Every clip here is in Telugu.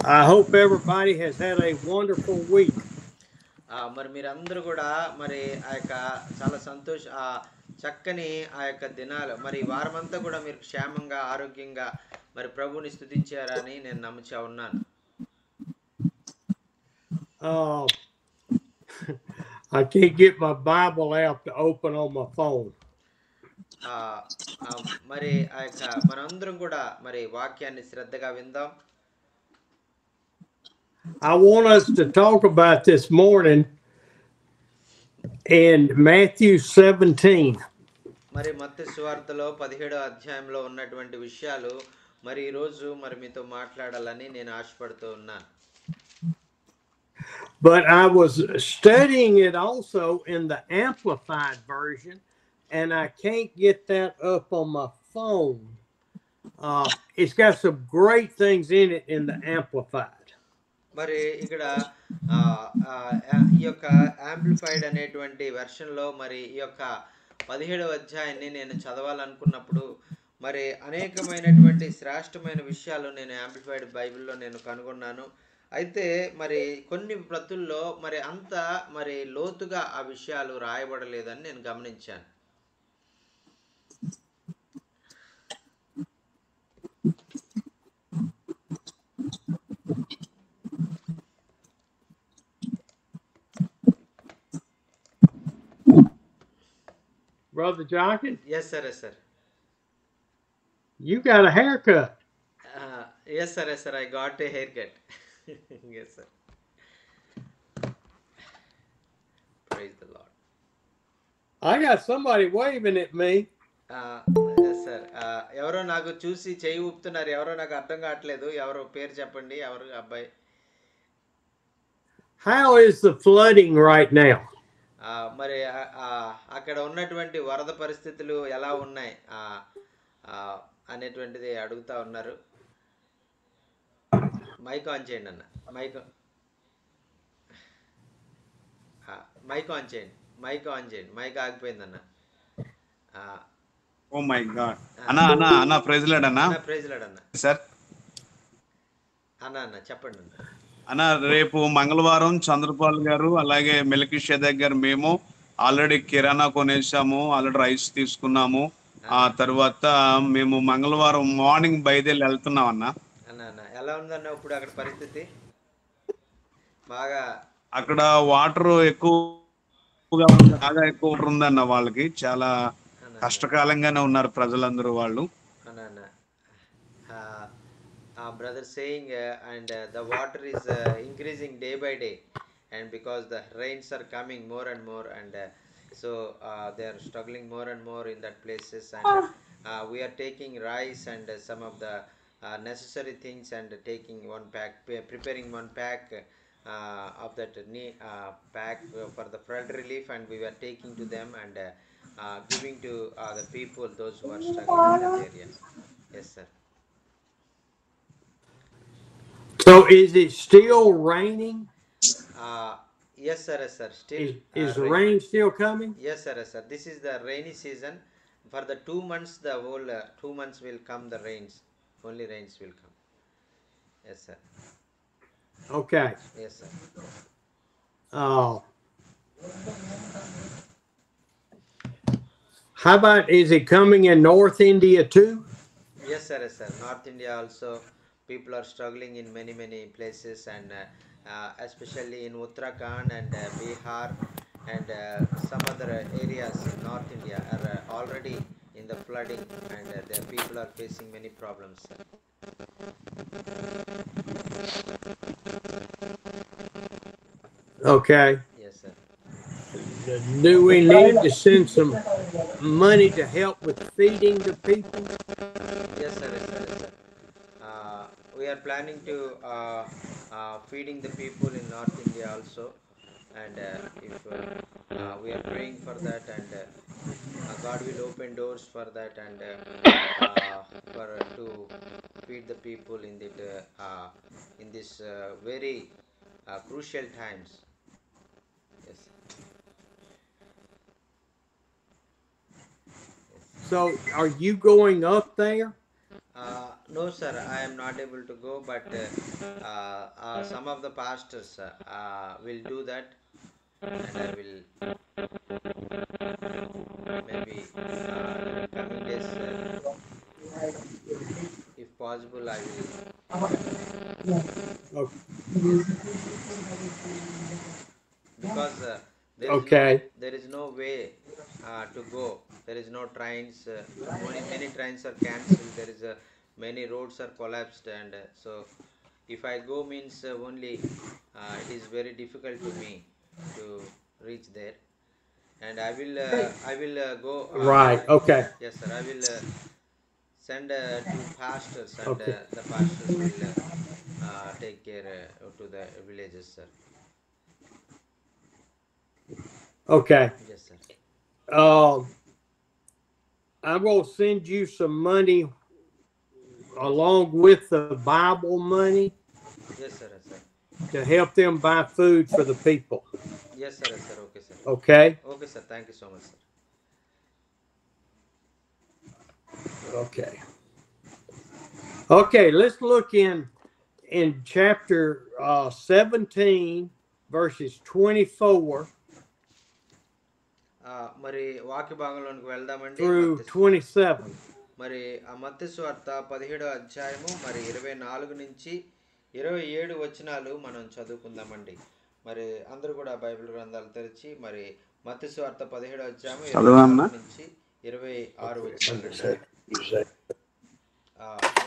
I hope everybody has had a wonderful week. మరి మీరందరూ కూడా మరి ఆ యొక్క చాలా చక్కని ఆ యొక్క దినాలు మరి ఈ వారమంతా కూడా మీరు క్షేమంగా ఆరోగ్యంగా మరి ప్రభువుని స్తుతించారని నేను నమ్ముచా ఉన్నాను. Uh, I can't get my Bible app to open on my phone. ఆ, ఆ, మరి ఆ యొక్క మనందరం కూడా మరి వాక్యాన్ని శ్రద్ధగా విందాం. I want us to talk about this morning in Matthew 17. మరి మత్తయి సువార్తలో 17వ అధ్యాయంలో ఉన్నటువంటి విషయాలు మరి ఈరోజు మరి మీతో మాట్లాడాలని నేను ఆశపడుతూ ఉన్నాను. But I was studying it also in the Amplified version, and I can't get that up on my phone. It's got some great things in it in the Amplified. మరి ఇక్కడ ఈ యొక్క యాంప్లిఫైడ్ అనేటువంటి వెర్షన్లో మరి ఈ యొక్క 17వ అధ్యాయాన్ని నేను చదవాలనుకున్నప్పుడు మరి అనేకమైనటువంటి శ్రేష్టమైన విషయాలు నేను యాంప్లిఫైడ్ బైబిల్లో నేను కనుగొన్నాను. అయితే మరి కొన్ని ప్రతుల్లో మరి అంత మరి లోతుగా ఆ విషయాలు రాయబడలేదని నేను గమనించాను. Brother Jonkin? Yes, sir. Yes, sir. You got a haircut. Yes, sir. Yes, sir. I got a haircut. Yes, sir. Praise the Lord. I got somebody waving at me. Yes, sir. ఎవరో నాకు చూసి చేయి ఊపుతున్నారు. ఎవరో నాకు అర్థం కావట్లేదు. ఎవరో పేరు చెప్పండి. ఎవరు అబ్బాయి? How is the flooding right now? మరి అక్కడ ఉన్నటువంటి వరద పరిస్థితులు ఎలా ఉన్నాయి అనేటువంటిది అడుగుతా ఉన్నారు. మైక్ ఆన్ చేయండి అన్న. మైక్ ఆన్ చేయండి. మైక్ ఆగిపోయిందన్న. Oh my God. అన్న ప్రైజ్ లార్డ్ అన్న. సార్ అన్న చెప్పండి అన్న. రేపు మంగళవారం చంద్రపాల్ గారు అలాగే మెల్కిషేదక్ గారు మేము ఆల్రెడీ కిరాణా కొనేసాము, ఆల్రెడీ రైస్ తీసుకున్నాము. ఆ తర్వాత మేము మంగళవారం మార్నింగ్ బయలుదేరి వెళ్తున్నాం అన్న. ఎలా ఉందన్న ఇప్పుడు అక్కడ పరిస్థితి? బాగా అక్కడ వాటర్ ఎక్కువగా ఉందన్న. వాళ్ళకి చాలా కష్టకాలంగానే ఉన్నారు ప్రజలందరూ వాళ్ళు. Brother saying and the water is increasing day by day, and because the rains are coming more and more, and so they are struggling more and more in that places, and we are taking rice and some of the necessary things and taking one pack, preparing one pack of that pack for the flood relief, and we were taking to them and giving to the people, those who are struggling in that area. Yes, sir. So is it still raining? Yes, sir. Yes, sir. Still is the rain still coming? Yes, sir. Yes, sir. This is the rainy season. For the 2 months, the whole 2 months will come the rains. Only rains will come. Yes, sir. Okay. Yes, sir. How about, is it coming in North India too? Yes, sir. Yes, sir. North India also. People are struggling in many places, and especially in Uttarakhand and Bihar and some other areas in North India are already in the flooding, and the people are facing many problems. Okay. Yes, sir. Do we need to send some money to help with feeding the people? Yes, sir. Yes, sir. Yes, sir. We are planning to feeding the people in North India also, and if we are praying for that, and God will open doors for that, and for to feed the people in this very crucial times. Yes. So are you going up there? No, sir, I am not able to go, but some of the pastors will do that, and I will maybe in coming days, if possible, I will. Okay. Because Okay. there is no way to go. There is no trains. Many trains are cancelled. There is many roads are collapsed, and so if I go means only it is very difficult to me to reach there. And I will go. Right. Okay. Yes, sir. I will send two pastors, and Okay. the pastors will take care to the villages, sir. Okay. Yes, sir. I'm going to send you some money along with the Bible money Yes, sir. Yes, sir. to help them buy food for the people. Yes, sir. Yes, sir. Okay, sir. Okay. Okay, sir. Thank you so much, sir. Okay. Okay. Let's look in chapter 17, verses 24 మరి వాక్య భాగంలోనికి వెళ్దామండి. through 27. మరి ఆ మత్తయి సువార్త 17వ అధ్యాయము మరి 24 నుంచి 27 వచనాలు మనం చదువుకుందామండి. మరి అందరూ కూడా బైబిల్ గ్రంథాలు తెరిచి మరి మత్తయి సువార్త 17వ అధ్యాయం 24 నుంచి 26 వచనాలు.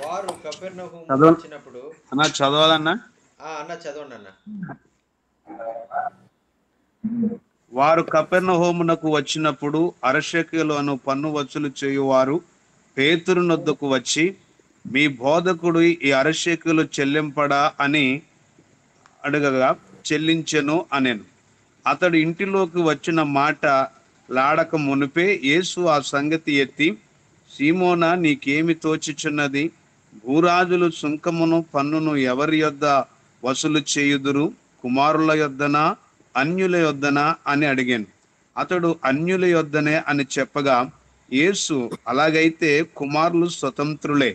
వారు కపెర్నహూము వచ్చినప్పుడు అన్న చదవాలన్నా అన్న చదవండి అన్న. వారు కపెర్నహూమునకు వచ్చినప్పుడు అరశకేలును పన్ను వసూలు చేయువారు పేతురునొద్దకు వచ్చి, మీ బోధకుడు ఈ అరశకేలు చెల్లింపడా అని అడగగా చెల్లించెను అనెను. అతడు ఇంటిలోకి వచ్చిన మాట లాడక మునిపే యేసు ఆ సంగతి ఎత్తి, సీమోనా, నీకేమి తోచుచున్నది? భూరాజులు సుంకమును పన్నును ఎవరి యొద్ద వసూలు చేయుదురు? కుమారుల యొద్దనా అన్యుల యొద్దనా అని అడిగాను. అతడు అన్యుల యొద్దనే అని చెప్పగా, యేసు, అలాగైతే కుమారులు స్వతంత్రులే,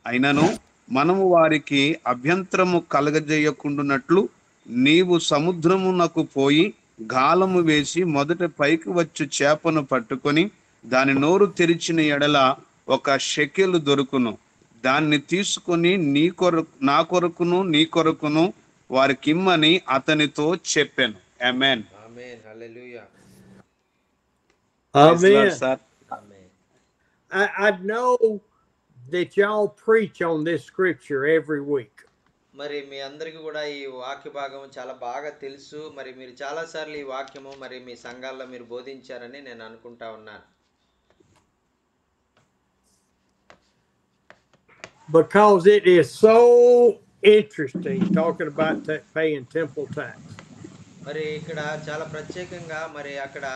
అయినను మనము వారికి అభ్యంతరము కలగజేయకుండునట్లు నీవు సముద్రమునకు పోయి గాలము వేసి మొదట పైకి వచ్చు చేపను పట్టుకొని దాని నోరు తెరిచిన ఎడల 1 షెకెలు దొరుకును. దాన్ని తీసుకొని నా కొరకును నీ కొరకును వారికిమ్మని అతనితో చెప్పాను. ఆమేన్. ఆమేన్. హల్లెలూయా. Amen. Amen. I know that y'all preach on this scripture every week. మరి మీ అందరికీ కూడా ఈ వాక్య భాగం చాలా బాగా తెలుసు. మరి మీరు చాలా సార్లు ఈ వాక్యము మరి మీ సంఘాల్లో మీరు బోధించారని నేను అనుకుంటా ఉన్నాను. Because it is so interesting talking about paying temple tax. మరి ఇక్కడ చాలా ప్రత్యేకంగా మరి అక్కడ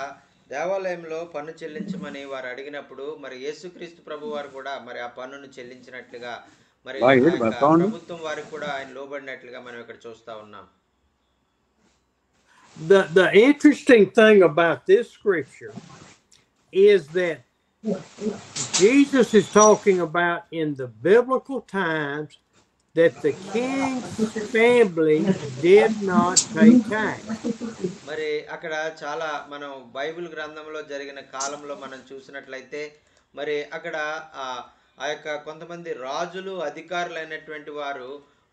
దేవాలయంలో పన్ను చెల్లించమని వారు అడిగినప్పుడు మరి యేసుక్రీస్తు ప్రభు వారు కూడా మరి ఆ పన్నును చెల్లించినట్లుగా మరి ప్రభుత్వం వారికి కూడా ఆయన లోబడినట్లుగా మనం ఇక్కడ చూస్తా ఉన్నాం. The interesting thing about this scripture is that Jesus is talking about in the biblical times that the king's family did not pay tax. మరి అక్కడ చాలా మనం బైబిల్ గ్రంథంలో జరిగిన కాలంలో మనం చూసినట్లయితే మరి అక్కడ ఆ యొక్క కొంతమంది రాజులు అధికారులు అయినటువంటి వారు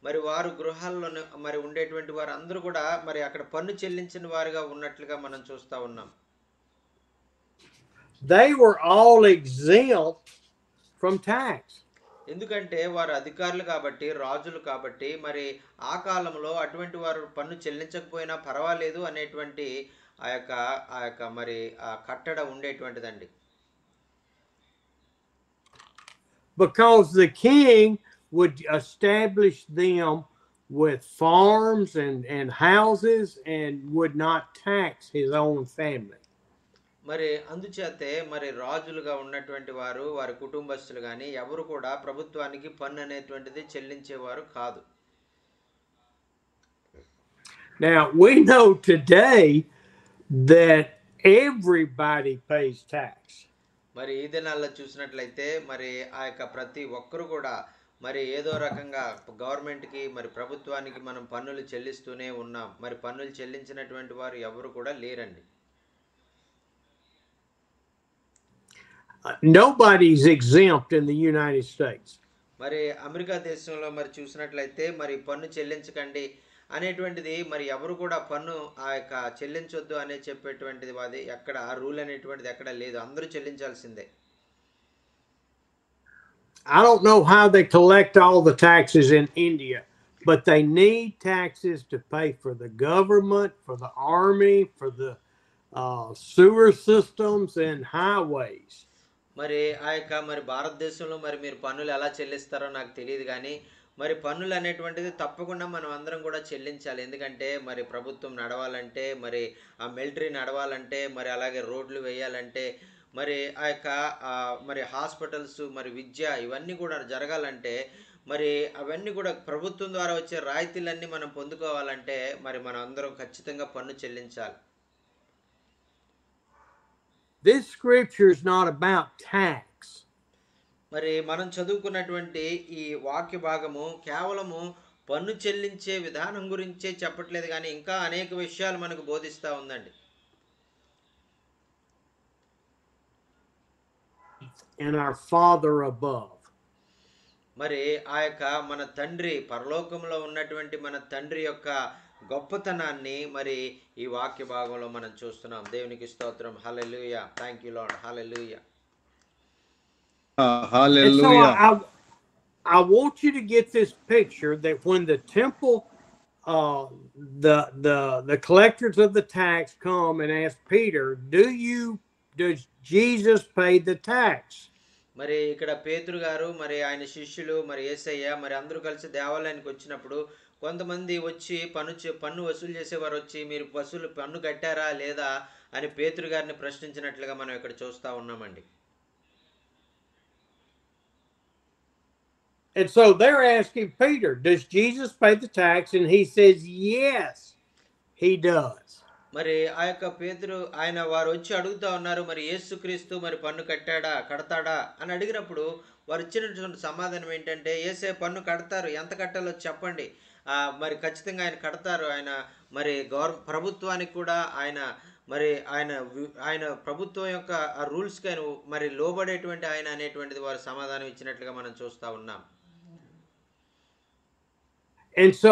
మరి వారు గృహాల్లో మరి ఉండేటువంటి వారు అందరూ కూడా మరి అక్కడ పన్ను చెల్లించిన వారుగా ఉన్నట్లుగా మనం చూస్తా ఉన్నాం. They were all exempt from tax. ఎందుకంటే వారు అధికారులు కాబట్టి, రాజులు కాబట్టి మరి ఆ కాలంలో అటువంటి వారు పన్ను చెల్లించకపోయినా పర్వాలేదు అనేటువంటి ఆ యొక్క మరి ఆ కట్టడ ఉండేటువంటిదండి. Because the king would establish them with farms and houses and would not tax his own family. మరి అందుచేతే మరి రాజులుగా ఉన్నటువంటి వారు వారి కుటుంబస్తులు కానీ ఎవరు కూడా ప్రభుత్వానికి పన్ను అనేటువంటిది చెల్లించేవారు కాదు. Now we know today that everybody pays tax. మరి ఈ దినాల్లో చూసినట్లయితే మరి ఆ యొక్క ప్రతి ఒక్కరు కూడా మరి ఏదో రకంగా గవర్నమెంట్కి మరి ప్రభుత్వానికి మనం పన్నులు చెల్లిస్తూనే ఉన్నాం. మరి పన్నులు చెల్లించినటువంటి వారు ఎవరు కూడా లేరండి. Nobody's exempt in the United States. మరి అమెరికా దేశంలో మరి చూసినట్లయితే మరి పన్ను చెల్లించకండి అనేటువంటిది మరి ఎవరు కూడా పన్ను ఆ యొక్క చెల్లించొద్దు అనే చెప్పేటువంటిది అది ఎక్కడ ఆ రూల్ అనేటువంటిది ఎక్కడ లేదు. అందరూ చెల్లించాల్సిందే. I don't know how they collect all the taxes in India, but they need taxes to pay for the government, for the army, for the sewer systems and highways. మరి ఆ యొక్క మరి భారతదేశంలో మరి మీరు పన్నులు ఎలా చెల్లిస్తారో నాకు తెలియదు కానీ మరి పన్నులు అనేటువంటిది తప్పకుండా మనం అందరం కూడా చెల్లించాలి. ఎందుకంటే మరి ప్రభుత్వం నడవాలంటే, మరి ఆ మిలిటరీ నడవాలంటే, మరి అలాగే రోడ్లు వేయాలంటే, మరి ఆ యొక్క మరి హాస్పిటల్స్, మరి విద్య ఇవన్నీ కూడా జరగాలంటే, మరి అవన్నీ కూడా ప్రభుత్వం ద్వారా వచ్చే రాయితీలన్నీ మనం పొందుకోవాలంటే మరి మనం అందరం ఖచ్చితంగా పన్ను చెల్లించాలి. This scripture is not about tax. మరి మనం చదువుకున్నటువంటి ఈ వాక్య భాగము కేవలము పన్ను చెల్లించే విధానం గురించే చెప్పట్లేదు కానీ ఇంకా అనేక విషయాలు మనకు బోధిస్తూ ఉందండి. And our Father above. మరి ఆ యొక్క మన తండ్రి పరలోకంలో ఉన్నటువంటి మన తండ్రి యొక్క గొప్పతనాన్ని మరి ఈ వాక్య భాగంలో మనం చూస్తున్నాం. దేవునికి స్తోత్రం. Hallelujah. Thank you Lord. Hallelujah. And so I want you to get this picture that when the temple, the collectors of the tax come and ask Peter, does Jesus pay the tax? మరి ఇక్కడ పేతురు గారు మరి ఆయన శిష్యులు మరి యేసయ్య మరి అందరూ కలిసి దేవాలయానికి వచ్చినప్పుడు కొంతమంది వచ్చి పన్ను వసూలు చేసేవారు వచ్చి మీరు పన్ను కట్టారా లేదా అని పేతురు గారిని ప్రశ్నించినట్లుగా మనం ఇక్కడ చూస్తా ఉన్నామండి. And so they're asking Peter, does Jesus pay the tax? And he says, yes, he does. మరి ఆ యొక్క పేతురు వారు వచ్చి అడుగుతా ఉన్నారు, మరి యేసుక్రీస్తు మరి పన్ను కడతాడా అని అడిగినప్పుడు వారు ఇచ్చినటువంటి సమాధానం ఏంటంటే, యేసే పన్ను కడతారు, ఎంత కట్టాలో చెప్పండి, మరి ఖచ్చితంగా ఆయన కడతారు, ఆయన మరి ప్రభుత్వానికి కూడా ఆయన ప్రభుత్వం యొక్క ఆ రూల్స్కి ఆయన మరి లోబడేటువంటి ఆయన అనేటువంటిది వారు సమాధానం ఇచ్చినట్లుగా మనం చూస్తూ ఉన్నాం. And so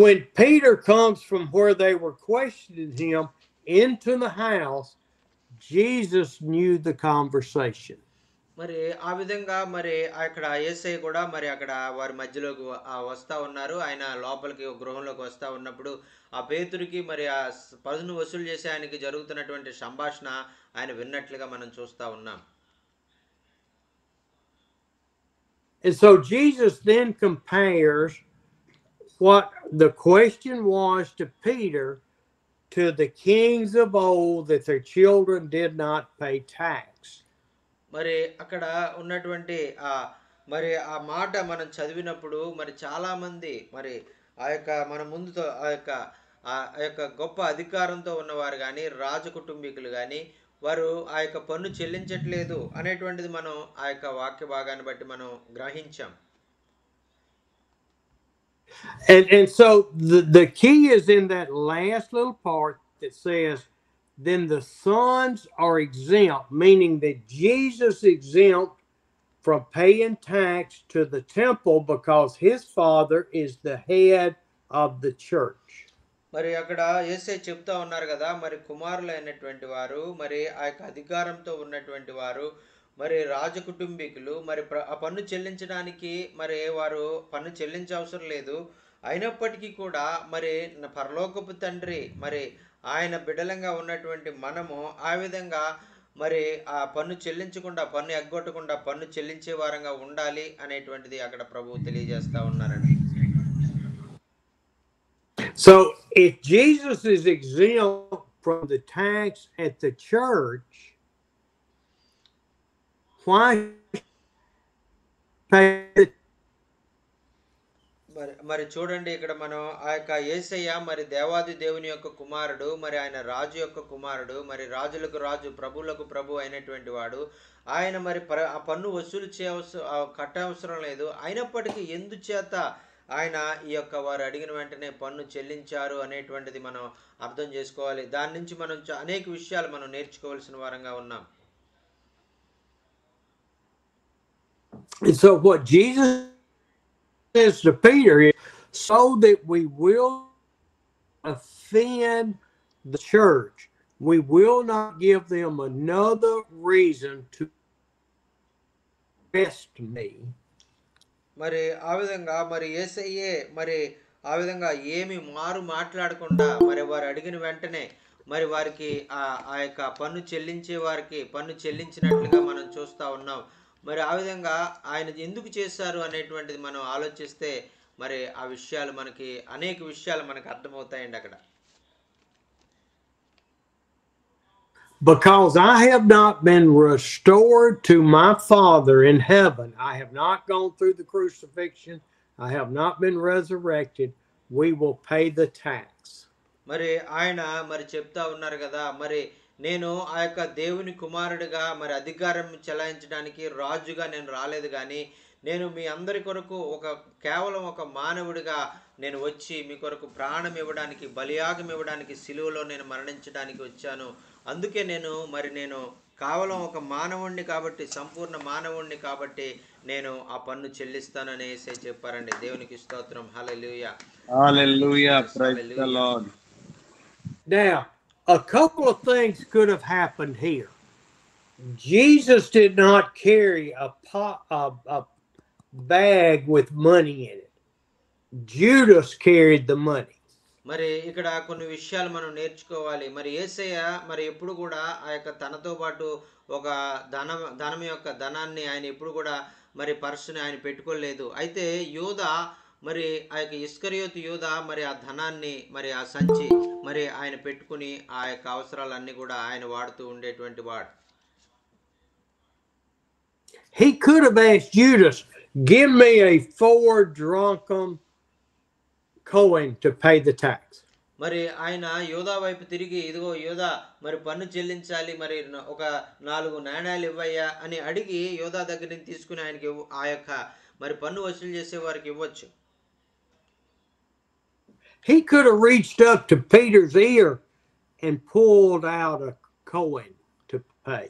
when Peter comes from where they were questioning him into the house, Jesus knew the conversation. మరి ఆ విధంగా మరి అక్కడ యేసయ్య కూడా మరి అక్కడ వారి మధ్యలోకి వస్తా ఉన్నారు. ఆయన లోపలికి గృహంలోకి వస్తా ఉన్నప్పుడు ఆ పేతురికి మరి ఆ పన్ను వసూలు చేసే ఆయనకి జరుగుతున్నటువంటి సంభాషణ ఆయన విన్నట్లుగా మనం చూస్తా ఉన్నాం. And so Jesus then compares what the question was to Peter to the kings of old, that their children did not pay tax. మరి అక్కడ ఉన్నటువంటి మరి ఆ మాట మనం చదివినప్పుడు మరి చాలా మంది మరి ఆ యొక్క మన ముందుతో ఆ యొక్క గొప్ప అధికారంతో ఉన్నవారు కానీ రాజ కుటుంబీకులు కానీ వారు ఆ యొక్క పన్ను చెల్లించట్లేదు అనేటువంటిది మనం ఆ యొక్క వాక్య భాగాన్ని బట్టి మనం గ్రహించాం. And so the key is in that last little part that says, then the sons are exempt, meaning that Jesus exempt from paying tax to the temple because his father is the head of the church. మరి అక్కడ యేసే చెప్తా ఉన్నారు కదా, మరి కుమారులైనటువంటి వారు మరి ఆ యొక్క అధికారంతో ఉన్నటువంటి వారు మరి రాజకుటుంబీకులు మరి ఆ పన్ను చెల్లించడానికి మరి వారు పన్ను చెల్లించవసరం లేదు. అయినప్పటికీ కూడా మరి పరలోకపు తండ్రి మరి ఆయన బిడ్డలంగా ఉన్నటువంటి మనము ఆ విధంగా మరి ఆ పన్ను చెల్లించకుండా, పన్ను ఎగ్గొట్టకుండా పన్ను చెల్లించే వారంగా ఉండాలి అనేటువంటిది అక్కడ ప్రభువు తెలియజేస్తా ఉన్నారండి. So if Jesus is exempt from the tax at the church, why pay? మరి చూడండి, ఇక్కడ మనం ఆ యొక్క యేసయ్య మరి దేవాది దేవుని యొక్క కుమారుడు, మరి ఆయన రాజు యొక్క కుమారుడు, మరి రాజులకు రాజు ప్రభువులకు ప్రభు అయినటువంటి వాడు. ఆయన మరి ఆ పన్ను వసూలు కట్టవసరం లేదు. అయినప్పటికీ ఎందుచేత ఆయన ఈ యొక్క వారు అడిగిన వెంటనే పన్ను చెల్లించారు అనేటువంటిది మనం అర్థం చేసుకోవాలి. దాని నుంచి మనం అనేక విషయాలు మనం నేర్చుకోవాల్సిన వారంగా ఉన్నాం. And so what Jesus says to Peter is, so that we will offend the church, we will not give them another reason to arrest me. మరి ఆ విధంగా మరి యేసయ్యే మరి ఆ విధంగా ఏమి మారు మాట్లాడకుండా మరి వారు అడిగిన వెంటనే మరి వారికి ఆ యొక్క పన్ను చెల్లించే వారికి పన్ను చెల్లించినట్లుగా మనం చూస్తా ఉన్నాం. మరి ఆ విధంగా ఆయన ఎందుకు చేశారు అనేటువంటిది మనం ఆలోచిస్తే మరి ఆ విషయాలు మనకి అనేక విషయాలు మనకు అర్థమవుతాయండి అక్కడ. Because I have not been restored to my Father in heaven, I have not gone through the crucifixion, I have not been resurrected, we will pay the tax. మరి ఆయన మరి చెప్తా ఉన్నారు కదా, మరి నేను ఆ యొక్క దేవుని కుమారుడిగా మరి అధికారం చెలాయించడానికి రాజుగా నేను రాలేదు, కానీ నేను మీ అందరి కొరకు కేవలం ఒక మానవుడిగా నేను వచ్చి మీ కొరకు ప్రాణం ఇవ్వడానికి, బలియాగం ఇవ్వడానికి, సిలువలో నేను మరణించడానికి వచ్చాను. అందుకే నేను కేవలం ఒక మానవుణ్ణి కాబట్టి, సంపూర్ణ మానవుణ్ణి కాబట్టి నేను ఆ పన్ను చెల్లిస్తానని యేసయ్య చెప్పారండి. దేవునికి స్తోత్రం. హల్లెలూయా. Hallelujah. Praise the Lord. Now, a couple of things could have happened here. Jesus did not carry a bag with money in it. Judas carried the money. మరి ఇక్కడ కొన్ని విషయాలు మనం నేర్చుకోవాలి. మరి యేసయ్య మరి ఎప్పుడు కూడా ఆ యొక్క తనతో పాటు ఒక ధనం యొక్క ధనాన్ని ఆయన ఎప్పుడు కూడా మరి పర్సుని ఆయన పెట్టుకోలేదు. అయితే యూదా మరి ఆ యొక్క ఇస్కరియోతు యూదా మరి ఆ ధనాన్ని మరి ఆ సంచి మరి ఆయన పెట్టుకుని ఆ యొక్క అవసరాలన్నీ కూడా ఆయన వాడుతూ ఉండేటువంటి వాడు. He could have asked Judas, give me a 4 drunken coin to pay the tax. మరి ఆయన యోధా వైపు తిరిగి, ఇదిగో యోధా మరి పన్ను చెల్లించాలి, మరి ఒక 4 నాణ్యాలు ఇవ్వయ్యా అని అడిగి యోధా దగ్గర నుంచి తీసుకుని ఆయనకి ఆ యొక్క మరి పన్ను వసూలు చేసే వారికి ఇవ్వచ్చు. He could have reached up to Peter's ear and pulled out a coin to pay.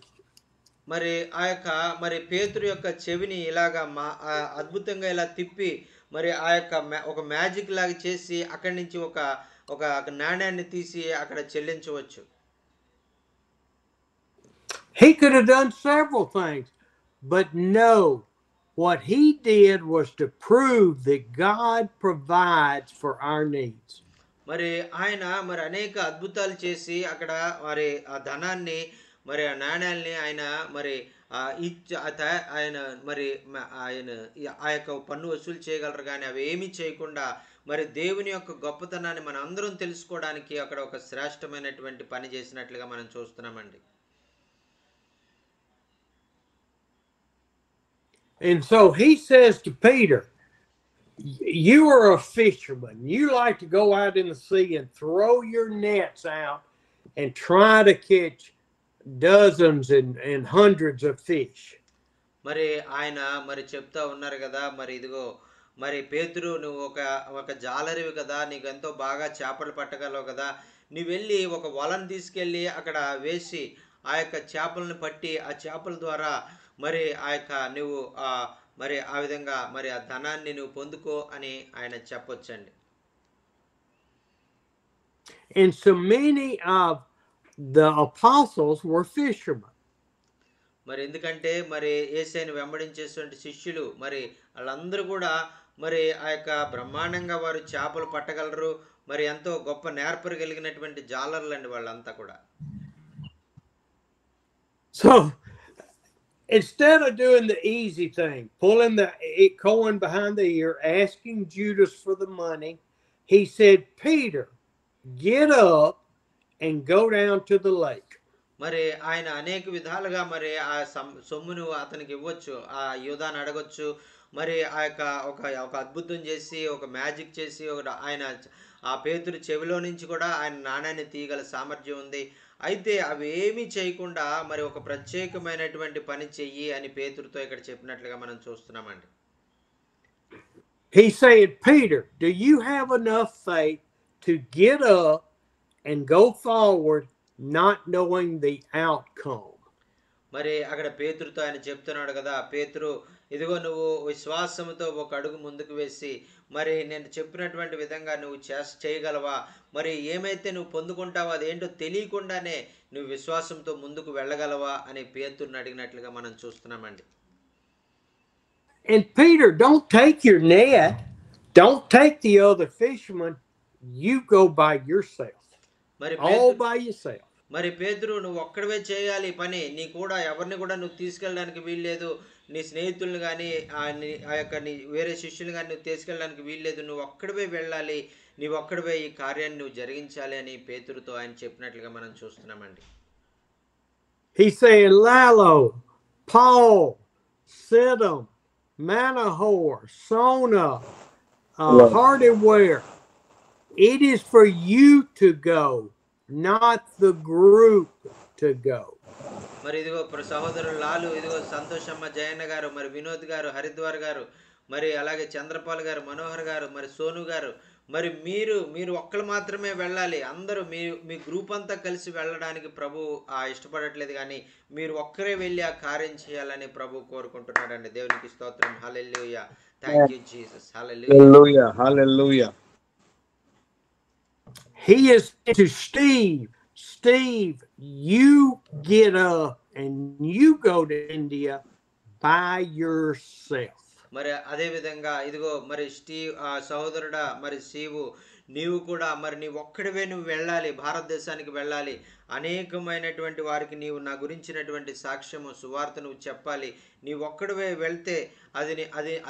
మరి ఆ యొక్క మరి పేతురు యొక్క చెవిని ఇలాగా అద్భుతంగా ఇలా తిప్పి మరి ఆ యొక్క ఒక మ్యాజిక్ లాగా చేసి అక్కడి నుంచి ఒక నాణ్యాన్ని తీసి అక్కడ చెల్లించవచ్చు. He could have done several things, but no, what he did was to prove that God provides for our needs. మరి ఆయన మరి అనేక అద్భుతాలు చేసి అక్కడ మరి ఆ ధనాన్ని మరి ఆ నాణ్యాల్ని ఆయన మరి ఆయన మరి ఆయన ఆ యొక్క పన్ను వసూలు చేయగలరు, కానీ అవి ఏమీ చేయకుండా మరి దేవుని యొక్క గొప్పతనాన్ని మనం అందరం తెలుసుకోవడానికి అక్కడ ఒక శ్రేష్టమైనటువంటి పని చేసినట్లుగా మనం చూస్తున్నామండి. And so he says to Peter, you are a fisherman. You like to go out in the sea and throw your nets out and try to catch dozens and hundreds of fish. మరి ఆయన మరి చెప్తా ఉన్నారు కదా, మరి ఇదిగో మరి పేతురు, నువ్వు ఒక జాలరివి కదా, నీకు ఎంతో బాగా చేపలు పట్టగలవు కదా, నువ్వు వెళ్ళి ఒక వలను తీసుకెళ్ళి అక్కడ వేసి ఆ యొక్క చేపలను పట్టి ఆ చేపల ద్వారా మరి ఆ యొక్క నువ్వు మరి ఆ విధంగా మరి ఆ ధనాన్ని నువ్వు పొందుకో అని ఆయన చెప్పొచ్చండి. And so many of the apostles were fishermen. మరి ఎందుకంటే మరి యేసయ్యను వెంబడించేటువంటి శిష్యులు మరి వాళ్ళందరూ కూడా మరి ఆ యొక్క బ్రహ్మాండంగా వారు చేపలు పట్టగలరు, మరి ఎంతో గొప్ప నేర్పరు కలిగినటువంటి జాలర్లు అండి వాళ్ళంతా కూడా. So instead of doing the easy thing, pulling the coin behind the ear, asking Judas for the money, he said, Peter, get up and go down to the lake. మరి ఆయన అనేక విధాలుగా మరి ఆ సొమ్మును అతనికి ఇవ్వచ్చు, ఆ యూదాను అడగొచ్చు, మరి ఆ యొక్క ఒక అద్భుతం చేసి ఒక మ్యాజిక్ చేసి ఆయన ఆ పేతురు చెవిలో నుంచి కూడా ఆయన నాణాన్ని తీయగల సామర్థ్యం ఉంది. అయితే అవి ఏమీ చేయకుండా మరి ఒక ప్రత్యేకమైనటువంటి పని చెయ్యి అని పేతురుతో ఇక్కడ చెప్పినట్లుగా మనం చూస్తున్నామండి. He said, Peter, do you have enough faith to get up and go forward, not knowing the outcome? మరి అక్కడ పేతురుతో ఆయన చెప్తున్నాడు కదా, పేతురు ఇదిగో నువ్వు విశ్వాసముతో ఒక అడుగు ముందుకు వేసి మరి నేను చెప్పినటువంటి విధంగా నువ్వు చేయగలవా, మరి ఏమైతే నువ్వు పొందుకుంటావో అదేంటో తెలియకుండానే నువ్వు విశ్వాసంతో ముందుకు వెళ్ళగలవా అని పేతురుని అడిగినట్లుగా మనం చూస్తున్నామండి. And Peter, don't take your net, don't take the other fishermen, you go by yourself, మరి all by yourself. మరి పేతురు నువ్వు ఒక్కడివే చేయాలి పని, నీ కూడా ఎవరిని కూడా నువ్వు తీసుకెళ్ళడానికి వీల్లేదు, నీ స్నేహితులను కానీ ఆ యొక్క నీ వేరే శిష్యులు కానీ నువ్వు తీసుకెళ్ళడానికి వీల్లేదు, నువ్వు ఒక్కడివే వెళ్ళాలి, నీవు ఒక్కడివే ఈ కార్యాన్ని నువ్వు జరిగించాలి అని పేతురుతో ఆయన చెప్పినట్లుగా మనం చూస్తున్నామండి. He said, Lalo, Paul, Sidon, Manahor, Sona, Hardware, it is for you to go, not the group to go. మరి ఇదిగో సహోదరులు లాలు, ఇదిగో సంతోషమ్మ, జయన్న గారు, మరి వినోద్ గారు, హరిద్వార్ గారు, మరి అలాగే చంద్రపాల్ గారు, మనోహర్ గారు, మరి సోను గారు, మరి మీరు ఒక్కరు మాత్రమే వెళ్ళాలి, అందరూ మీ గ్రూప్ అంతా కలిసి వెళ్ళడానికి ప్రభు ఇష్టపడట్లేదు, కానీ మీరు ఒక్కరే వెళ్ళి ఆ కార్యం చేయాలని ప్రభు కోరుకుంటున్నాడండి. దేవునికి స్తోత్రం. Hallelujah. Thank you Jesus. Hallelujah. Hallelujah. He is to Steve, you get up and you go to India by yourself. మరి అదే విధంగా ఇదిగో మరి సహోదరుడా, మరి శివు, నీవు కూడా మరి నీ ఒక్కడివే నువ్వు వెళ్ళాలి, భారతదేశానికి వెళ్ళాలి, అనేకమైనటువంటి వారికి నీవు నా గురించినటువంటి సాక్ష్యము సువార్త నువ్వు చెప్పాలి, నీ ఒక్కడివే వెళ్తే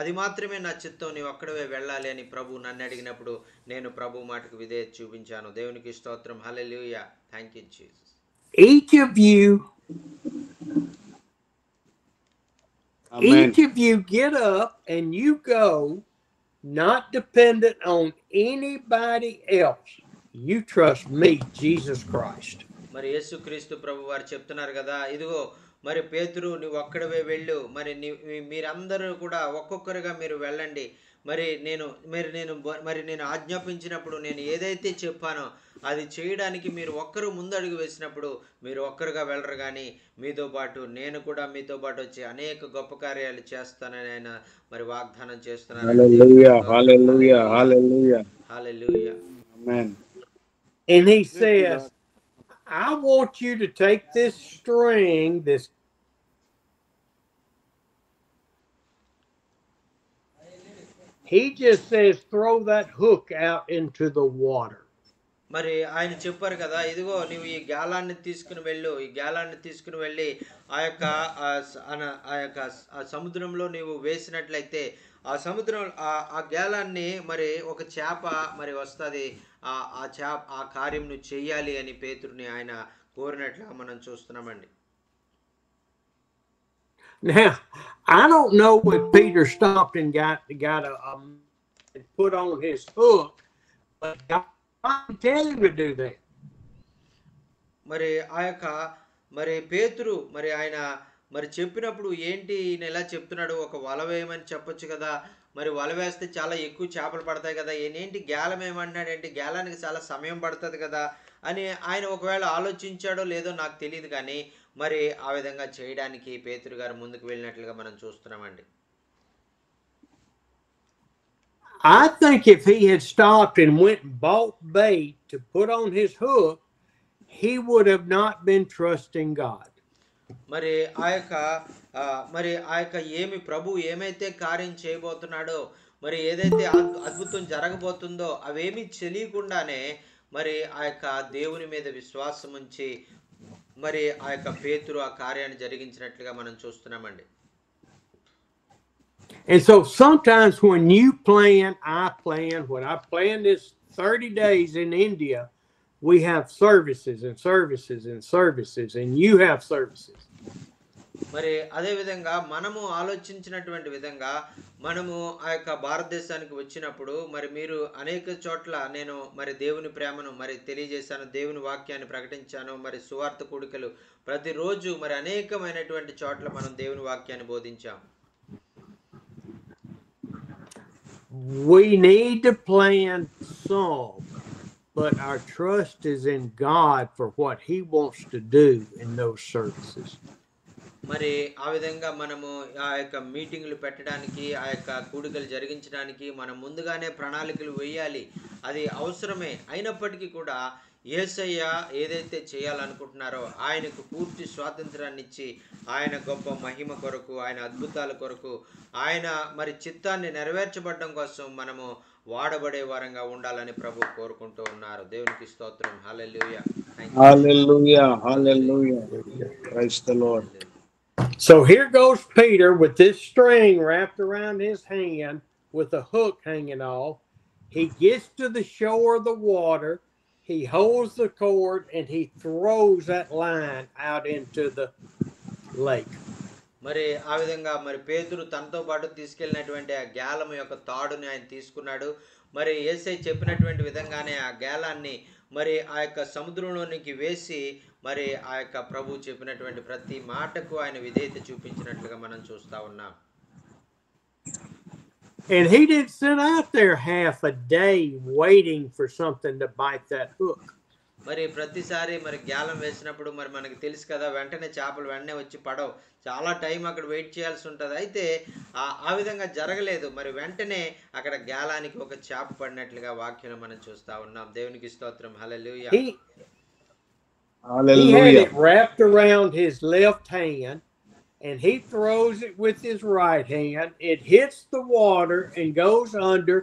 అది మాత్రమే నా చిత్తం, నీ ఒక్కడివే వెళ్ళాలి అని ప్రభు నన్ను అడిగినప్పుడు నేను ప్రభు మాటకు విధేయత చూపించాను. దేవునికి స్తోత్రం. Hallelujah. Thank you Jesus. Each of you get up and you go, not dependent on anybody else. You trust me, Jesus Christ. మరి యేసుక్రీస్తు ప్రభు వారు చెప్తున్నారు కదా, ఇదిగో మరి పేతురు నువ్వు ఒక్కడవే వెళ్ళు, మరి మీరందరూ కూడా ఒక్కొక్కరుగా మీరు వెళ్ళండి, మరి నేను ఆజ్ఞాపించినప్పుడు నేను ఏదైతే చెప్పానో అది చేయడానికి మీరు ఒక్కరు ముందడుగు వేసినప్పుడు మీరు ఒక్కరుగా వెళ్ళరు, కానీ మీతో పాటు నేను కూడా మీతో పాటు వచ్చి అనేక గొప్ప కార్యాలు చేస్తానని ఆయన మరి వాగ్దానం చేస్తున్నారు. హల్లెలూయా. Hallelujah. Hallelujah. Hallelujah. Amen. And he says, I want you to take this string, he just says, throw that hook out into the water. మరి ఆయన చెప్పారు కదా, ఇదిగో నువ్వు ఈ గాలాన్ని తీసుకుని వెళ్ళి ఆ యొక్క సముద్రంలో నీవు వేసినట్లయితే ఆ సముద్రం ఆ గాలాన్ని మరి ఒక చేప మరి వస్తుంది, ఆ కార్యం నువ్వు చెయ్యాలి అని పేతురుని ఆయన కోరినట్లుగా మనం చూస్తున్నామండి. Now, I don't know if Peter stopped and got put on his hook, but God tell him to do that. మరి ఆ యొక్క మరి పేతురు మరి ఆయన మరి చెప్పినప్పుడు ఏంటి ఈయన ఎలా చెప్తున్నాడు, ఒక వల వేయమని చెప్పొచ్చు కదా, మరి వల వేస్తే చాలా ఎక్కువ చేపలు పడతాయి కదా, ఏంటి గేలం ఏమన్నాడేంటి, గేలానికి చాలా సమయం పడుతుంది కదా అని ఆయన ఒకవేళ ఆలోచించాడో లేదో నాకు తెలియదు, కానీ మరి ఆ విధంగా చేయడానికి పేతురు గారు ముందుకు వెళ్ళినట్లుగా మనం చూస్తున్నామండి. I think if he had stopped and went and bought bait to put on his hook, he would have not been trusting God. మరి ఆ యొక్క ప్రభు ఏమైతే కార్యం చేయబోతున్నాడో, మరి ఏదైతే అద్భుతం జరగబోతుందో అవేమీ తెలియకుండానే మరి ఆ యొక్క దేవుని మీద విశ్వాసం ఉంచి మరి ఆ యొక్క పేతురు ఆ కార్యాన్ని జరిగించినట్లుగా మనం చూస్తున్నామండి. And so sometimes when you plan, when I plan this 30 days in India, we have services and services and services, and you have services. మరి అదే విధంగా మనము ఆలోచించినటువంటి విధంగా మనము ఆ యొక్క భారతదేశానికి వచ్చినప్పుడు మరి మీరు అనేక చోట్ల నేను మరి దేవుని ప్రేమను మరి తెలియజేశాను, దేవుని వాక్యాన్ని ప్రకటించాను, మరి సువార్త కూడికలు ప్రతిరోజు మరి అనేకమైనటువంటి చోట్ల మనం దేవుని వాక్యాన్ని బోధించాం. We need to plan some, but our trust is in God for what He wants to do in those services. మరి ఆ విధంగా మనము ఆ యొక్క మీటింగ్లు పెట్టడానికి, ఆ యొక్క కూడికలు జరిగించడానికి మనం ముందుగానే ప్రణాళికలు వేయాలి. అది అవసరమే. అయినప్పటికీ కూడా యేసయ్య ఏదైతే చేయాలనుకుంటున్నారో ఆయనకు పూర్తి స్వాతంత్రాన్ని ఇచ్చి, ఆయన గొప్ప మహిమ కొరకు, ఆయన అద్భుతాల కొరకు, ఆయన మరి చిత్తాన్ని నెరవేర్చబడడం కోసం మనము వాడబడే వారంగా ఉండాలని ప్రభు కోరుకుంటూ ఉన్నారు. దేవునికి స్తోత్రం. Hallelujah. Hallelujah, hallelujah. Praise the Lord. So here goes Peter with this string wrapped around his hand with a hook hanging off. He gets to the shore of the water. He holds the cord and he throws that line out into the lake. మరి ఆ విధంగా మరి పేతురు తనతో పాటు తీసుకెళ్ళినటువంటి ఆ గేలం యొక్క తాడుని ఆయన తీసుకున్నాడు. మరి యేసయ్య చెప్పినటువంటి విధంగానే ఆ గేలాన్ని మరి ఆ యొక్క సముద్రంలోనికి వేసి మరి ఆ యొక్క ప్రభు చెప్పినటువంటి ప్రతి మాటకు ఆయన విధేయత చూపించినట్లుగా మనం చూస్తా ఉన్నాం. And he didn't sit out there half a day waiting for something to bite that hook. మరి ప్రతిసారి మరి గ్యాలం వేసినప్పుడు మరి మనకి తెలుసు కదా, వెంటనే చేపలు వెంటనే వచ్చి పడవు. చాలా టైం అక్కడ వెయిట్ చేయాల్సి ఉంటుంది. అయితే ఆ విధంగా జరగలేదు. మరి వెంటనే అక్కడ గ్యాలానికి ఒక చేప పడినట్లుగా వాక్యం మనం చూస్తా ఉన్నాం. దేవునికి స్తోత్రం. హల్లెలూయా. He had it wrapped around his left hand and he throws it with his right hand. It hits the water and goes under,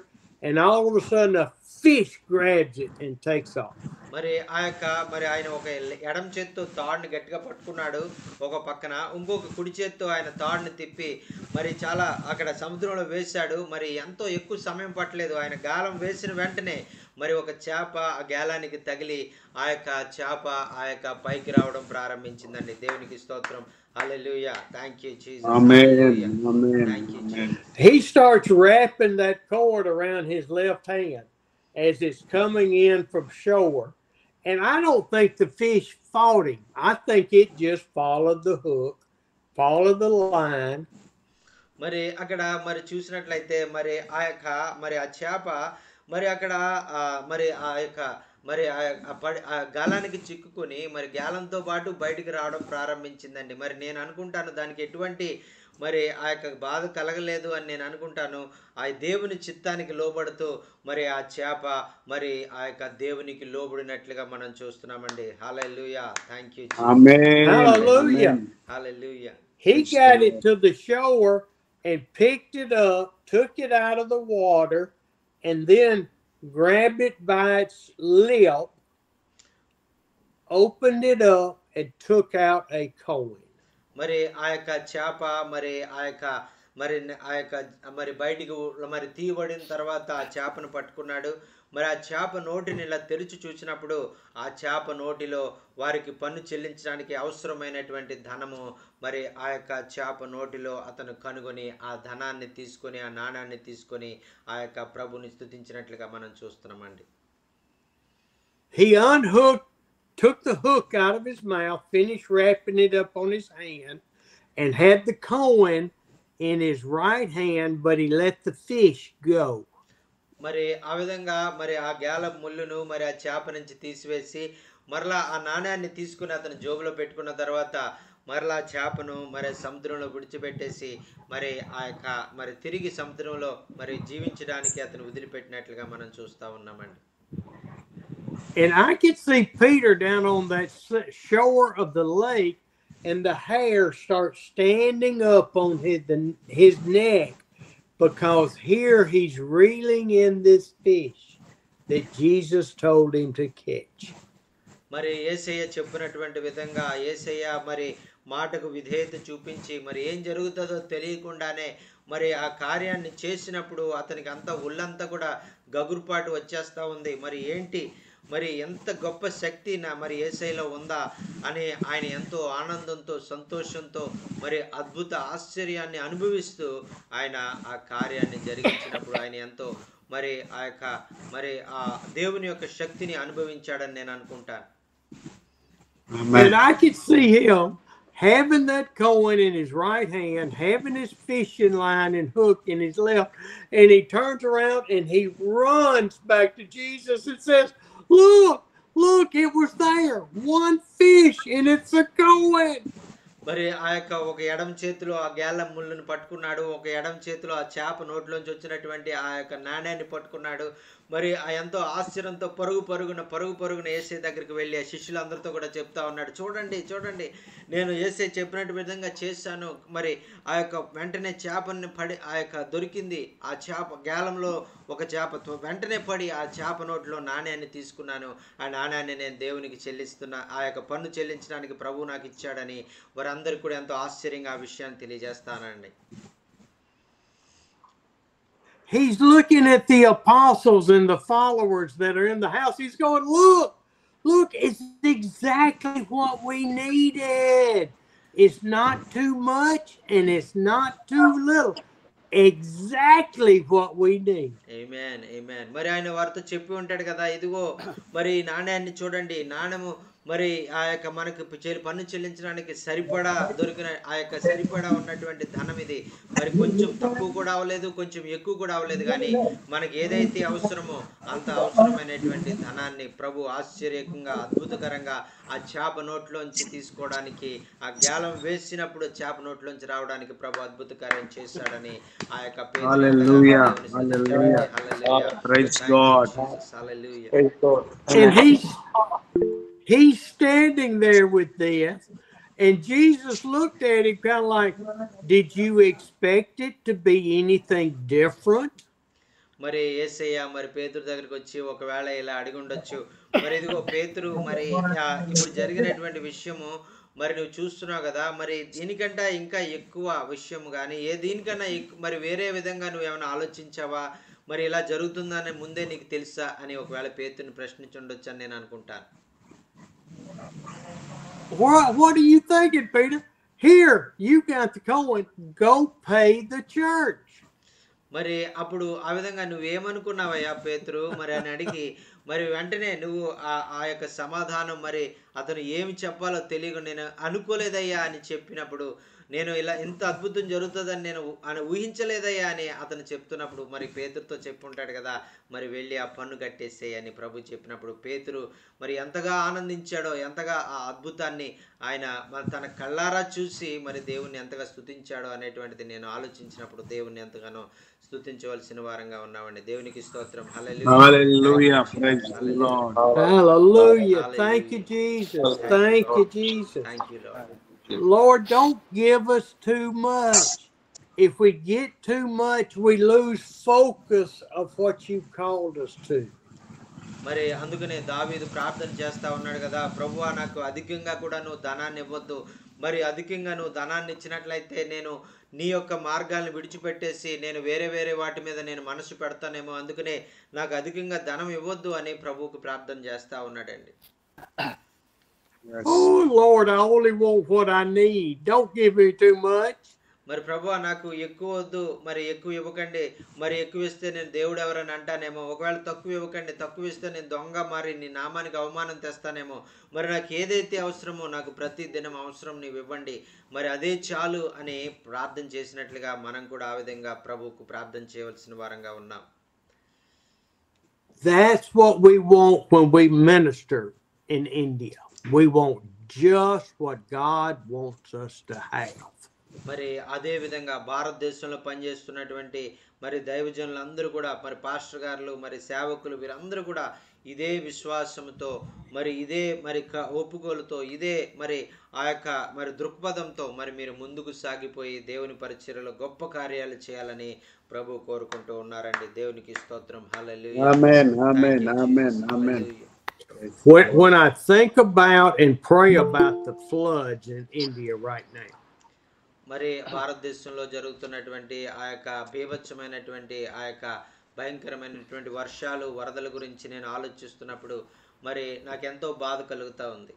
and all of a sudden a fish grabs it and takes off. మరి ఆ యొక్క మరి ఆయన ఒక ఎడమ చేత్తో తాడుని గట్టిగా పట్టుకున్నాడు ఒక పక్కన, ఇంకొక కుడి చేత్తో ఆయన తాడుని తిప్పి మరి చాలా అక్కడ సముద్రంలో వేశాడు. మరి ఎంతో ఎక్కువ సమయం పట్టలేదు. ఆయన గాలం వేసిన వెంటనే మరి ఒక చేప ఆ గాలానికి తగిలి ఆ యొక్క చేప ఆ యొక్క పైకి రావడం ప్రారంభించిందండి. దేవునికి స్తోత్రం. Hallelujah. Thank you Jesus. Amen. Thank you Jesus. He starts wrapping that cord around his left hand as it's coming in from shore. And I don't think the fish fought him. I think it just followed the hook, followed the line. మరి అక్కడ మరి చూసినట్లయితే మరి ఆ యొక్క మరి ఆ చేప మరి అక్కడ మరి ఆ యొక్క మరి ఆ గాలానికి చిక్కుకొని మరి గాలంతో పాటు బయటికి రావడం ప్రారంభించిందండి. మరి నేను అనుకుంటాను దానికి ఎటువంటి మరి ఆ యొక్క బాధ కలగలేదు అని నేను అనుకుంటాను. ఆ దేవుని చిత్తానికి లోబడుతూ మరి ఆ చేప మరి ఆ యొక్క దేవునికి లోబడినట్లుగా మనం చూస్తున్నామండి. హల్లెలూయా. Thank you. Hallelujah. Hallelujah. He got it to the shore and picked it up, took it out of the water, and then grabbed it by its lip, opened it up, and took out a coin. మరి ఆ యొక్క చేప మరి ఆ యొక్క మరి బయటికి మరి తీయబడిన తర్వాత ఆ చేపను పట్టుకున్నాడు. మరి ఆ చేప నోటిని ఇలా తెరిచి చూసినప్పుడు ఆ చేప నోటిలో వారికి పన్ను చెల్లించడానికి అవసరమైనటువంటి ధనము మరి ఆ యొక్క చేప నోటిలో అతను కనుగొని ఆ ధనాన్ని తీసుకొని ఆ నాణాన్ని తీసుకొని ఆ యొక్క ప్రభుని స్తుతించినట్లుగా మనం చూస్తున్నామండి. He took the hook out of his mouth, finished wrapping it up on his hand, and had the coin in his right hand, but he let the fish go. మరి ఆ విధంగా మరి ఆ గ్యాలం ముళ్ళును మరి ఆ చేప నుంచి తీసివేసి మరలా ఆ నాణ్యాన్ని తీసుకుని అతను జోబులో పెట్టుకున్న తర్వాత మరలా చేపను మరి సముద్రంలో విడిచిపెట్టేసి మరి ఆ యొక్క మరి తిరిగి సముద్రంలో మరి జీవించడానికి అతను వదిలిపెట్టినట్లుగా మనం చూస్తా ఉన్నామండి. And I could see Peter down on that shore of the lake, and the hair starts standing up on his neck, because here he's reeling in this fish that Jesus told him to catch. మరి యేసయ్య చెప్పినటువంటి విధంగా యేసయ్య మరి మాటకు విధేయత చూపించి మరి ఏం జరుగుతుందో తెలియకుండానే మరి ఆ కార్యాన్ని చేసినప్పుడు అతనికి అంతా ఒళ్ళంతా కూడా గగురుపాటు వచ్చేస్తా ఉంది. మరి ఏంటి మరి ఎంత గొప్ప శక్తి మరి యేసయ్యలో ఉందా అని ఆయన ఎంతో ఆనందంతో సంతోషంతో మరి అద్భుత ఆశ్చర్యాన్ని అనుభవిస్తూ ఆయన ఆ కార్యాన్ని జరిగించినప్పుడు ఆయన ఎంతో మరి ఆ యొక్క మరి ఆ దేవుని యొక్క శక్తిని అనుభవించాడని నేను అనుకుంటాను. And I could see him having that coin in his right hand, having his fishing line and hook in his left, and he turns around and he runs back to Jesus and says, look, it was there, one fish, and it's a coin. మరి ఆ యొక్క ఒక ఎడమ చేతిలో ఆ గేలం ముళ్ళును పట్టుకున్నాడు, ఒక ఎడమ చేతిలో ఆ చేప నోట్లోంచి వచ్చినటువంటి ఆ యొక్క నాణ్యాన్ని పట్టుకున్నాడు. మరి ఆ ఎంతో ఆశ్చర్యంతో పరుగు పరుగున యేసయ్య దగ్గరికి వెళ్ళి ఆ శిష్యులందరితో కూడా చెప్తా ఉన్నాడు, చూడండి నేను యేసయ్య చెప్పినట్టు విధంగా చేశాను. మరి ఆ యొక్క వెంటనే చేపని పడి ఆ యొక్క దొరికింది, ఆ చేప గేలంలో ఒక చేప వెంటనే పడి ఆ చేప నోట్లో నాణ్యాన్ని తీసుకున్నాను, ఆ నాణ్యాన్ని నేను దేవునికి చెల్లిస్తున్నా, ఆ యొక్క పన్ను చెల్లించడానికి ప్రభువు నాకు ఇచ్చాడని వారందరికీ కూడా ఎంతో ఆశ్చర్యంగా ఆ విషయాన్ని తెలియజేస్తానండి. He's looking at the apostles and the followers that are in the house. He's going, look, it's exactly what we needed. It's not too much and it's not too little. Exactly what we need. Amen. మరి ఆయన వారితో చెప్పి ఉంటాడు కదా, ఇదిగో మరి నాణ్యాన్ని చూడండి, నాణ్యము మరి ఆ యొక్క మనకు పన్ను చెల్లించడానికి సరిపడా దొరికిన ఆ యొక్క సరిపడా ఉన్నటువంటి ధనం ఇది. మరి కొంచెం తక్కువ కూడా అవ్వలేదు, కొంచెం ఎక్కువ కూడా అవ్వలేదు, కానీ మనకి ఏదైతే అవసరమో అంత అవసరమైనటువంటి ధనాన్ని ప్రభు ఆశ్చర్యకంగా అద్భుతకరంగా ఆ చేప నోట్లోంచి తీసుకోవడానికి, ఆ గ్యాలం వేసినప్పుడు చేప నోట్లోంచి రావడానికి ప్రభు అద్భుత కార్యం చేశాడని ఆ యొక్క He's standing there with this, and Jesus looked at him kind of like, did you expect it to be anything different? మరి యేసయ్య మరి పేతురు దగ్గరికి వచ్చి ఒకవేళ ఇలా అడిగి ఉండొచ్చు, మరి ఇదిగో పేతురు, మరి ఇప్పుడు జరిగినటువంటి విషయము మరి నువ్వు చూస్తున్నావు కదా, మరి దీనికంటే ఇంకా ఎక్కువ విషయం కానీ దీనికన్నా మరి వేరే విధంగా నువ్వు ఏమైనా ఆలోచించావా, మరి ఇలా జరుగుతుందని ముందే నీకు తెలుసా అని ఒకవేళ పేతురుని ప్రశ్నించి ఉండొచ్చు అని నేను అనుకుంటాను. What are you thinking, Peter? Here, you got the coin. Go pay the church. మరి అప్పుడు ఆ విధంగా నువ్వేమనుకున్నావయ్యా పేతురు మరి అని అడిగి, మరి వెంటనే నువ్వు ఆ యొక్క సమాధానం మరి అతను ఏమి చెప్పాలో తెలియక నేను అనుకోలేదయ్యా అని చెప్పినప్పుడు, నేను ఇలా ఇంత అద్భుతం జరుగుతుందని నేను ఊహించలేదయ్యా అని అతను చెప్తున్నప్పుడు మరి పేతురుతో చెప్పుంటాడు కదా, మరి వెళ్ళి ఆ పన్ను కట్టేసేయి అని ప్రభు చెప్పినప్పుడు పేతురు మరి ఎంతగా ఆనందించాడో, ఎంతగా ఆ అద్భుతాన్ని ఆయన తన కళ్ళారా చూసి మరి దేవుణ్ణి ఎంతగా స్తుతించాడో అనేటువంటిది నేను ఆలోచించినప్పుడు దేవుణ్ణి ఎంతగానో స్తుతించవలసిన వారంగా ఉన్నామండి. దేవునికి స్తోత్రం. Hallelujah. Hallelujah. Thank you, Jesus. Thank you, Jesus. Thank you, Lord. Lord, don't give us too much. If we get too much, we lose focus of what you called us to. మరి అందుకనే దావీదు ప్రార్థన చేస్తా ఉన్నాడు కదా, ప్రభువా నాకు అధికంగా కూడా నువ్వు ధనాన్ని ఇవ్వద్దు, మరి అధికంగా నువ్వు ధనాన్ని ఇచ్చినట్లయితే నేను నీ యొక్క మార్గాలను విడిచిపెట్టేసి నేను వేరే వాటి మీద నేను మనసు పెడతానేమో, అందుకనే నాకు అధికంగా ధనం ఇవ్వద్దు అని ప్రభువుకు ప్రార్థన చేస్తా ఉన్నాడండి. Oh Lord, I only want what I need. Don't give me too much. మరి ప్రభువా నాకు ఎక్కువ వద్దు, మరి ఎక్కువ ఇవ్వకండి, మరి ఎక్కువ ఇస్తే నేను దేవుడు ఎవరని అంటానేమో, ఒకవేళ తక్కువ ఇవ్వకండి, తక్కువ ఇస్తే నేను దొంగ మారి నీ నామానికి అవమానం తెస్తానేమో, మరి నాకు ఏదైతే అవసరమో నాకు ప్రతి దినం అవసరం నీవు ఇవ్వండి, మరి అదే చాలు అని ప్రార్థన చేసినట్లుగా మనం కూడా ఆ విధంగా ప్రభువుకు ప్రార్థన చేయవలసిన వారంగా ఉన్నాం. That's what we want when we minister in India. We want just what God wants us to have. మరి అదే విధంగా భారతదేశంలో పనిచేస్తున్నటువంటి మరి దైవజనులందరూ కూడా, మరి పాస్టర్ గారులు, మరి సేవకులు, వీరందరూ కూడా ఇదే విశ్వాసంతో, మరి ఇదే మరి ఒప్పుకోలుతో, ఇదే మరి ఆ యొక్క మరి దృక్పథంతో మరి మీరు ముందుకు సాగిపోయి దేవుని పరిచర్యలో గొప్ప కార్యాలు చేయాలని ప్రభు కోరుకుంటూ ఉన్నారండి. దేవునికి స్తోత్రం. Hallelujah. Amen, amen, amen, amen. When I think about and pray about the floods in India right now, మరి భారతదేశంలో జరుగుతున్నటువంటి ఆ యొక్క బీభత్సమైనటువంటి ఆ యొక్క భయంకరమైనటువంటి వర్షాలు వరదల గురించి నేను ఆలోచిస్తున్నప్పుడు మరి నాకెంతో బాధ కలుగుతా ఉంది.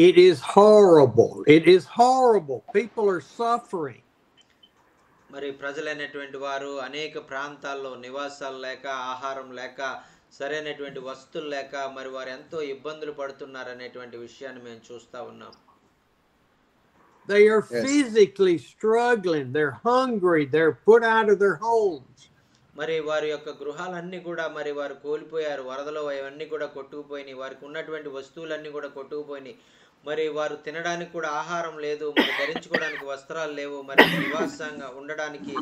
It is horrible. It is horrible. People are suffering. మరి ప్రజలైనటువంటి వారు అనేక ప్రాంతాల్లో నివాసాలు లేక, ఆహారం లేక, సరైనటువంటి వస్తువులు లేక మరి వారు ఎంతో ఇబ్బందులు పడుతున్నారు అనేటువంటి విషయాన్ని మేము చూస్తా ఉన్నాం. They are Yes. physically struggling. They're hungry. They're put out of their homes. మరి వారి యొక్క గృహాలన్నీ కూడా మరి వారు కోల్పోయారు. వరదలో అవన్నీ కూడా కొట్టుకుపోయినాయి. వారికి ఉన్నటువంటి వస్తువులన్నీ కూడా కొట్టుకుపోయినాయి. మరి వారు తినడానికి కూడా ఆహారం లేదు, మరి ధరించుకోవడానికి వస్త్రాలు లేవు, మరి నివాసంగా ఉండడానికి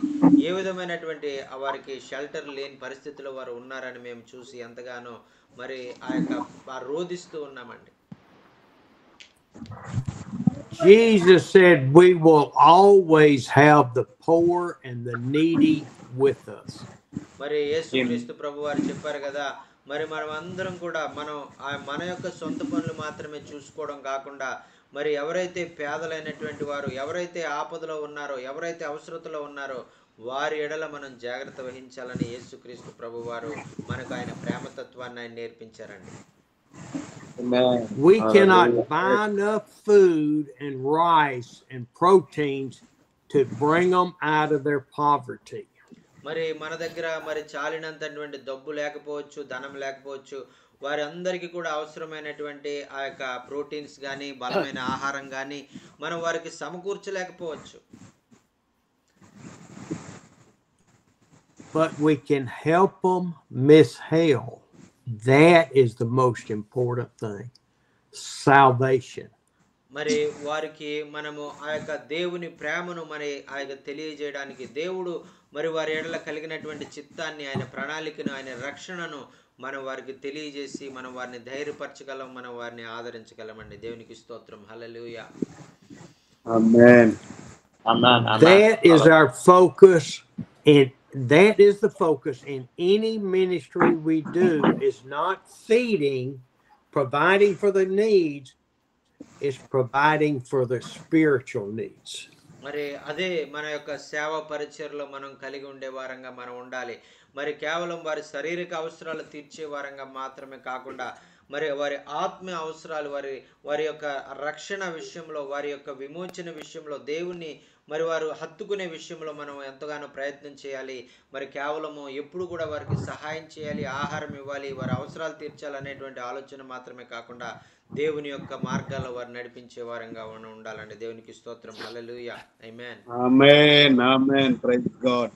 ఏ విధమైనటువంటి వారికి షెల్టర్ లేని పరిస్థితిలో వారు ఉన్నారని మేము చూసి ఎంతగానో మరి రోధిస్తూ ఉన్నామండి. Jesus said we will always have the poor and the needy with us. మరి యేసుక్రీస్తు ప్రభు వారు చెప్పారు కదా, మరి మనం అందరం కూడా మన యొక్క సొంత పనులు మాత్రమే చూసుకోవడం కాకుండా మరి ఎవరైతే పేదలైనటువంటి వారు, ఎవరైతే ఆపదలో ఉన్నారో, ఎవరైతే అవసరతలో ఉన్నారో వారి ఎడల మనం జాగ్రత్త వహించాలని యేసుక్రీస్తు ప్రభు వారు మనకు ఆయన ప్రేమతత్వాన్ని ఆయన నేర్పించారండి. We cannot buy enough food and rice and proteins to bring them out of their poverty. మరి మన దగ్గర మరి చాలినంతటువంటి డబ్బు లేకపోవచ్చు, ధనం లేకపోవచ్చు, వారందరికీ కూడా అవసరమైనటువంటి ఆ యొక్క ప్రోటీన్స్ కానీ, బలమైన ఆహారం కానీ మనం వారికి సమకూర్చలేకపోవచ్చు. But we can help them miss hell. That is the most important thing. Salvation. మరి వారికి మనము ఆ యొక్క దేవుని ప్రేమను మరి ఆ యొక్క తెలియజేయడానికి దేవుడు మరి వారి ఎడల కలిగినటువంటి చిత్తాన్ని, ఆయన ప్రణాళికను, ఆయన రక్షణను మనం వారికి తెలియజేసి మనం వారిని ధైర్యపరచగలం, మనం వారిని ఆదరించగలమండి. దేవునికి స్తోత్రం. హల్లెలూయా. Amen. Amen. That is our focus, and that is the focus in any ministry we do, is not feeding, providing for the needs, is providing for the spiritual needs. మరి అదే మన యొక్క సేవ పరిచర్లో మనం కలిగి ఉండే వారంగా మనం ఉండాలి. మరి కేవలం వారి శారీరక అవసరాలు తీర్చే వారంగా మాత్రమే కాకుండా మరి వారి ఆత్మ అవసరాలు, వారి యొక్క రక్షణ విషయంలో, వారి యొక్క విమోచన విషయంలో, దేవుణ్ణి మరి వారు హత్తుకునే విషయంలో మనం ఎంతగానో ప్రయత్నం చేయాలి. మరి కేవలము ఎప్పుడు కూడా వారికి సహాయం చేయాలి, ఆహారం ఇవ్వాలి, వారి అవసరాలు తీర్చాలనేటువంటి ఆలోచన మాత్రమే కాకుండా దేవుని యొక్క మార్గాల్లో వారు నడిపించే వారంగా ఉండాలండి. దేవునికి స్తోత్రం. Hallelujah. Amen. Amen. Amen. Praise God.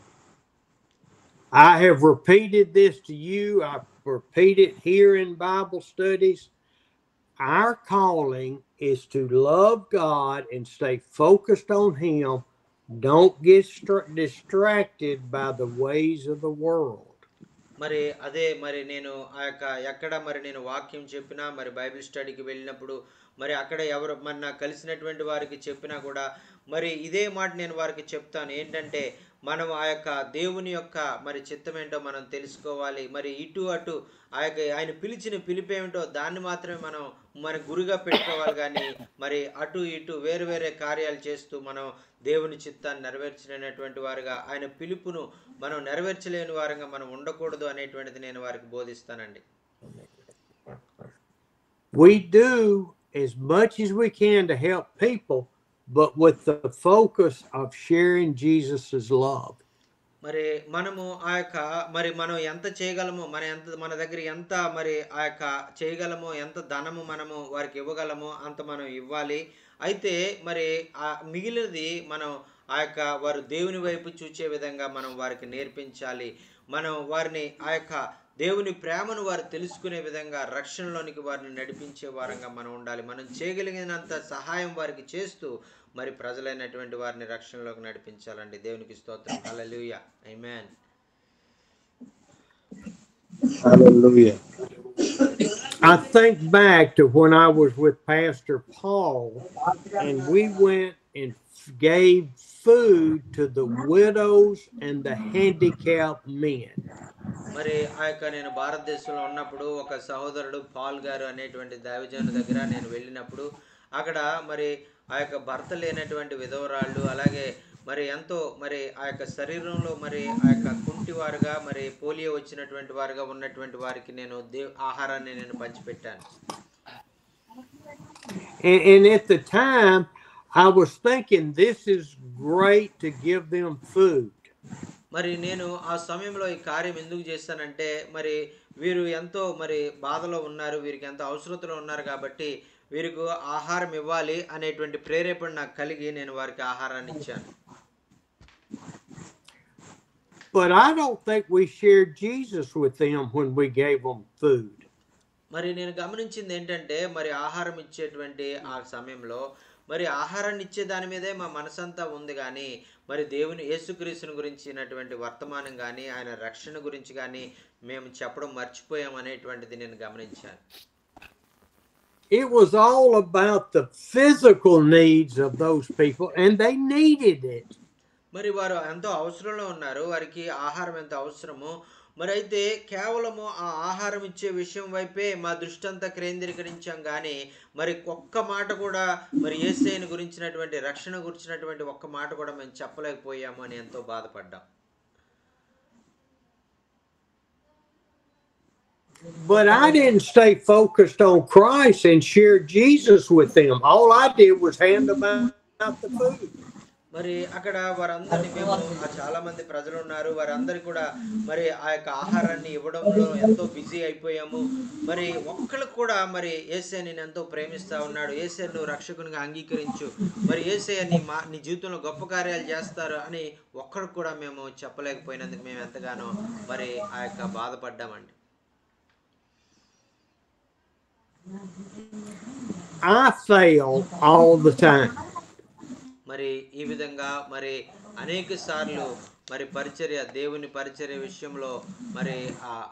I have repeated this to you. I repeat it here in Bible studies. Our calling is to love God and stay focused on Him. Don't get distracted by the ways of the world. మరి అదే మరి నేను ఆ యొక్క ఎక్కడ మరి నేను వాక్యం చెప్పినా, మరి బైబిల్ స్టడీకి వెళ్ళినప్పుడు మరి అక్కడ ఎవరు మరి నాకు కలిసినటువంటి వారికి చెప్పినా కూడా మరి ఇదే మాట నేను వారికి చెప్తాను. ఏంటంటే మనం ఆ యొక్క దేవుని యొక్క మరి చిత్తం ఏంటో మనం తెలుసుకోవాలి. మరి ఇటు అటు ఆ యొక్క ఆయన పిలిచిన పిలిపేమిటో దాన్ని మాత్రమే మనం మన గురిగా పెట్టుకోవాలి. కానీ మరి అటు ఇటు వేరు వేరే కార్యాలు చేస్తూ మనం దేవుని చిత్తాన్ని నెరవేర్చలేనటువంటి వారుగా, ఆయన పిలుపును మనం నెరవేర్చలేని వారంగా మనం ఉండకూడదు అనేటువంటిది నేను వారికి బోధిస్తానండి. We do as much as we can to help people, but with the focus of sharing Jesus's love. మరి మనము ఆ యొక్క మరి మనం ఎంత చేయగలమో, మన దగ్గర ఎంత మరి ఆ యొక్క చేయగలమో, ఎంత ధనము మనము వారికి ఇవ్వగలమో అంత మనం ఇవ్వాలి. అయితే మరి ఆ మిగిలినది మనం ఆ యొక్క వారు దేవుని వైపు చూచే విధంగా మనం వారికి నేర్పించాలి. మనం వారిని ఆ యొక్క దేవుని ప్రేమను వారు తెలుసుకునే విధంగా రక్షణలోనికి వారిని నడిపించే వారంగా మనం ఉండాలి. మనం చేయగలిగినంత సహాయం వారికి చేస్తూ మరి ప్రజలైనటువంటి వారిని రక్షణలోకి నడిపించాలండి. దేవునికి స్తోత్రం. Hallelujah. Amen. Hallelujah. I think back to when I was with Pastor Paul and we went and gave food to the widows and the handicapped men. మరి ఆ యొక్క నేను భారతదేశంలో ఉన్నప్పుడు ఒక సహోదరుడు పాల్ గారు అనేటువంటి దైవజనుడి దగ్గర నేను వెళ్ళినప్పుడు అక్కడ మరి ఆ యొక్క భర్త లేనటువంటి విధవరాళ్ళు, అలాగే మరి ఎంతో మరి ఆ యొక్క శరీరంలో మరి ఆ యొక్క కుంటి కుంటి వారుగా మరి పోలియో వచ్చినటువంటి వారుగా ఉన్నటువంటి వారికి నేను ఆహారాన్ని నేను పంచిపెట్టాను. And at the time, I was thinking this is great to give them food. మరి నేను ఆ సమయంలో ఈ కార్యం ఎందుకు చేశానంటే మరి వీరు ఎంతో మరి బాధలో ఉన్నారు, వీరికి ఎంతో అవసరతలో ఉన్నారు కాబట్టి వీరికి ఆహారం ఇవ్వాలి అనేటువంటి ప్రేరేపణ నాకు కలిగి నేను వారికి ఆహారాన్ని ఇచ్చాను. But I don't think we shared Jesus with them when we gave them food. మరి నేను గమనించింది ఏంటంటే మరి ఆహారం ఇచ్చేటువంటి ఆ సమయంలో మరి ఆహారాన్ని ఇచ్చే దాని మీదే మా మనసంతా ఉంది, కానీ మరి దేవుని యేసుక్రీస్తుని గురించినటువంటి వర్తమానం కానీ ఆయన రక్షణ గురించి కానీ మేము చెప్పడం మర్చిపోయాం అనేటువంటిది నేను గమనించాను. It was all about the physical needs of those people, and they needed it. మరి వారు ఎంతో అవసరంలో ఉన్నారు, వారికి ఆహారం ఎంత అవసరమో మరి అయితే కేవలము ఆ ఆహారం ఇచ్చే విషయం వైపే మా దృష్టి అంతా కేంద్రీకరించాం, కానీ మరి ఒక్క మాట కూడా మరి యేసయ్యను గురించినటువంటి రక్షణ గురించినటువంటి ఒక్క మాట కూడా మేము చెప్పలేకపోయాము అని ఎంతో బాధపడ్డాం. But I didn't stay focused on Christ and share Jesus with them. All I did was hand them out the food. మరి అక్కడ వారందరినీ మేము చాలా మంది ప్రజలు ఉన్నారు, వారందరి కూడా మరి ఆ యొక్క ఆహారాన్ని ఇవ్వడంలో ఎంతో బిజీ అయిపోయాము. మరి ఒక్కళ్ళకు కూడా మరి యేసయ్య నేను ఎంతో ప్రేమిస్తా ఉన్నాడు, యేసయ్య నువ్వు రక్షకునిగా అంగీకరించు, మరి యేసయ్య నీ జీవితంలో గొప్ప కార్యాలు చేస్తారు అని ఒక్కడికి కూడా మేము చెప్పలేకపోయినందుకు మేము ఎంతగానో మరి ఆ యొక్క బాధపడ్డామండి. I fail all the time. మరి ఈ విధంగా మరి అనేక సార్లు మరి పరిచర్య దేవుని పరిచర్య విషయంలో మరి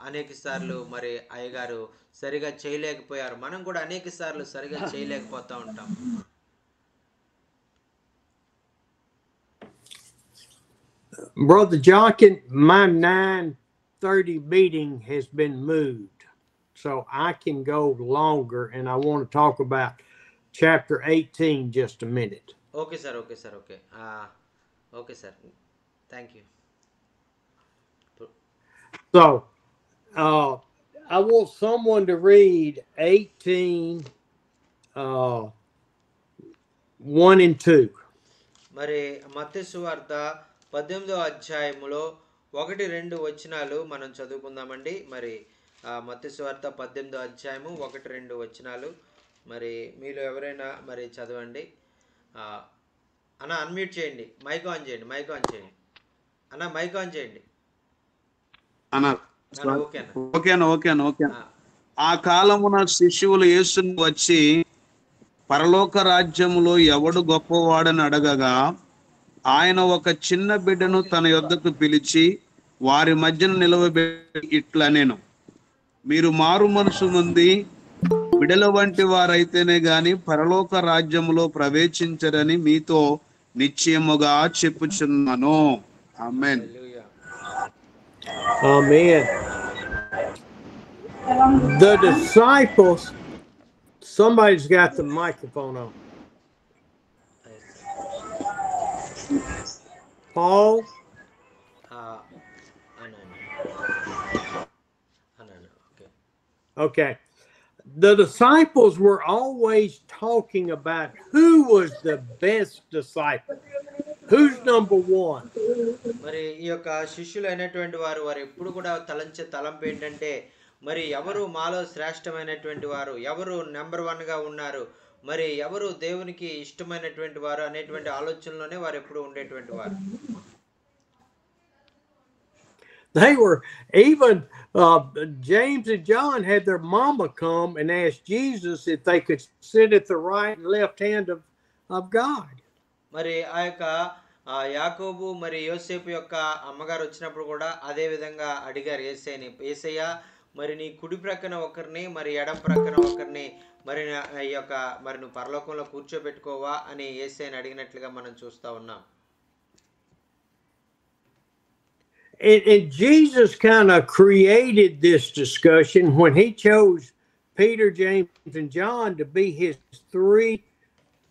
అనేక సార్లు మరి అయ్యగారు సరిగా చేయలేకపోయారు, మనం కూడా అనేక సార్లు సరిగా చేయలేకపోతా ఉంటాం. Brother Jonkin, my 9:30 meeting has been moved, so I can go longer, and I want to talk about chapter 18 just a minute. Okay sir, okay sir, okay okay sir, thank you. So I want someone to read 18 1 and 2. మరి మత్తయి సువార్త 18వ అధ్యాయములో 1-2 వచనాలు మనం చదువుకుందామండి. మరి మత్తయి సువార్త 18వ అధ్యాయము 1-2 వచనాలు మరి మీలో ఎవరైనా మరి చదవండి. అన్న అన్మ్యూట్ చేయండి, మైక్ ఆన్ చేయండి, మైక్ ఆన్ చేయండి అన్న, మైక్ ఆన్ చేయండి అన్న. ఓకే. ఆ కాలమున శిష్యులు యేసును వచ్చి పరలోక రాజ్యములో ఎవడు గొప్పవాడని అడగగా ఆయన ఒక చిన్న బిడ్డను తన యొద్దకు పిలిచి వారి మధ్యన నిలవబెట్టి ఇట్లనెను, మీరు మారు మనసు పొంది బిడల వంటి వారైతేనే గాని పరలోక రాజ్యములో ప్రవేశించరని మీతో నిశ్చయముగా చెప్పుచున్నాను. ఆమేన్. Amen. The disciples, somebody's got the microphone on. Paul? Okay. The disciples were always talking about who was the best disciple. Who's number one? మరి ఈ యొక్క శిష్యులు అయినటువంటి వారు ఎప్పుడు కూడా తలంచే తలంపు ఏంటంటే మరి ఎవరు మాలో శ్రేష్టమైనటువంటి వారు, ఎవరు నెంబర్ 1గా ఉన్నారు, మరి ఎవరు దేవునికి ఇష్టమైనటువంటి వారు అనేటువంటి ఆలోచనలోనే వారు ఎప్పుడు ఉండేటువంటి వారు. They were even James and John had their mama come and ask Jesus if they could sit at the right and left hand of God. మరి ఆ యొక్క యాకోబు మరి యోసేపు యొక్క అమ్మగారు వచ్చినప్పుడు కూడా అదే విధంగా అడిగారు యేసయ్యని, యేసయ్య మరి నీ కుడి ప్రక్కన ఒకరిని మరి ఎడం ప్రక్కన ఒకరిని మరి ఈ యొక్క మరి నువ్వు పరలోకంలో కూర్చోబెట్టుకోవా అని యేసయ్యని అడిగినట్లుగా మనం చూస్తా ఉన్నాం. And Jesus kind of created this discussion when he chose Peter, James, and John to be his 3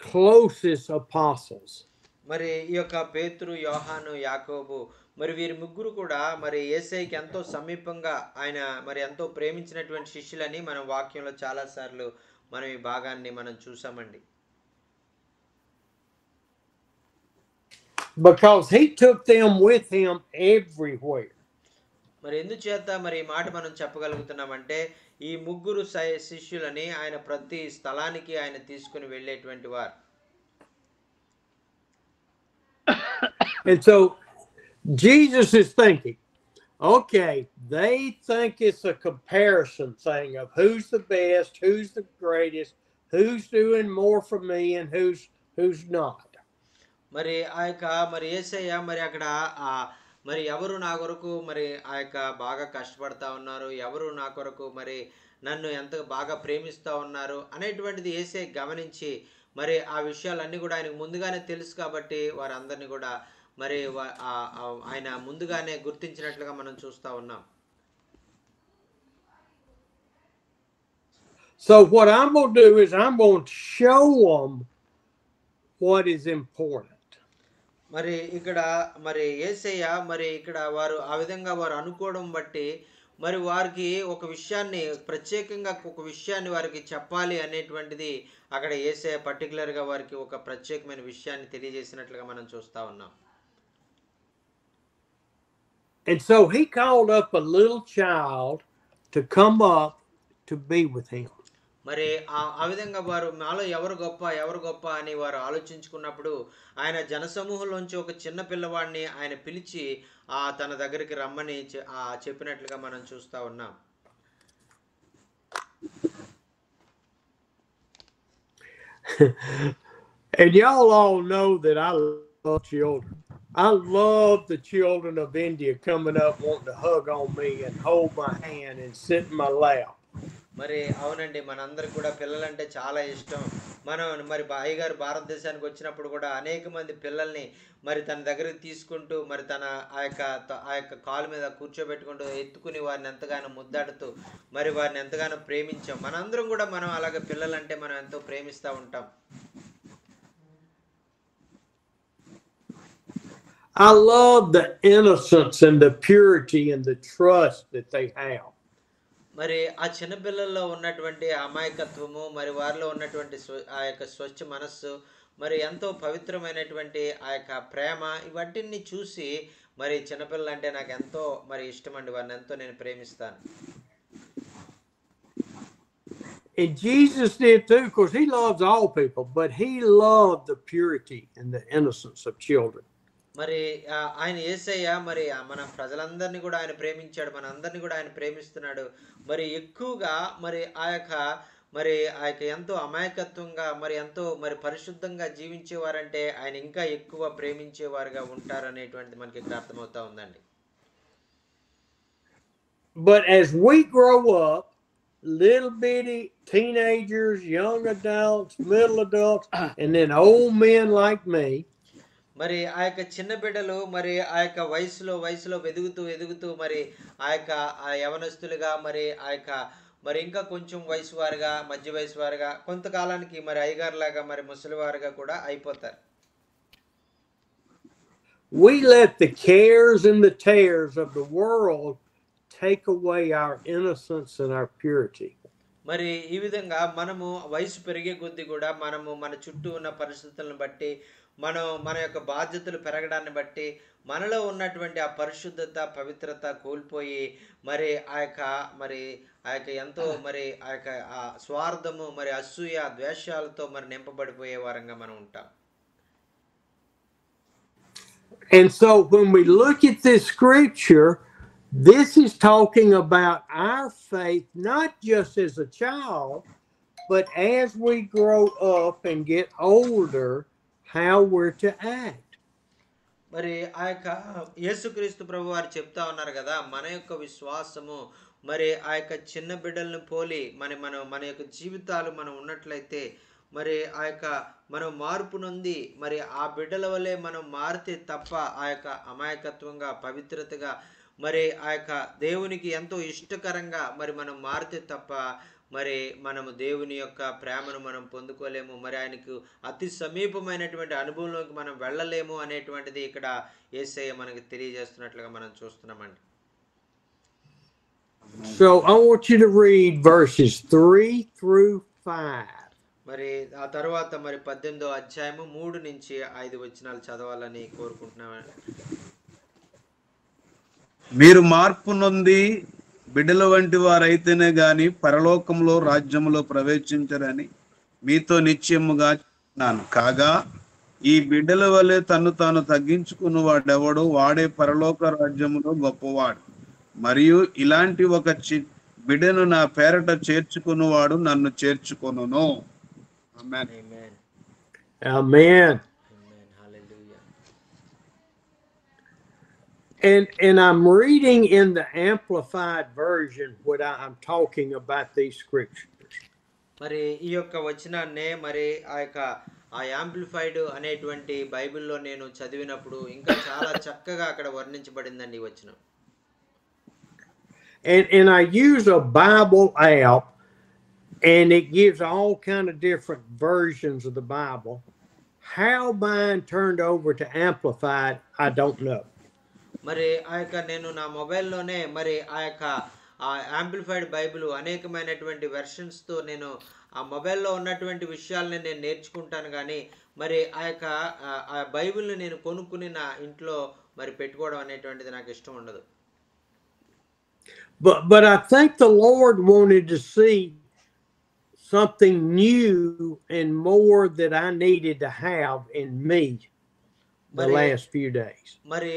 closest apostles. మరి ఈ యొక్క పేతురు, యోహాను, యాకోబు మరి వీరి ముగ్గురు కూడా మరి యేసయ్యకి ఎంతో సమీపంగా ఆయన మరి ఎంతో ప్రేమించినటువంటి శిష్యులని మనం వాక్యంలో చాలా సార్లు మనం ఈ భాగాన్ని మనం చూసామండి. Because he took them with him everywhere. మరి ఎందుచేత మరి ఈ మాట మనం చెప్పగలుగుతున్నామంటే ఈ ముగ్గురు శిష్యులని ఆయన ప్రతి స్థలానికి ఆయన తీసుకుని వెళ్ళేటువంటి వారు. And so Jesus is thinking, okay, they think it's a comparison thing of who's the best, who's the greatest, who's doing more for me, and who's not. మరి ఆ యొక్క మరి యేసయ్య మరి అక్కడ మరి ఎవరు నా కొరకు మరి ఆ యొక్క బాగా కష్టపడతా ఉన్నారు, ఎవరు నా కొరకు మరి నన్ను ఎంత బాగా ప్రేమిస్తూ ఉన్నారు అనేటువంటిది యేసయ్య గమనించి మరి ఆ విషయాలన్నీ కూడా ఆయనకు ముందుగానే తెలుసు కాబట్టి వారందరినీ కూడా మరి ఆయన ముందుగానే గుర్తించినట్లుగా మనం చూస్తూ ఉన్నాం. So what I'm going to do is I'm going to show them what is important. మరి ఇక్కడ మరి యేసయ్య మరి ఇక్కడ వారు ఆ విధంగా వారు అనుకోవడం బట్టి మరి వారికి ఒక విషయాన్ని ప్రత్యేకంగా ఒక విషయాన్ని వారికి చెప్పాలి అనేటువంటిది అక్కడ యేసయ్య పర్టికులర్గా వారికి ఒక ప్రత్యేకమైన విషయాన్ని తెలియజేసినట్లుగా మనం చూస్తూ ఉన్నాం. And so he called up a little child to come up to be with him. మరి ఆ విధంగా వారు నాలో ఎవరు గొప్ప అని వారు ఆలోచించుకున్నప్పుడు ఆయన జనసమూహంలోంచి ఒక చిన్న పిల్లవాడిని ఆయన పిలిచి తన దగ్గరికి రమ్మని చెప్పినట్లుగా మనం చూస్తూ ఉన్నాం. And y'all all know that I love children. I love the children of India coming up wanting to hug on me and hold my hand and sit in my lap. మరి అవునండి, మనందరికి కూడా పిల్లలంటే చాలా ఇష్టం. మనం మరి అయ్యగారు భారతదేశానికి వచ్చినప్పుడు కూడా అనేక మంది పిల్లల్ని మరి తన దగ్గరికి తీసుకుంటూ మరి తన ఆ యొక్క కాలు మీద కూర్చోబెట్టుకుంటూ ఎత్తుకుని వారిని ఎంతగానో ముద్దాడుతూ మరి వారిని ఎంతగానో ప్రేమించాం. మనందరం కూడా మనం అలాగే పిల్లలంటే మనం ఎంతో ప్రేమిస్తూ ఉంటాం. I love the innocence and the purity and the trust that they have. మరి ఆ చిన్నపిల్లల్లో ఉన్నటువంటి అమాయకత్వము మరి వారిలో ఉన్నటువంటి ఆ యొక్క స్వచ్ఛ మనస్సు మరి ఎంతో పవిత్రమైనటువంటి ఆ యొక్క ప్రేమ ఇవన్నీ చూసి మరి చిన్నపిల్లలు అంటే నాకు ఎంతో మరి ఇష్టం అండి. వారిని ఎంతో నేను ప్రేమిస్తాను. And Jesus did too, of course. He loves all people, but he loved the purity and the innocence of children. మరి ఆయన యేసయ్య మరి మన ప్రజలందరినీ కూడా ఆయన ప్రేమించాడు, మన అందరినీ కూడా ఆయన ప్రేమిస్తున్నాడు. మరి ఎక్కువగా మరి ఆ యొక్క ఎంతో అమాయకత్వంగా మరి ఎంతో మరి పరిశుద్ధంగా జీవించేవారంటే ఆయన ఇంకా ఎక్కువ ప్రేమించేవారుగా ఉంటారు అనేటువంటిది మనకి ఇక్కడ అర్థమవుతా ఉందండి. But as we grow up, little bitty teenagers, young adults, middle adults, and then old men like me, మరి ఆ యొక్క చిన్న బిడ్డలు మరి ఆ యొక్క వయసులో ఎదుగుతూ మరి ఆ యొక్క యవనస్తులుగా మరి ఆ యొక్క మరి ఇంకా కొంచెం వయసు వారుగా మధ్య వయసు వారుగా కొంతకాలానికి మరి అయ్యగారులాగా మరి ముసలివారుగా కూడా అయిపోతారు. We let the cares and the tears of the world take away our innocence and our purity. మరి ఈ విధంగా మనము వయసు పెరిగే కొద్దీ కూడా మనము మన చుట్టూ ఉన్న పరిస్థితులను బట్టి మన యొక్క బాధ్యతలు పెరగడాన్ని బట్టి మనలో ఉన్నటువంటి ఆ పరిశుద్ధత పవిత్రత కోల్పోయి మరి ఆ యొక్క ఎంతో మరి ఆ యొక్క స్వార్థము మరి అసూయ ద్వేషాలతో మరి నింపబడిపోయే వారంగా మనం ఉంటాం. And so when we look at this scripture, this is talking about our faith, not just as a child, but as we grow up and get older, how we're to act. మరి ఆ యొక్క యేసుక్రీస్తు ప్రభు వారు చెప్తా ఉన్నారు కదా, మన యొక్క విశ్వాసము మరి ఆ యొక్క చిన్న బిడ్డలను పోలి మన యొక్క జీవితాలు మనం ఉన్నట్లయితే మరి ఆ యొక్క మనం మార్పు నొంది మరి ఆ బిడ్డల వల్లే మనం మారితే తప్ప ఆ యొక్క అమాయకత్వంగా పవిత్రతగా మరి ఆ యొక్క దేవునికి ఎంతో ఇష్టకరంగా మరి మనం మారితే తప్ప మరి మనము దేవుని యొక్క ప్రేమను మనం పొందుకోలేము, మరి ఆయనకు అతి సమీపమైనటువంటి అనుభవంలోకి మనం వెళ్ళలేము అనేటువంటిది ఇక్కడ యేసయ్య మనకి తెలియజేస్తున్నట్లుగా మనం చూస్తున్నామండి. So I want you to read verses 3 through 5. మరి ఆ తర్వాత మరి 18వ అధ్యాయము 3 నుంచి 5 వచనాలు చదవాలని కోరుకుంటున్నామండి. మీరు మార్పు నొంది బిడ్డల వంటి వారైతేనే గాని పరలోకంలో రాజ్యములో ప్రవేశించరని మీతో నిశ్చయముగా చెప్తున్నాను. కాగా ఈ బిడ్డల వలె తను తాను తగ్గించుకున్న వాడెవడు వాడే పరలోక రాజ్యములో గొప్పవాడు. మరియు ఇలాంటి ఒక బిడ్డను నా పేరట చేర్చుకున్నవాడు నన్ను చేర్చుకొనును. ఆమేన్. ఆమేన్. Amen. Amen. Hallelujah. And I'm reading in the Amplified Version when I'm talking about these scriptures. మరి ఈ యొక్క వచనాన్నే మరి ఆ యాంప్లిఫైడ్ అనేటువంటి బైబిల్లో నేను చదివినప్పుడు ఇంకా చాలా చక్కగా అక్కడ వర్ణించబడిందండి ఈ వచనం. And I use a Bible app, and it gives all kind of different versions of the Bible. How mine turned over to Amplified, I don't know. మరి నేను నా మొబైల్లోనే మరి ఆ యాంప్లిఫైడ్ బైబిల్ అనేకమైనటువంటి వెర్షన్స్తో నేను ఆ మొబైల్లో ఉన్నటువంటి విషయాలని నేను నేర్చుకుంటాను, కానీ మరి ఆ బైబిల్ని నేను కొనుక్కుని నా ఇంట్లో మరి పెట్టుకోవడం అనేటువంటిది నాకు ఇష్టం ఉండదు. But I think the Lord wanted to see something new and more that I needed to have in me the last few days. మరి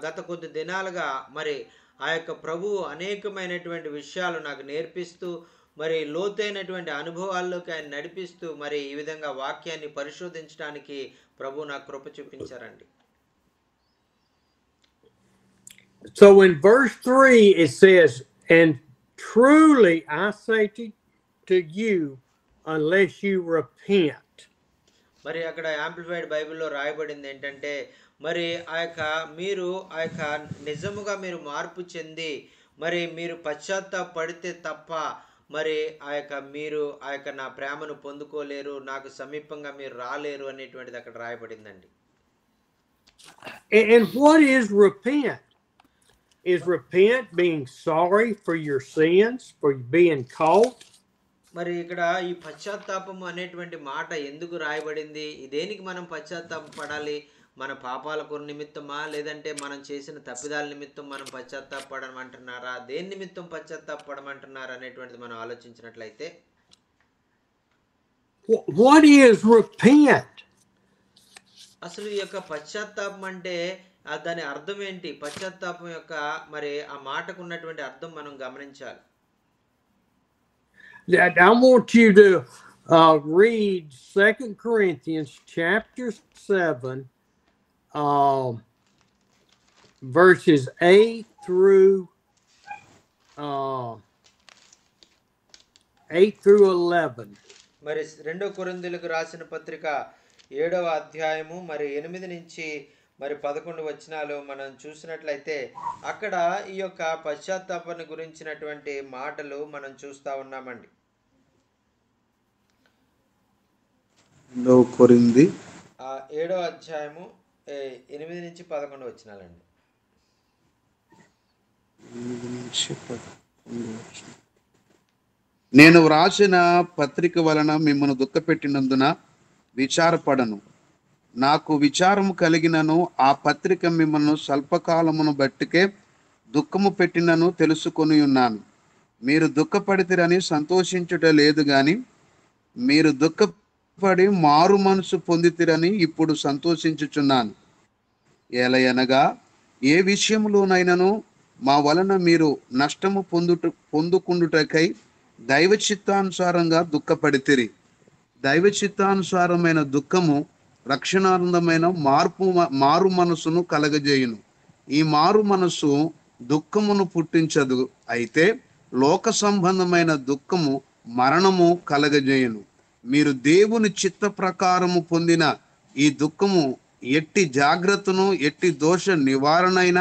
గత కొద్ది దినాలుగా మరి ఆ యొక్క ప్రభువు అనేకమైనటువంటి విషయాలు నాకు నేర్పిస్తూ మరి లోతైనటువంటి అనుభవాల్లోకి ఆయన నడిపిస్తూ మరి ఈ విధంగా వాక్యాన్ని పరిశోధించడానికి ప్రభు నాకు కృప చూపించారండి. So in verse 3 it says, and truly I say to you, unless you repent. మరి అక్కడ యాంప్లిఫైడ్ బైబిల్లో రాయబడింది ఏంటంటే, మరి మీరు నిజముగా మీరు మార్పు చెంది మరి మీరు పశ్చాత్తాపడితే తప్ప మరి మీరు నా ప్రేమను పొందుకోలేరు, నాకు సమీపంగా మీరు రాలేరు అనేటువంటిది అక్కడ రాయబడిందండి. And what is repent? Is repent being sorry for your sins, for being caught? మరి ఇక్కడ ఈ పశ్చాత్తాపము అనేటువంటి మాట ఎందుకు రాయబడింది? దేనికి మనం పశ్చాత్తాపడాలి? మన పాపాల నిమిత్తమా, లేదంటే మనం చేసిన తప్పిదాల నిమిత్తం మనం పశ్చాత్తాపడమంటున్నారా, దేని నిమిత్తం పశ్చాత్తాపడమంటున్నారా అనేటువంటిది మనం ఆలోచించినట్లయితే, what is repent? అసలు ఈ యొక్క పశ్చాత్తాపం అంటే దాని అర్థం ఏంటి? పశ్చాత్తాపం యొక్క మరి ఆ మాటకు ఉన్నటువంటి అర్థం మనం గమనించాలి. I want you to read 2 Corinthians chapter 7, verses 8 through 11. మరి 2 కొరింథీయులకు రాసిన పత్రిక 7వ అధ్యాయము మరి 8 నుంచి మరి 11 వచనాలు మనం చూసినట్లయితే అక్కడ ఈ యొక్క పశ్చాత్తాపాన్ని గురించినటువంటి మాటలు మనం చూస్తా ఉన్నామండి. 7వ అధ్యాయము 8 నుంచి 11 వచనాలండి. నేను వ్రాసిన పత్రిక వలన మిమ్మల్ని దుఃఖపెట్టినందున విచారపడను. నాకు విచారము కలిగినను ఆ పత్రిక మిమ్మల్ని స్వల్పకాలమును బట్టికే దుఃఖము పెట్టినను తెలుసుకొని ఉన్నాను. మీరు దుఃఖపడితిరని సంతోషించుట లేదు గాని మీరు దుఃఖపడి మారు మనసు పొందితిరని ఇప్పుడు సంతోషించుచున్నాను. ఏలయనగా ఏ విషయంలోనైనను మా వలన మీరు నష్టము పొందుకుండుటకై దైవ చిత్తానుసారంగా దుఃఖపడితిరి. దైవ చిత్తానుసారమైన దుఃఖము రక్షణానందమైన మారు మనసును కలగజేయును. ఈ మారు మనసు దుఃఖమును పుట్టించదు, అయితే లోక సంబంధమైన దుఃఖము మరణము కలగజేయును. మీరు దేవుని చిత్త ప్రకారము పొందిన ఈ దుఃఖము ఎట్టి జాగ్రత్తను, ఎట్టి దోష నివారణైన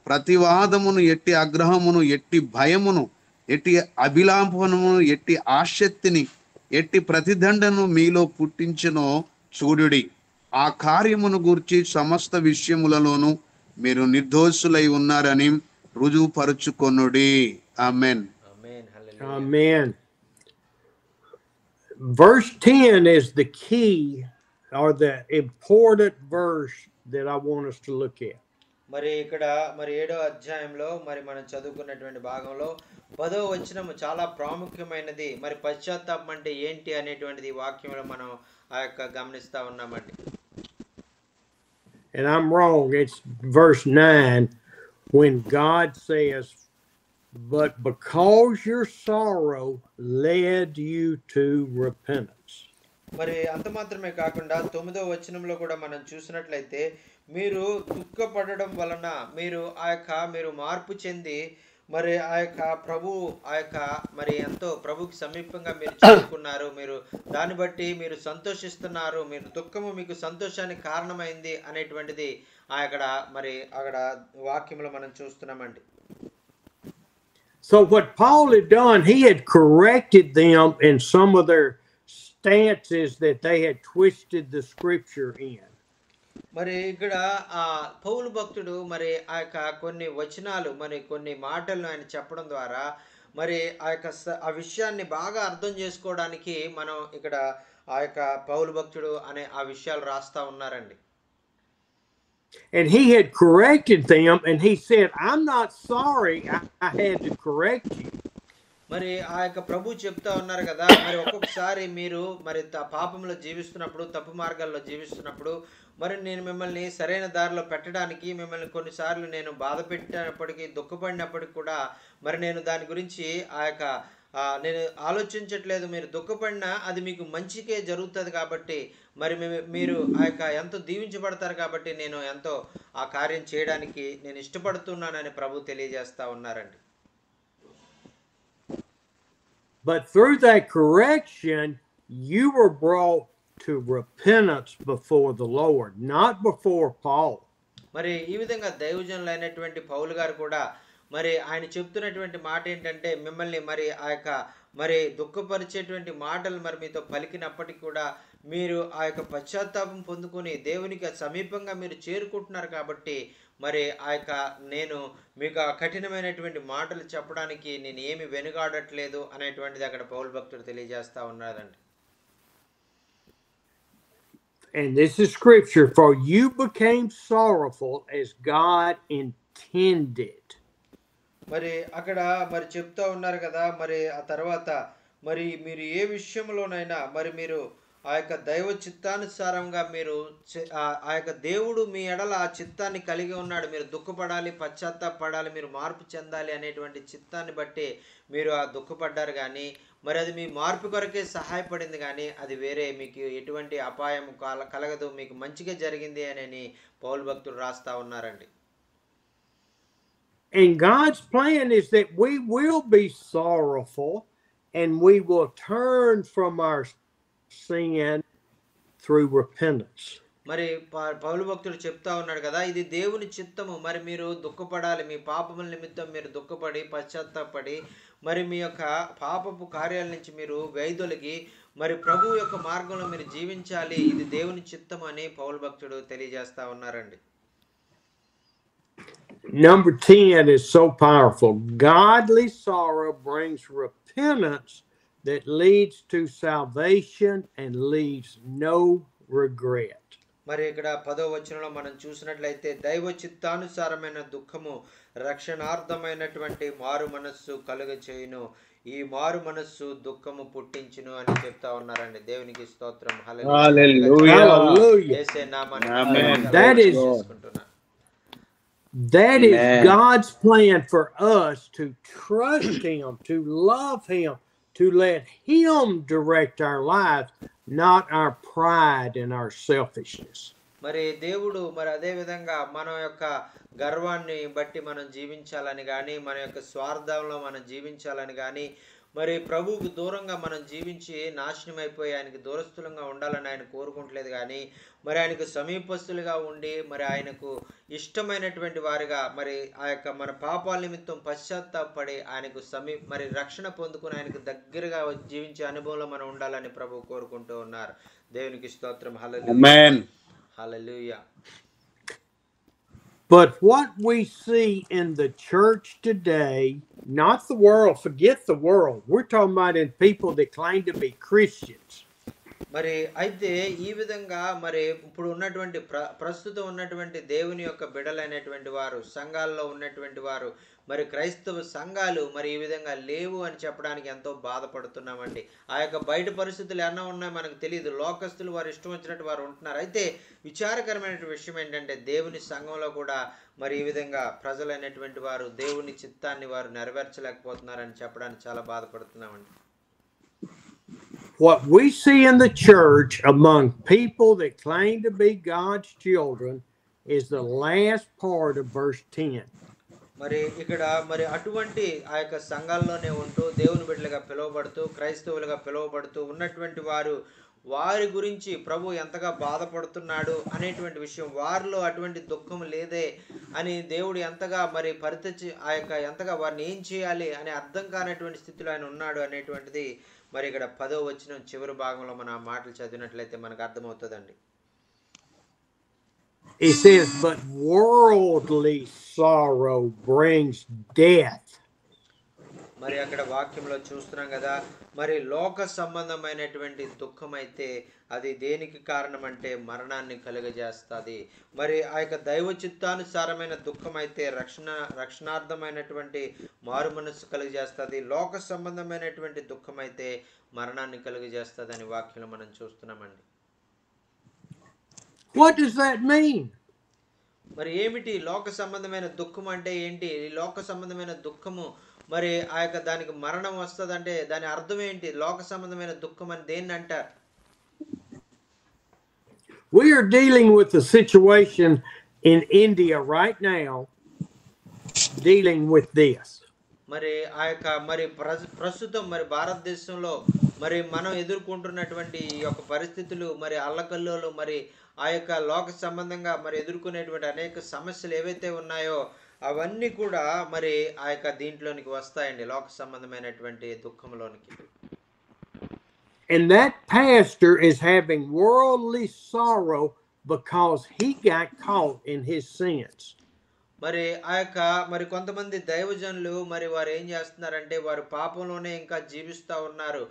ప్రతివాదమును, ఎట్టి ఆగ్రహమును, ఎట్టి భయమును, ఎట్టి అభిలాపనము, ఎట్టి ఆసక్తిని, ఎట్టి ప్రతిదండను మీలో పుట్టించునో చూడుడి. ఆ కార్యమును గూర్చి సమస్త విషయములలోనూ మీరు నిర్దోషులై ఉన్నారని రుజువుపరుచుకొనుడి. ఆమేన్. Amen. Hallelujah. Amen. Verse 10 is the key or the important verse that I want us to look at. మరి ఇక్కడ మరి 7వ అధ్యాయంలో మరి మనం చదువుకున్నటువంటి భాగంలో 10వ వచనము చాలా ప్రాముఖ్యమైనది. మరి పశ్చాత్తాపం అంటే ఏంటి అనేటువంటిది వాక్యంలో మనం గమనిస్తా ఉన్నామండి. And I'm wrong. It's verse 9 when God says, "But because your sorrow led you to repentance." మరి అంత మాత్రమే కాకుండా 9వ వచనంలో కూడా మనం చూసినట్లయితే మీరు దుఃఖపడడం వలన మీరు మార్పు చెంది మరి మరి ఎంతో ప్రభుకి సమీపంగా మీరు చేరుకున్నారు. మీరు దాన్ని బట్టి మీరు సంతోషిస్తున్నారు. మీరు దుఃఖము మీకు సంతోషానికి కారణమైంది అనేటువంటిది అక్కడ వాక్యంలో మనం చూస్తున్నామండి. So what Paul had done, he had corrected them in some of their stances that they had twisted the scripture in. మరి ఇక్కడ పౌలు భక్తుడు మరి కొన్ని వచనాలు మరి కొన్ని మాటలను ఆయన చెప్పడం ద్వారా మరి ఆ విషయాన్ని బాగా అర్థం చేసుకోవడానికి మనం ఇక్కడ పౌలు భక్తుడు అనే ఆ విషయాలు రాస్తా ఉన్నారండి. And he had corrected them and he said, "I'm not sorry I had to correct you." మరి ప్రభు చెప్తా ఉన్నారు కదా, మరి ఒక్కొక్కసారి మీరు మరి పాపంలో జీవిస్తున్నప్పుడు, తప్పు మార్గాల్లో జీవిస్తున్నప్పుడు మరి నేను మిమ్మల్ని సరైన దారిలో పెట్టడానికి మిమ్మల్ని కొన్నిసార్లు నేను బాధ పెట్టినప్పటికీ, దుఃఖపడినప్పటికీ కూడా మరి నేను దాని గురించి నేను ఆలోచించట్లేదు. మీరు దుఃఖపడినా అది మీకు మంచికే జరుగుతుంది కాబట్టి మరి మీరు ఎంతో దీవించబడతారు కాబట్టి నేను ఎంతో ఆ కార్యం చేయడానికి నేను ఇష్టపడుతున్నానని ప్రభు తెలియజేస్తా ఉన్నారండి. But through that correction, you were brought to repentance before the Lord, not before Paul. మరి ఈ విధంగా దైవజనులైనటువంటి పౌలు గారు కూడా మరి ఆయన చెప్తున్నటువంటి మాట ఏంటంటే, మిమ్మల్ని మరి మరి దుఃఖపరిచేటువంటి మాటలు మరి మీతో పలికినప్పటికీ కూడా మీరు పశ్చాత్తాపం పొందుకొని దేవునికి సమీపంగా మీరు చేరుకుంటున్నారు కాబట్టి మరి నేను మీకు కఠినమైనటువంటి మాటలు చెప్పడానికి నేను ఏమి వెనుగాడట్లేదు అనేటువంటిది అక్కడ పౌలు భక్తుడు తెలియజేస్తా ఉన్నారండి. And this is scripture, "For you became sorrowful as God intended." మరి అక్కడ మరి చెప్తా ఉన్నారు కదా, మరి ఆ తర్వాత మరి మీరు ఏ విషయంలోనైనా మరి మీరు దైవ చిత్తానుసారంగా మీరు దేవుడు మీ ఎడల ఆ చిత్తాన్ని కలిగి ఉన్నాడు. మీరు దుఃఖపడాలి, పశ్చాత్తాపడాలి, మీరు మార్పు చెందాలి అనేటువంటి చిత్తాన్ని బట్టి మీరు ఆ దుఃఖపడ్డారు. కానీ మరి అది మీ మార్పు కొరకే సహాయపడింది, కానీ అది వేరే మీకు ఎటువంటి అపాయం కలగదు, మీకు మంచిగా జరిగింది అని పౌలు భక్తుడు రాస్తా ఉన్నారండి. And God's plan is that we will be sorrowful and we will turn from our sin through repentance. మరి పౌలు భక్తుడు చెప్తా ఉన్నాడు కదా, ఇది దేవుని చిత్తము. మరి మీరు దుఃఖపడాలి, మీ పాపముల నిమిత్తం మీరు దుఃఖపడి పశ్చాత్తాపడి మరి మీ యొక్క పాపపు కార్యాల నుంచి మీరు వైదొలిగి మరి ప్రభు యొక్క మార్గంలో మీరు జీవించాలి. ఇది దేవుని చిత్తం అని పౌలు భక్తుడు తెలియజేస్తా ఉన్నారండి. Number 10 is so powerful. Godly sorrow brings repentance that leads to salvation and leaves no regret. మరి ఇక్కడ 10వ వచనంలో మనం చూసినట్లయితే దైవ చిత్తానుసారమైన దుఃఖము రక్షణార్థమైనటువంటి మారు మనస్సు కలుగచేయును, ఈ మారు మనస్సు దుఃఖము పుట్టించును అని చెప్తా ఉన్నారండి. దేవునికి స్తోత్రం. Hallelujah. యేసే నామమున That is God's plan for us, to trust Him, to love Him, to let Him direct our lives, not our pride and our selfishness. మరి దేవుడు మరి అదే విధంగా మన యొక్క గర్వాన్ని బట్టి మనం జీవించాలని కానీ, మన యొక్క స్వార్థంలో మనం జీవించాలని కానీ, మరి ప్రభువుకు దూరంగా మనం జీవించి నాశనం అయిపోయి ఆయనకి దూరస్థులంగా ఉండాలని ఆయన కోరుకుంటలేదు, కానీ మరి ఆయనకు సమీపస్తులుగా ఉండి మరి ఆయనకు ఇష్టమైనటువంటి వారిగా మరి ఆ యొక్క మన పాపాల నిమిత్తం పశ్చాత్తాపడి ఆయనకు మరి రక్షణ పొందుకుని ఆయనకు దగ్గరగా జీవించే అనుభవంలో మనం ఉండాలని ప్రభు కోరుకుంటూ ఉన్నారు. దేవునికి స్తోత్రం. Hallelujah, hallelujah. But what we see in the church today, not the world, forget the world. We're talking about in people that claim to be Christians. మరి అయితే ఈ విధంగా మరి ఇప్పుడు ఉన్నటువంటి ప్రస్తుతం ఉన్నటువంటి దేవుని యొక్క బిడలైనటువంటి వారు, సంఘాల్లో ఉన్నటువంటి వారు, మరి క్రైస్తవ సంఘాలు మరి ఈ విధంగా లేవు అని చెప్పడానికి ఎంతో బాధపడుతున్నామండి. ఆ యొక్క బయట పరిస్థితులు ఎన్నో ఉన్నాయో మనకు తెలియదు. లోకస్తులు వారు ఇష్టం వచ్చినట్టు వారు ఉంటున్నారు. అయితే విచారకరమైన విషయం ఏంటంటే దేవుని సంఘంలో కూడా మరి ఈ విధంగా ప్రజలైనటువంటి వారు దేవుని చిత్తాన్ని వారు నెరవేర్చలేకపోతున్నారని చెప్పడానికి చాలా బాధపడుతున్నామండి. What we see in the church among people that claim to be God's children is the last part of verse 10. మరి ఇక్కడ మరి అటువంటి ఆ యొక్క సంఘాల్లోనే ఉంటూ దేవుని బిడ్డలుగా పిలువబడుతూ క్రైస్తవులుగా పిలువబడుతూ ఉన్నటువంటి వారి గురించి ప్రభు ఎంతగా బాధపడుతున్నాడు అనేటువంటి విషయం, వారిలో అటువంటి దుఃఖం లేదే అని దేవుడు ఎంతగా మరి ఆ యొక్క ఎంతగా వారిని ఏం చేయాలి అని అర్థం కానటువంటి స్థితిలో ఆయన ఉన్నాడు అనేటువంటిది మరి ఇక్కడ 10వ వచనం చివరి భాగంలో మనం ఆ మాటలు చదివినట్లయితే మనకు అర్థమవుతుందండి. It says, but worldly sorrow brings death. మరి అక్కడ వాక్యంలో చూస్తున్నాం కదా, మరి లోక సంబంధమైనటువంటి దుఃఖం అయితే అది దేనికి కారణం అంటే మరణాన్ని కలుగజేస్తుంది. మరి ఆ యొక్క దైవ చిత్తానుసారమైన దుఃఖం అయితే రక్షణార్థమైనటువంటి మారు మనస్సు కలుగజేస్తుంది. లోక సంబంధమైనటువంటి దుఃఖం అయితే మరణాన్ని కలుగజేస్తుంది అని వాక్యంలో మనం చూస్తున్నామండి. What does that mean? మరి ఏమిటి లోక సంబంధమైన దుఃఖం అంటే ఏంటి? ఈ లోక సంబంధమైన దుఃఖము మరి ఆ యొక్క దానికి మరణం వస్తుందంటే దాని అర్థం ఏంటి? లోక సంబంధమైన దుఃఖం అని దేన్ని అంటారు? We are dealing with a situation in India right now, dealing with this. మరి ఆ యొక్క మరి ప్రస్తుతం మరి భారతదేశంలో మరి మనం ఎదుర్కొంటున్నటువంటి ఈ యొక్క పరిస్థితులు మరి అల్లకల్లోలు మరి ఆ యొక్క లోక సంబంధంగా మరి ఎదుర్కొనేటువంటి అనేక సమస్యలు ఏవైతే ఉన్నాయో అవన్నీ కూడా మరి ఆ యొక్క దీంట్లోనికి వస్తాయండి, లోక సంబంధమైనటువంటి దుఃఖంలోనికి. And that pastor is having worldly sorrow because he got caught in his sins. మరి ఆ యొక్క మరి కొంతమంది దైవజనులు మరి వారు ఏం చేస్తున్నారంటే వారు పాపంలోనే ఇంకా జీవిస్తూ ఉన్నారు.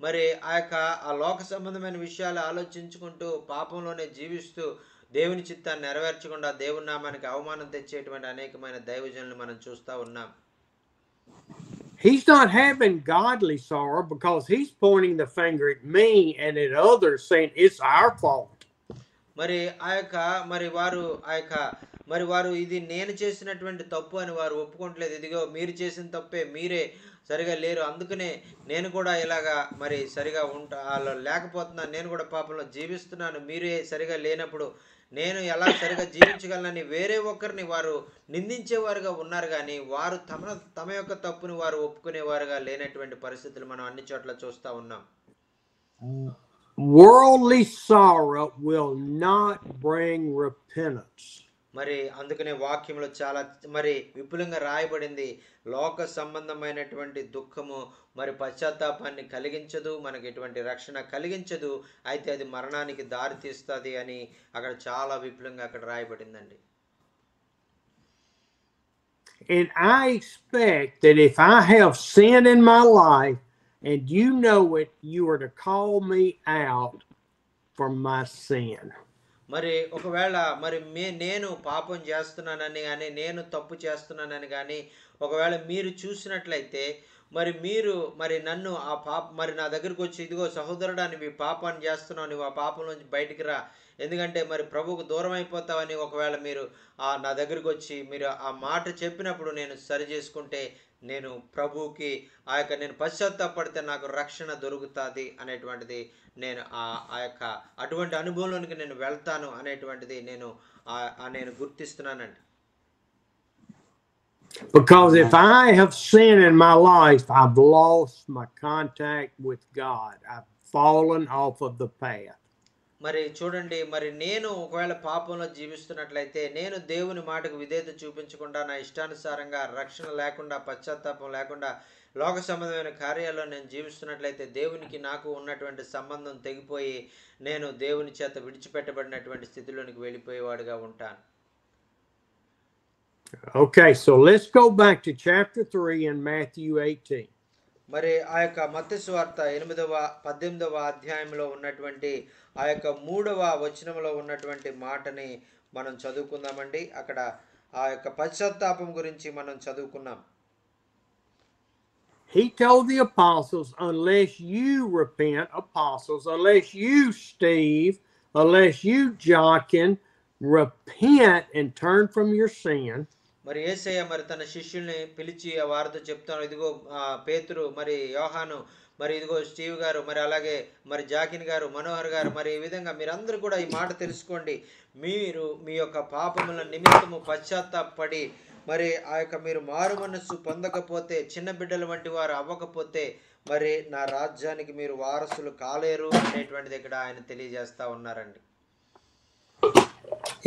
మరి ఆ యొక్క ఆ లోక సంబంధమైన విషయాలు ఆలోచించుకుంటూ పాపంలోనే జీవిస్తూ దేవుని చిత్తాన్ని నెరవేర్చకుండా దేవుని నామానికి అవమానం తెచ్చేటువంటి అనేకమైన దైవజనులు మనం చూస్తూ ఉన్నాం. He's not having godly sorrow because he's pointing the finger at me and at others saying it's our fault. మరి ఆ యొక్క మరి వారు ఇది నేను చేసినటువంటి తప్పు అని వారు ఒప్పుకోవట్లేదు. ఇదిగో మీరు చేసిన తప్పే, మీరే సరిగా లేరు, అందుకనే నేను కూడా ఇలాగా మరి సరిగా లేకపోతున్నాను, నేను కూడా పాపంలో జీవిస్తున్నాను, మీరే సరిగా లేనప్పుడు నేను ఎలా సరిగా జీవించగలనని వేరే ఒక్కరిని వారు నిందించేవారుగా ఉన్నారు. కానీ వారు తమ యొక్క తప్పుని వారు ఒప్పుకునేవారుగా లేనటువంటి పరిస్థితులు మనం అన్ని చోట్ల చూస్తూ ఉన్నాం. Worldly sorrow will not bring repentance. మరి అందుకనే వాక్యంలో చాలా మరి విపులంగా రాయబడింది, లోక సంబంధమైనటువంటి దుఃఖము మరి పశ్చాత్తాపాన్ని కలిగించదు, మనకి ఎటువంటి రక్షణ కలిగించదు, అయితే అది మరణానికి దారి తీస్తుంది అని అక్కడ చాలా విపులంగా అక్కడ రాయబడిందండి. And I expect that if I have sin in my life and you know it, you are to call me out from my sin. మరి ఒకవేళ మరి నేను పాపం చేస్తున్నానని కానీ నేను తప్పు చేస్తున్నానని కానీ ఒకవేళ మీరు చూసినట్లయితే మరి మీరు మరి నన్ను మరి నా దగ్గరికి వచ్చి ఇదిగో సహోదరుడా నువ్వు పాపాన్ని చేస్తున్నావు, నువ్వు ఆ పాపం నుంచి బయటికి రా, ఎందుకంటే మరి ప్రభువుకు దూరం అయిపోతావని ఒకవేళ మీరు నా దగ్గరికి వచ్చి మీరు ఆ మాట చెప్పినప్పుడు నేను సరి చేసుకుంటే నేను ప్రభువుకి నేను పశ్చాత్తాపడితే నాకు రక్షణ దొరుకుతుంది అనేటువంటిది నేను ఆ యొక్క అటువంటి అనుభవంలోనికి నేను వెళ్తాను అనేటువంటిది నేను గుర్తిస్తున్నానండి. Because if I have sin in my life, I've lost my contact with God. I've fallen off of the path. మరి చూడండి, మరి నేను ఒకవేళ పాపంలో జీవిస్తున్నట్లయితే, నేను దేవుని మాటకు విధేయత చూపించకుండా, నా ఇష్టానుసారంగా రక్షణ లేకుండా, పశ్చాత్తాపం లేకుండా, లోక సంబంధమైన కార్యాల్లో నేను జీవిస్తున్నట్లయితే, దేవునికి నాకు ఉన్నటువంటి సంబంధం తెగిపోయి, నేను దేవుని చేత విడిచిపెట్టబడినటువంటి స్థితిలోనికి వెళ్ళిపోయేవాడుగా ఉంటాను. Okay, so let's go back to chapter 3 in Matthew 18. మరి ఆ యొక్క మత్తయి సువార్త 18వ అధ్యాయంలో ఉన్నటువంటి ఆ యొక్క 3వ వచనంలో ఉన్నటువంటి మాటని మనం చదువుకుందామండి. అక్కడ ఆ యొక్క పశ్చాత్తాపం గురించి మనం చదువుకున్నాం. He told the apostles, unless you repent, apostles, unless you, Steve, unless you, Jochen, repent and turn from your sin. మరి యేసయ్య మరి తన శిష్యుల్ని పిలిచి వారితో చెప్తాను, ఇదిగో పేతురు, మరి యోహాను, మరి ఇదిగో స్టీవ్ గారు, మరి అలాగే మరి జాకిన్ గారు, మనోహర్ గారు, మరి ఈ విధంగా మీరందరూ కూడా ఈ మాట తెలుసుకోండి. మీరు మీ యొక్క పాపముల నిమిత్తము పశ్చాత్తాపడి, మరి ఆ యొక్క మీరు మారు మనస్సు పొందకపోతే, చిన్న బిడ్డల వంటి వారు అవ్వకపోతే, మరి నా రాజ్యానికి మీరు వారసులు కాలేరు అనేటువంటిది ఇక్కడ ఆయన తెలియజేస్తా ఉన్నారండి.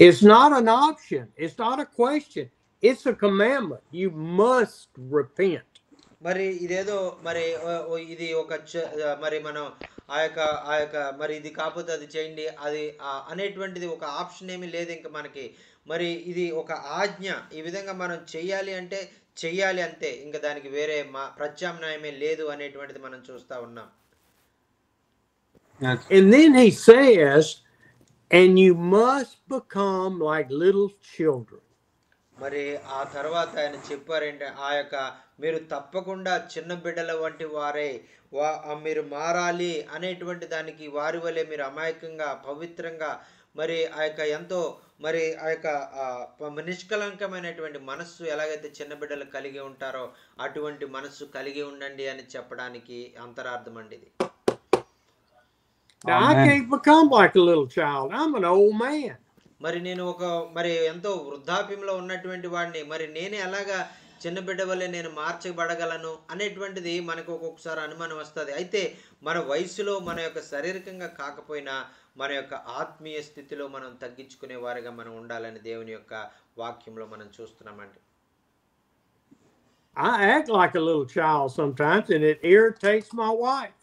It's not an option. It's not a question. It's a commandment. You must repent. మరి ఇదేదో మరి ఇది ఒక మరి మనం ఆ యొక్క మరి ఇది కాకపోతే అది చేయండి, అది అనేటువంటిది ఒక ఆప్షన్ ఏమీ లేదు ఇంకా మనకి. మరి ఇది ఒక ఆజ్ఞ. ఈ విధంగా మనం చెయ్యాలి అంటే చెయ్యాలి అంతే, ఇంకా దానికి వేరే ప్రత్యామ్నాయమే లేదు అనేటువంటిది మనం చూస్తా ఉన్నాం. And then he says, and you must become like little children. మరి ఆ తర్వాత ఆయన చెప్పారంటే, ఆ యొక్క మీరు తప్పకుండా చిన్న బిడ్డల వంటి వారే మీరు మారాలి అనేటువంటి దానికి, వారి వలె మీరు అమాయకంగా పవిత్రంగా, మరి ఆ యొక్క ఎంతో మరి ఆ యొక్క నిష్కలంకమైనటువంటి మనస్సు ఎలాగైతే చిన్న బిడ్డలు కలిగి ఉంటారో అటువంటి మనస్సు కలిగి ఉండండి అని చెప్పడానికి అంతరార్థం అండి ఇది. Now, I can't become like a little child. I'm an old man. మరి నేను మరి ఎంతో వృద్ధాప్యంలో ఉన్నటువంటి వాడిని, మరి నేనే ఎలాగా చిన్న బిడ్డ వల్లే నేను మార్చబడగలను అనేటువంటిది మనకు ఒక్కొక్కసారి అనుమానం వస్తుంది. అయితే మన వయసులో మన యొక్క శారీరకంగా కాకపోయినా మన యొక్క ఆత్మీయ స్థితిలో మనం తగ్గించుకునే వారిగా మనం ఉండాలని దేవుని యొక్క వాక్యంలో మనం చూస్తున్నామండి. I act like a little child sometimes and it irritates my wife.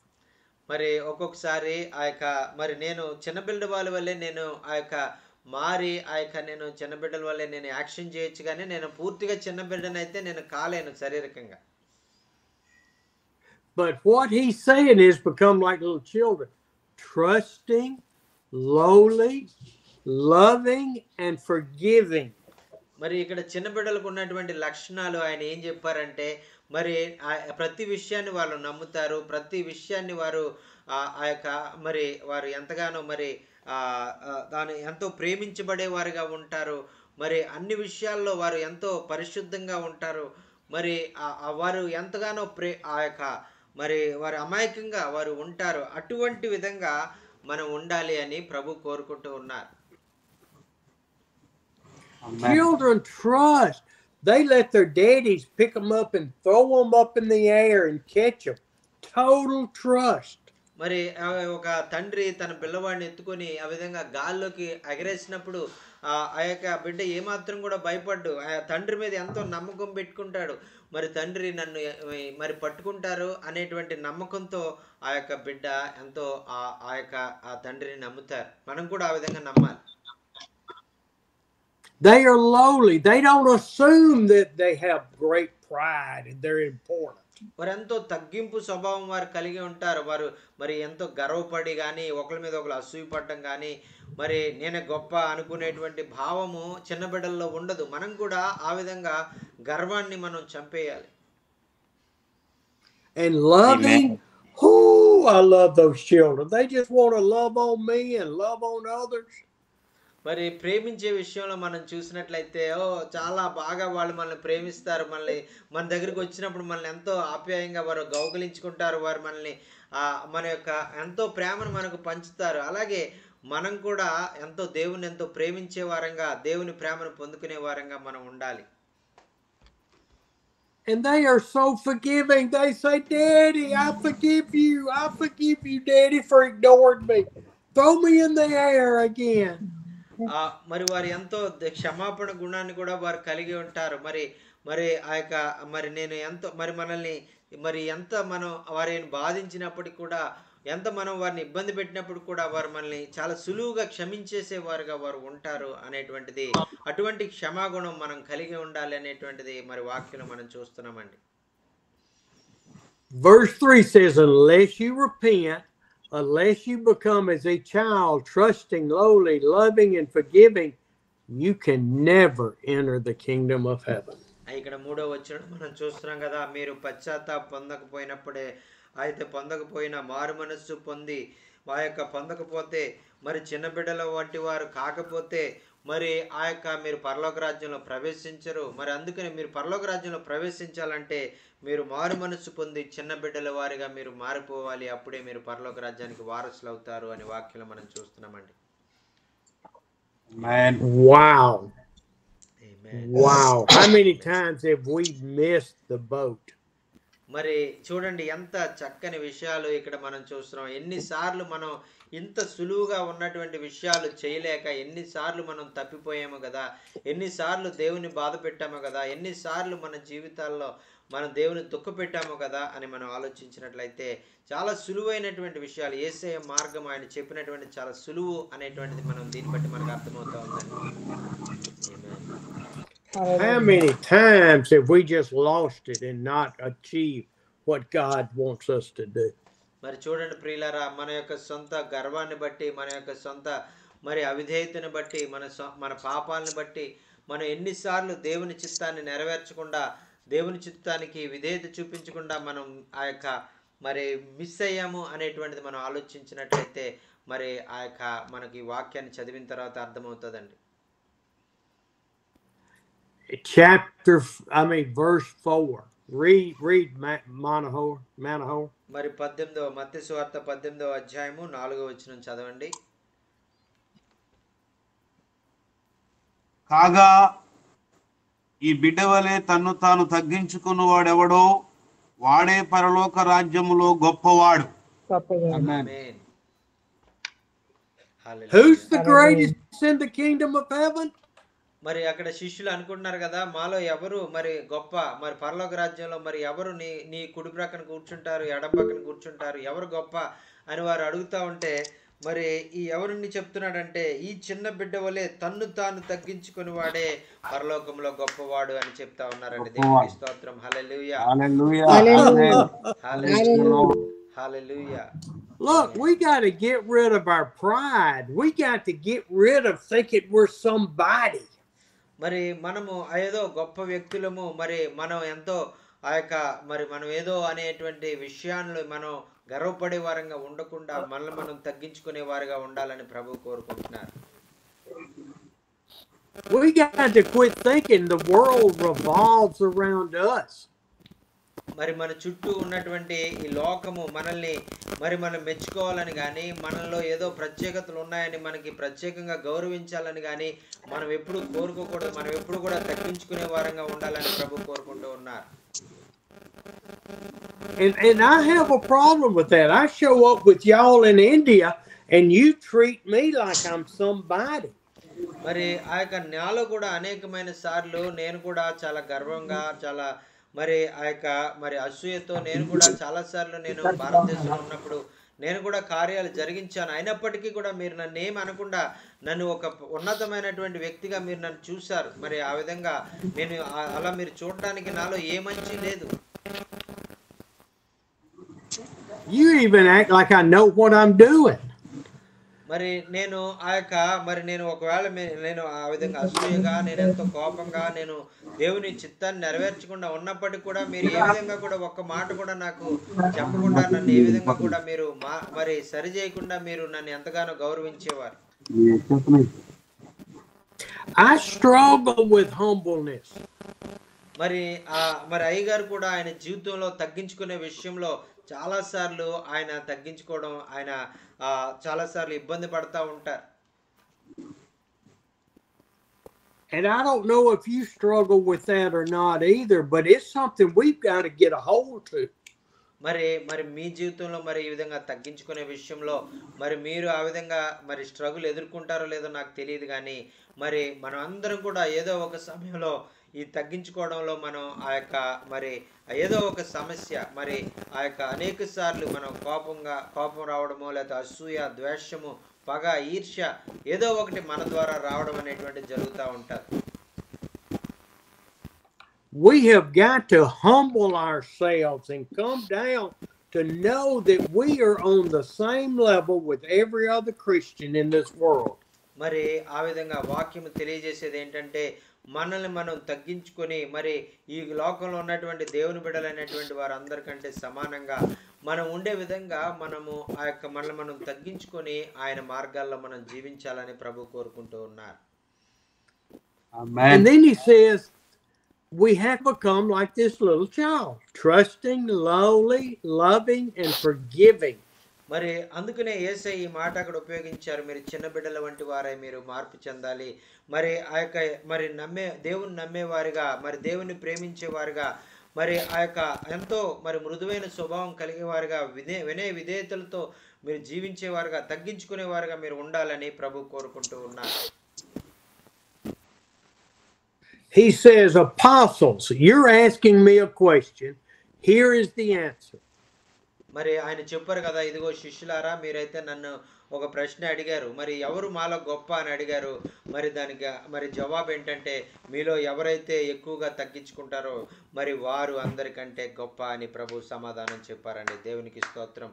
మరి ఒక్కొక్కసారి ఆ యొక్క మరి నేను చిన్న బిడ్డ వాళ్ళ వల్లే నేను ఆ యొక్క మారి ఆ యొక్క నేను చిన్న బిడ్డల వల్లే నేను యాక్షన్ చేయొచ్చు, కానీ నేను పూర్తిగా చిన్న బిడ్డనైతే నేను కాలేను శారీరకంగా. But what he's saying is become like little children, trusting, lowly, loving, and forgiving. మరి ఇక్కడ చిన్న బిడ్డలకు ఉన్నటువంటి లక్షణాలు ఆయన ఏం చెప్పారంటే, మరి ప్రతి విషయాన్ని వాళ్ళు నమ్ముతారు, ప్రతి విషయాన్ని వారు ఆ యొక్క మరి వారు ఎంతగానో మరి దాన్ని ఎంతో ప్రేమించబడేవారుగా ఉంటారు. మరి అన్ని విషయాల్లో వారు ఎంతో పరిశుద్ధంగా ఉంటారు. మరి వారు ఎంతగానో ఆ యొక్క మరి వారు అమాయకంగా వారు ఉంటారు. అటువంటి విధంగా మనం ఉండాలి అని ప్రభు కోరుకుంటూ ఉన్నారు. Children trust. They let their daddies pick them up and throw them up in the air and catch them. Total trust. మరి ఒక తండ్రి తన పిల్లవాడిని ఎత్తుకొని ఆ విధంగా గాల్లోకి ఎగరేసినప్పుడు ఆ యొక్క బిడ్డ ఏమాత్రం కూడా భయపడ్డు, ఆ తండ్రి మీద ఎంతో నమ్మకం పెట్టుకుంటాడు. మరి తండ్రి నన్ను మరి పట్టుకుంటారు అనేటువంటి నమ్మకంతో ఆ యొక్క బిడ్డ ఎంతో ఆ యొక్క ఆ తండ్రిని నమ్ముతారు. మనం కూడా ఆ విధంగా నమ్మాలి. They are lowly. They don't assume that they have great pride and they're important. వారు ఎంతో తగ్గింపు స్వభావం వారు కలిగి ఉంటారు. వారు మరి ఎంతో గర్వపడి కానీ ఒకరి మీద ఒకరు అసూయపడటం కానీ మరి నేనే గొప్ప అనుకునేటువంటి భావము చిన్న బిడ్డల్లో ఉండదు. మనం కూడా ఆ విధంగా గర్వాన్ని మనం చంపేయాలి. And loving, I love those children. They just want to love on me and love on others. మరి ప్రేమించే విషయంలో మనం చూసినట్లయితే చాలా బాగా వాళ్ళు మనల్ని ప్రేమిస్తారు. మన దగ్గరికి వచ్చినప్పుడు మనల్ని ఎంతో ఆప్యాయంగా వారు గౌగలించుకుంటారు. వారు మనల్ని మన యొక్క ఎంతో ప్రేమను మనకు పంచుతారు. అలాగే మనం కూడా ఎంతో దేవుని ఎంతో ప్రేమించే వారంగా, దేవుని ప్రేమను పొందుకునే వారంగా మనం ఉండాలి. and they are so forgiving. They say, Daddy, I forgive you. I forgive you, Daddy, for ignoring me. Throw me in the air again. మరి వారు ఎంతో క్షమాపణ గుణాన్ని కూడా వారు కలిగి ఉంటారు. మరి మరి ఆ యొక్క మరి నేను ఎంతో మరి మనల్ని మరి ఎంత మనం వారిని బాధించినప్పటికి కూడా, ఎంత మనం వారిని ఇబ్బంది పెట్టినప్పుడు కూడా వారు మనల్ని చాలా సులువుగా క్షమించేసేవారుగా వారు ఉంటారు అనేటువంటిది, అటువంటి క్షమాగుణం మనం కలిగి ఉండాలి అనేటువంటిది మరి వాక్యం మనం చూస్తున్నామండి. Verse 3 says, unless you repent, unless you become as a child, trusting, lowly, loving, and forgiving, you can never enter the kingdom of heaven. ఇక్కడ 3వ వచనం మనం చూస్తున్నాం కదా, మీరు పశ్చాత్తాప పొందకపోయినప్పుడే, అయితే పొందకపోయిన మారు మనస్సు పొంది ఆ యొక్క పొందకపోతే, మరి చిన్న బిడ్డల వంటి వారు కాకపోతే మరి ఆ యొక్క మీరు పరలోక రాజ్యంలో ప్రవేశించరు. మరి అందుకని మీరు పరలోక రాజ్యంలో ప్రవేశించాలంటే మీరు మారు మనస్సు పొంది చిన్న బిడ్డల వారిగా మీరు మారిపోవాలి. అప్పుడే మీరు పరలోక రాజ్యానికి వారసులు అవుతారు అని వాక్యం మనం చూస్తున్నామండి. Wow. Wow. How many times have we missed the boat? మరి చూడండి ఎంత చక్కని విషయాలు ఇక్కడ మనం చూస్తున్నాం. ఎన్నిసార్లు మనం ఇంత సులువుగా ఉన్నటువంటి విషయాలు చేయలేక ఎన్నిసార్లు మనం తప్పిపోయాము కదా, ఎన్నిసార్లు దేవుని బాధ పెట్టాము కదా, ఎన్నిసార్లు మన జీవితాల్లో మనం దేవుని దుఃఖ పెట్టాము కదా అని మనం ఆలోచించినట్లయితే చాలా సులువైనటువంటి విషయాలు, యేసయ్య మార్గం ఆయన చెప్పినటువంటి చాలా సులువు అనేటువంటిది మనం దీన్ని బట్టి మనకు అర్థమవుతా ఉందండి. How many times have we just lost it and not achieved what God wants us to do? మరి చూడండి ప్రియులారా, మన యొక్క సొంత గర్వాన్ని బట్టి, మన యొక్క సొంత మరి అవిధేయతను బట్టి, మన పాపాలను బట్టి మనం ఎన్నిసార్లు దేవుని చిత్తాన్ని నెరవేర్చకుండా, దేవుని చిత్తానికి విధేయత చూపించకుండా మనం ఆ యొక్క మరి మిస్ అయ్యాము అనేటువంటిది మనం ఆలోచించినట్లయితే మరి ఆ యొక్క మనకి వాక్యాన్ని చదివిన తర్వాత అర్థమవుతుందండి. Verse 4. Read Manahor. మరి 18వ మత్తయి సువార్త 18వ అధ్యాయము 4వ వచనం చదవండి. కాగా ఈ బిడ్డ వలె తన్ను తాను తగ్గించుకున్న వాడెవడో వాడే పరలోక రాజ్యములో గొప్పవాడు. Who's the greatest in the kingdom of heaven? మరి అక్కడ శిష్యులు అనుకుంటున్నారు కదా, మాలో ఎవరు మరి గొప్ప, మరి పరలోక రాజ్యంలో మరి ఎవరు నీ కుడి ప్రక్కన కూర్చుంటారు, ఎడం పక్కన కూర్చుంటారు, ఎవరు గొప్ప అని వారు అడుగుతా ఉంటే మరి ఈ ఎవరిని చెప్తున్నాడంటే ఈ చిన్న బిడ్డ వలె తన్ను తాను తగ్గించుకుని వాడే పరలోకంలో గొప్పవాడు అని చెప్తా ఉన్నారండి. దేవునికి స్తోత్రం. హల్లెలూయా. Hallelujah. Look, we got to get rid of our pride. We got to get rid of thinking we're somebody. మరి మనము ఏదో గొప్ప వ్యక్తులము, మరి మనం ఎంతో ఆ యొక్క మరి మనం ఏదో అనేటువంటి విషయాన్ని మనం గర్వపడే వారంగా ఉండకుండా మనల్ని మనం తగ్గించుకునే వారిగా ఉండాలని ప్రభువు కోరుకుంటున్నారు. We got to quit thinking the world revolves around us. మరి మన చుట్టూ ఉన్నటువంటి ఈ లోకము మనల్ని మరి మనం మెచ్చుకోవాలని కానీ, మనలో ఏదో ప్రత్యేకతలు ఉన్నాయని మనకి ప్రత్యేకంగా గౌరవించాలని కానీ మనం ఎప్పుడు కోరుకోకూడదు. మనం ఎప్పుడు కూడా తగ్గించుకునే వారంగా ఉండాలని ప్రభు కోరుకుంటూ ఉన్నారు. And I have a problem with that. I show up with y'all in India and you treat me like I'm somebody. మరి ఆ యొక్క నాలో కూడా అనేకమైన సార్లు నేను కూడా చాలా గర్వంగా, చాలా మరి ఆ యొక్క మరి అసూయతో నేను కూడా చాలా సార్లు నేను భారతదేశంలో ఉన్నప్పుడు నేను కూడా కార్యాలు జరిగించాను. అయినప్పటికీ కూడా మీరు నన్ను ఏమి అనకుండా నన్ను ఒక ఉన్నతమైనటువంటి వ్యక్తిగా మీరు నన్ను చూశారు. మరి ఆ విధంగా నేను అలా మీరు చూడడానికి నాలో ఏ మంచి లేదు. You even act like I know what I'm doing. మరి నేను ఆ యొక్క మరి నేను ఒకవేళ నేను ఆ విధంగా అసూయగా, నేను ఎంతో కోపంగా, నేను దేవుని చిత్తాన్ని నెరవేర్చకుండా ఉన్నప్పటికీ కూడా మీరు ఏ విధంగా కూడా ఒక్క మాట కూడా నాకు చెప్పకుండా, నన్ను ఏ విధంగా కూడా మీరు మరి సరి చేయకుండా మీరు నన్ను ఎంతగానో గౌరవించేవారు. I struggle with humbleness. మరి మరి అయ్యగారు కూడా ఆయన జీవితంలో తగ్గించుకునే విషయంలో చాలా సార్లు ఆయన తగ్గించుకోవడం, ఆయన చాలా సార్లు ఇబ్బంది పడతా ఉంటారు. And I don't know if you struggle with that or not either, but it's something we've got to get a hold to. మరి మరి మీ జీవితంలో మరి ఈ విధంగా తగ్గించుకునే విషయంలో మరి మీరు ఆ విధంగా మరి స్ట్రగుల్ ఎదుర్కొంటారో లేదో నాకు తెలియదు కానీ మరి మనం అందరం కూడా ఏదో ఒక సమయంలో ఈ తగ్గించుకోవడంలో మనం ఆ యొక్క మరి ఏదో ఒక సమస్య మరి ఆ యొక్క అనేక సార్లు మనం కోపం రావడమో లేదా అసూయ ద్వేషము పగ ఈర్ష్య ఏదో ఒకటి మన ద్వారా రావడం అనేటువంటి జరుగుతూ ఉంటుంది. We have got to humble ourselves and come down to know that we are on the same level with every other Christian in this world. మరి ఆ విధంగా వాక్యం తెలియజేసేది ఏంటంటే మనల్ని మనం తగ్గించుకొని మరి ఈ లోకంలో ఉన్నటువంటి దేవుని బిడ్డలైనటువంటి వారందరికంటే సమానంగా మనం ఉండే విధంగా మనము ఆ యొక్క మనల్ని మనం తగ్గించుకొని ఆయన మార్గాల్లో మనం జీవించాలని ప్రభు కోరుకుంటూ ఉన్నారు. And then he says we have become like this little child, trusting, lowly, loving, and forgiving. మరి అందుకనే యేసయ్య ఈ మాట అక్కడ ఉపయోగించారు. మీరు చిన్న బిడ్డల వంటి వారై మీరు మార్పు చెందాలి. మరి ఆ యొక్క మరి దేవుని నమ్మేవారిగా మరి దేవుని ప్రేమించేవారుగా మరి ఆ యొక్క ఎంతో మరి మృదువైన స్వభావం కలిగేవారుగా వినయ విధేయతలతో మీరు జీవించేవారుగా తగ్గించుకునేవారుగా మీరు ఉండాలని ప్రభు కోరుకుంటూ ఉన్నారు. He says, apostles, you're asking me a question. Here is the answer. మరి ఆయన చెప్పారు కదా, ఇదిగో శిష్యులారా మీరైతే నన్ను ఒక ప్రశ్న అడిగారు, మరి ఎవరు మాలో గొప్ప అని అడిగారు. మరి దానికి మరి జవాబు ఏంటంటే మీలో ఎవరైతే ఎక్కువగా తగ్గించుకుంటారో మరి వారు అందరికంటే గొప్ప అని ప్రభు సమాధానం చెప్పారండి. దేవునికి స్తోత్రం.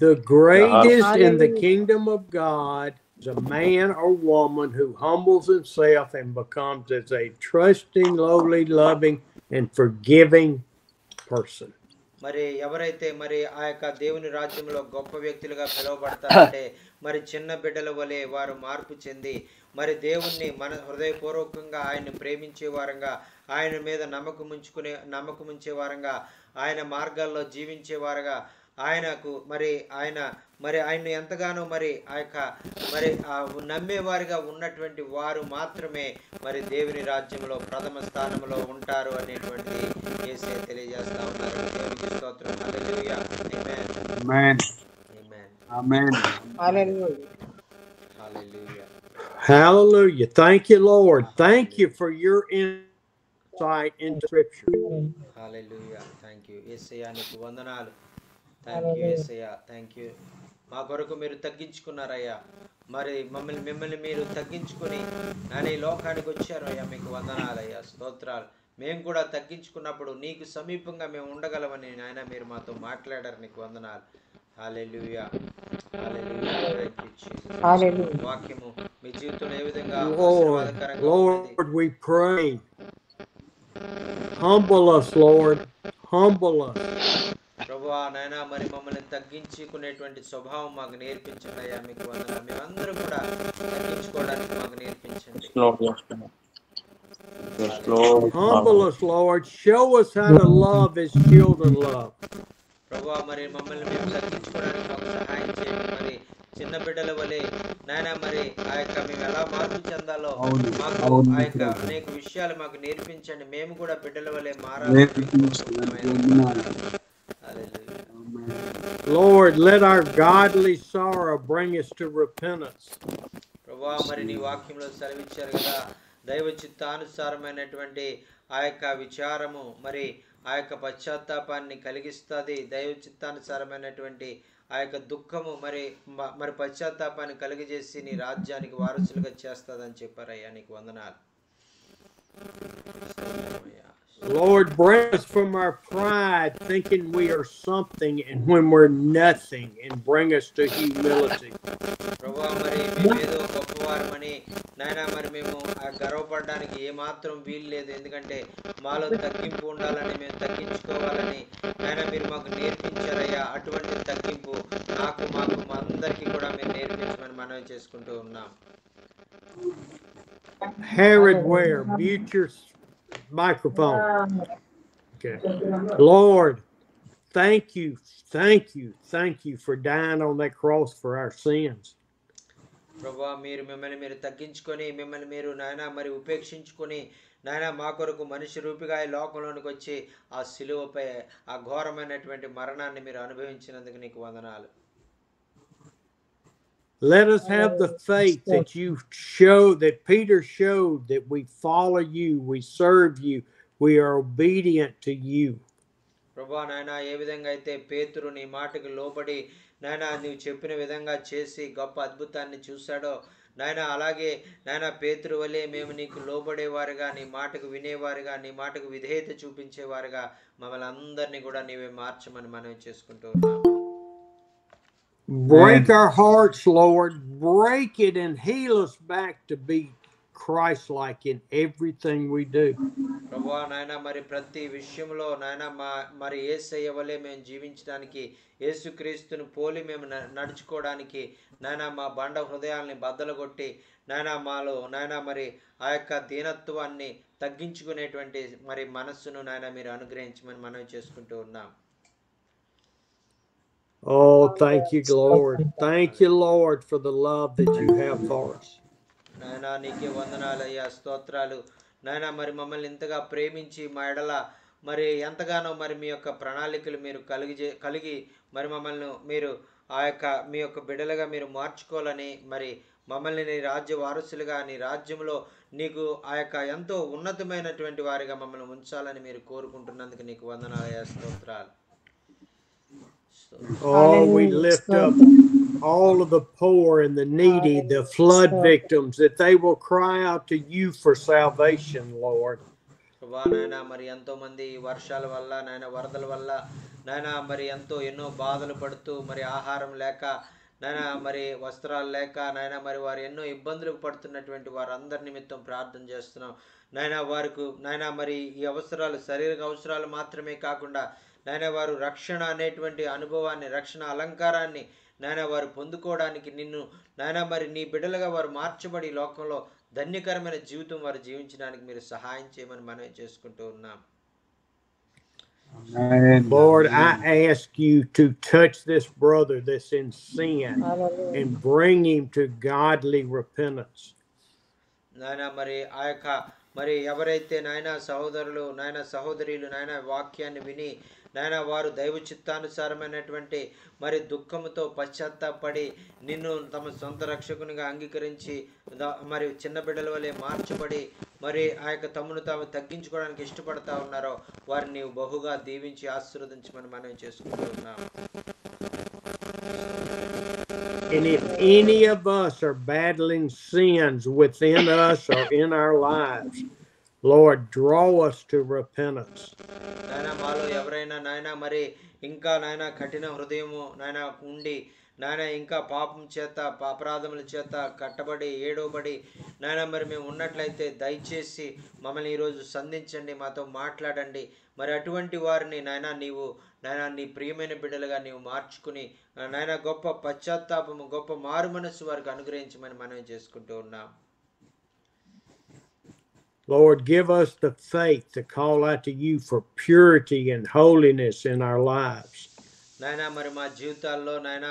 The greatest in the kingdom of God is a man or woman who humbles himself and becomes as a trusting, lowly, loving, and forgiving person. మరి ఎవరైతే మరి ఆ యొక్క దేవుని రాజ్యంలో గొప్ప వ్యక్తులుగా పిలువబడతారంటే మరి చిన్న బిడ్డల వలె వారు మార్పు చెంది మరి దేవుణ్ణి మన హృదయపూర్వకంగా ఆయన్ని ప్రేమించే వారంగా, ఆయన మీద నమ్మకం ఉంచే వారంగా, ఆయన మార్గాల్లో జీవించే వారుగా, ఆయనకు మరి ఆయన్ని ఎంతగానో మరి ఆ యొక్క మరి నమ్మేవారిగా ఉన్నటువంటి వారు మాత్రమే మరి దేవుని రాజ్యంలో ప్రథమ స్థానంలో ఉంటారు అనేటువంటి యేసయ్య తెలియజేస్తా ఉన్నారు. దేవునికి స్తోత్రం. Hallelujah. Amen. Amen. Hallelujah. Hallelujah. Thank you, Lord. Thank you for your insight into Scripture. Hallelujah. Thank you Yesayya, నీకు వందనాలు. Thank you Yesayya, thank you. మా కొరకు మీరు తగ్గించుకున్నారయ్యా. మరి మిమ్మల్ని మీరు తగ్గించుకుని నాన్న ఈ లోకానికి వచ్చారు అయ్యా. మీకు వందనాలయ్యా, స్తోత్రాలు. మేము కూడా తగ్గించుకున్నప్పుడు నీకు సమీపంగా మేము ఉండగలమని నాయన మీరు మాతో మాట్లాడారు. నీకు వందనాలు. Hallelujah. Hallelujah. Thank you Jesus. వాక్యము మీ జీవితంలో ఏ విధంగా ఆశీర్వాదకరంగా ఉంది. Lord, we pray. Humble us, Lord. Humble us. ప్రభువా నాయన మరి మమ్మల్ని తగ్గించుకునేటువంటి స్వభావం మాకు నేర్పించండి అయ్యా. మీకు వందనాలు. మేమందరూ కూడా తగ్గించుకోవడానికి మాకు నేర్పించండి. Humble us, Lord. Show us how to love as children love. ప్రభువా మరి మమ్మల్ని మేము తగ్గించుకోవడానికి మాకు సహాయం చేయండి. మరి చిన్న బిడ్డల వలె నాయన మరి ఆ యొక్క మేము ఎలా మార్పు చెందాలో మాకు ఆ యొక్క అనేక విషయాలు మాకు నేర్పించండి. మేము కూడా బిడ్డల వలె మారాలి. Lord, let our godly sorrow bring us to repentance. ప్రభువా మరి నీ వాక్యంలో సెలవిచ్చారు కదా, దైవ చిత్తానుసారమైనటువంటి ఆ యొక్క విచారము మరి ఆ యొక్క పశ్చాత్తాపాన్ని కలిగిస్తుంది. దైవ చిత్తానుసారమైనటువంటి ఆ యొక్క దుఃఖము మరి పశ్చాత్తాపాన్ని కలిగజేసి నీ రాజ్యానికి వారసులుగా చేస్తుందని చెప్పారయ్యా. నీకు వందనాలు. Lord, bring us from our pride, thinking we are something and when we're nothing, and bring us to humility. ప్రభువా మరి మేము ఏదో గొప్పవారమని నాయన మరి మేము గర్వపడడానికి ఏమాత్రం వీలు లేదు. ఎందుకంటే మాలో తగ్గింపు ఉండాలని, మేము తగ్గించుకోవాలని నాయన మీరు మాకు నేర్పించారయ్యా. అటువంటి తగ్గింపు మాకు మా అందరికీ కూడా మీరు నేర్పించమని మనవి చేసుకుంటూ ఉన్నాం. Herod Ware, mute your microphone. Okay. Lord, thank you for dying on that cross for our sins. ప్రభువా మీరు మిమ్మల్ని మీరు తగ్గించుకొని మిమ్మల్ని మీరు నాయన మరి ఉపేక్షించుకొని నాయన మా కొరకు మనిషి రూపిగా ఈ లోకంలోనికి వచ్చి ఆ సిలువపై ఆ ఘోరమైనటువంటి మరణాన్ని మీరు అనుభవించినందుకు నీకు వందనాలు. Let us have the faith that you showed, that Peter showed, that we follow you, we serve you, we are obedient to you. ప్రభువా నాయన ఏ విధంగా అయితే పేతురు నీ మాటకు లోబడి నాయన నీవు చెప్పిన విధంగా చేసి గొప్ప అద్భుతాన్ని చూశాడో నాయన అలాగే నాయన పేతురు వలె మేము నీకు లోబడేవారుగా, నీ మాటకు వినేవారుగా, నీ మాటకు విధేయత చూపించేవారుగా మమ్మల్ని అందరినీ కూడా నీవే మార్చమని మనవి చేసుకుంటూ ఉన్నాం. Break our hearts, Lord. Break it and heal us back to be Christ-like in everything we do. ప్రభువా నాయన మరి ప్రతి విషయంలో నాయన మరి యేసయ్య వలె మేము జీవించడానికి, యేసుక్రీస్తును పోలి మేము నడుచుకోవడానికి నాయన మా బండ హృదయాల్ని బద్దలుగొట్టి నాయన మాలో నాయన మరి ఆ యొక్క దీనత్వాన్ని తగ్గించుకునేటువంటి మరి మనస్సును నాయన మీరు అనుగ్రహించమని మనవి చేసుకుంటూ ఉన్నాం. Oh, thank you, Lord. Thank you, Lord, for the love that you have for us. నాయన నీకే వందనాలయ్యా, స్తోత్రాలు నాయన. మరి మమ్మల్ని ఇంతగా ప్రేమించి మా ఎడల మరి ఎంతగానో మరి మీ యొక్క ప్రణాళికలు మీరు కలిగి మరి మమ్మల్ని మీరు ఆ యొక్క మీ యొక్క బిడ్డలుగా మీరు మార్చుకోవాలని, మరి మమ్మల్ని నీ రాజ్య వారసులుగా నీ రాజ్యంలో నీకు ఆ యొక్క ఎంతో ఉన్నతమైనటువంటి వారిగా మమ్మల్ని ఉంచాలని మీరు కోరుకుంటున్నందుకు నీకు వందనాలయ్యా, స్తోత్రాలు. Oh, we lift up all of the poor and the needy, the flood victims, that they will cry out to you for salvation, Lord. నాయన మరి ఎంతో మంది వర్షాల వల్ల నాయన వరదల వల్ల నాయన మరి ఎన్నో బాధలు పడుతూ మరి ఆహారం లేక నాయన మరి వస్త్రాలు లేక నాయన మరి వారు ఎన్నో ఇబ్బందులు పడుతున్నటువంటి వారందరి నిమిత్తం ప్రార్థన చేస్తున్నాం నాయన. వారికి నాయన మరి ఈ అవసరాలు శారీరక అవసరాలు మాత్రమే కాకుండా నాయన వారు రక్షణ అనేటువంటి అనుభవాన్ని, రక్షణ అలంకారాన్ని నాయన వారు పొందుకోవడానికి నిన్ను నాయన మరి నీ బిడ్డలుగా వారు మార్చబడి లోకంలో ధన్యకరమైన జీవితం వారు జీవించడానికి మీరు సహాయం చేయమని మనవి చేసుకుంటూ ఉన్నాం. Lord, I ask you to touch this brother that's in sin and bring him to godly repentance. నాయన మరి ఆ యొక్క మరి ఎవరైతే నాయన సహోదరులు నాయన సహోదరులు నాయన వాక్యాన్ని విని నాయన వారు దైవ చిత్తానుసారమైనటువంటి మరి దుఃఖముతో పశ్చాత్తాపడి నిన్ను తమ సొంత రక్షకునిగా అంగీకరించి మరి చిన్న బిడ్డల వలె మార్చబడి మరి ఆ యొక్క తమను తాము తగ్గించుకోవడానికి ఇష్టపడతా ఉన్నారో వారిని బహుగా దీవించి ఆశీర్వదించమని మనం చేసుకుంటూ ఉన్నాం. And if any of us are battling sins within us or in our lives, Lord, draw us to repentance. నాయన మాలో ఎవరైనా నాయన మరి ఇంకా నాయన కఠిన హృదయము నాయన ఉండి నాయన ఇంకా పాపం చేత అపరాధముల చేత కట్టబడి ఏడవబడి నాయన మరి మేము ఉన్నట్లయితే దయచేసి మమ్మల్ని ఈరోజు సంధించండి, మాతో మాట్లాడండి. మరి అటువంటి వారిని నాయన నీవు నాయన నీ ప్రియమైన బిడ్డలుగా నీవు మార్చుకుని నాయన గొప్ప పశ్చాత్తాపము, గొప్ప మారు మనస్సు వారికి అనుగ్రహించమని మనం చేసుకుంటూ ఉన్నాం. Lord, give us the faith to call out to you for purity and holiness in our lives. నాయన మరి మా జీవితాల్లో నాయన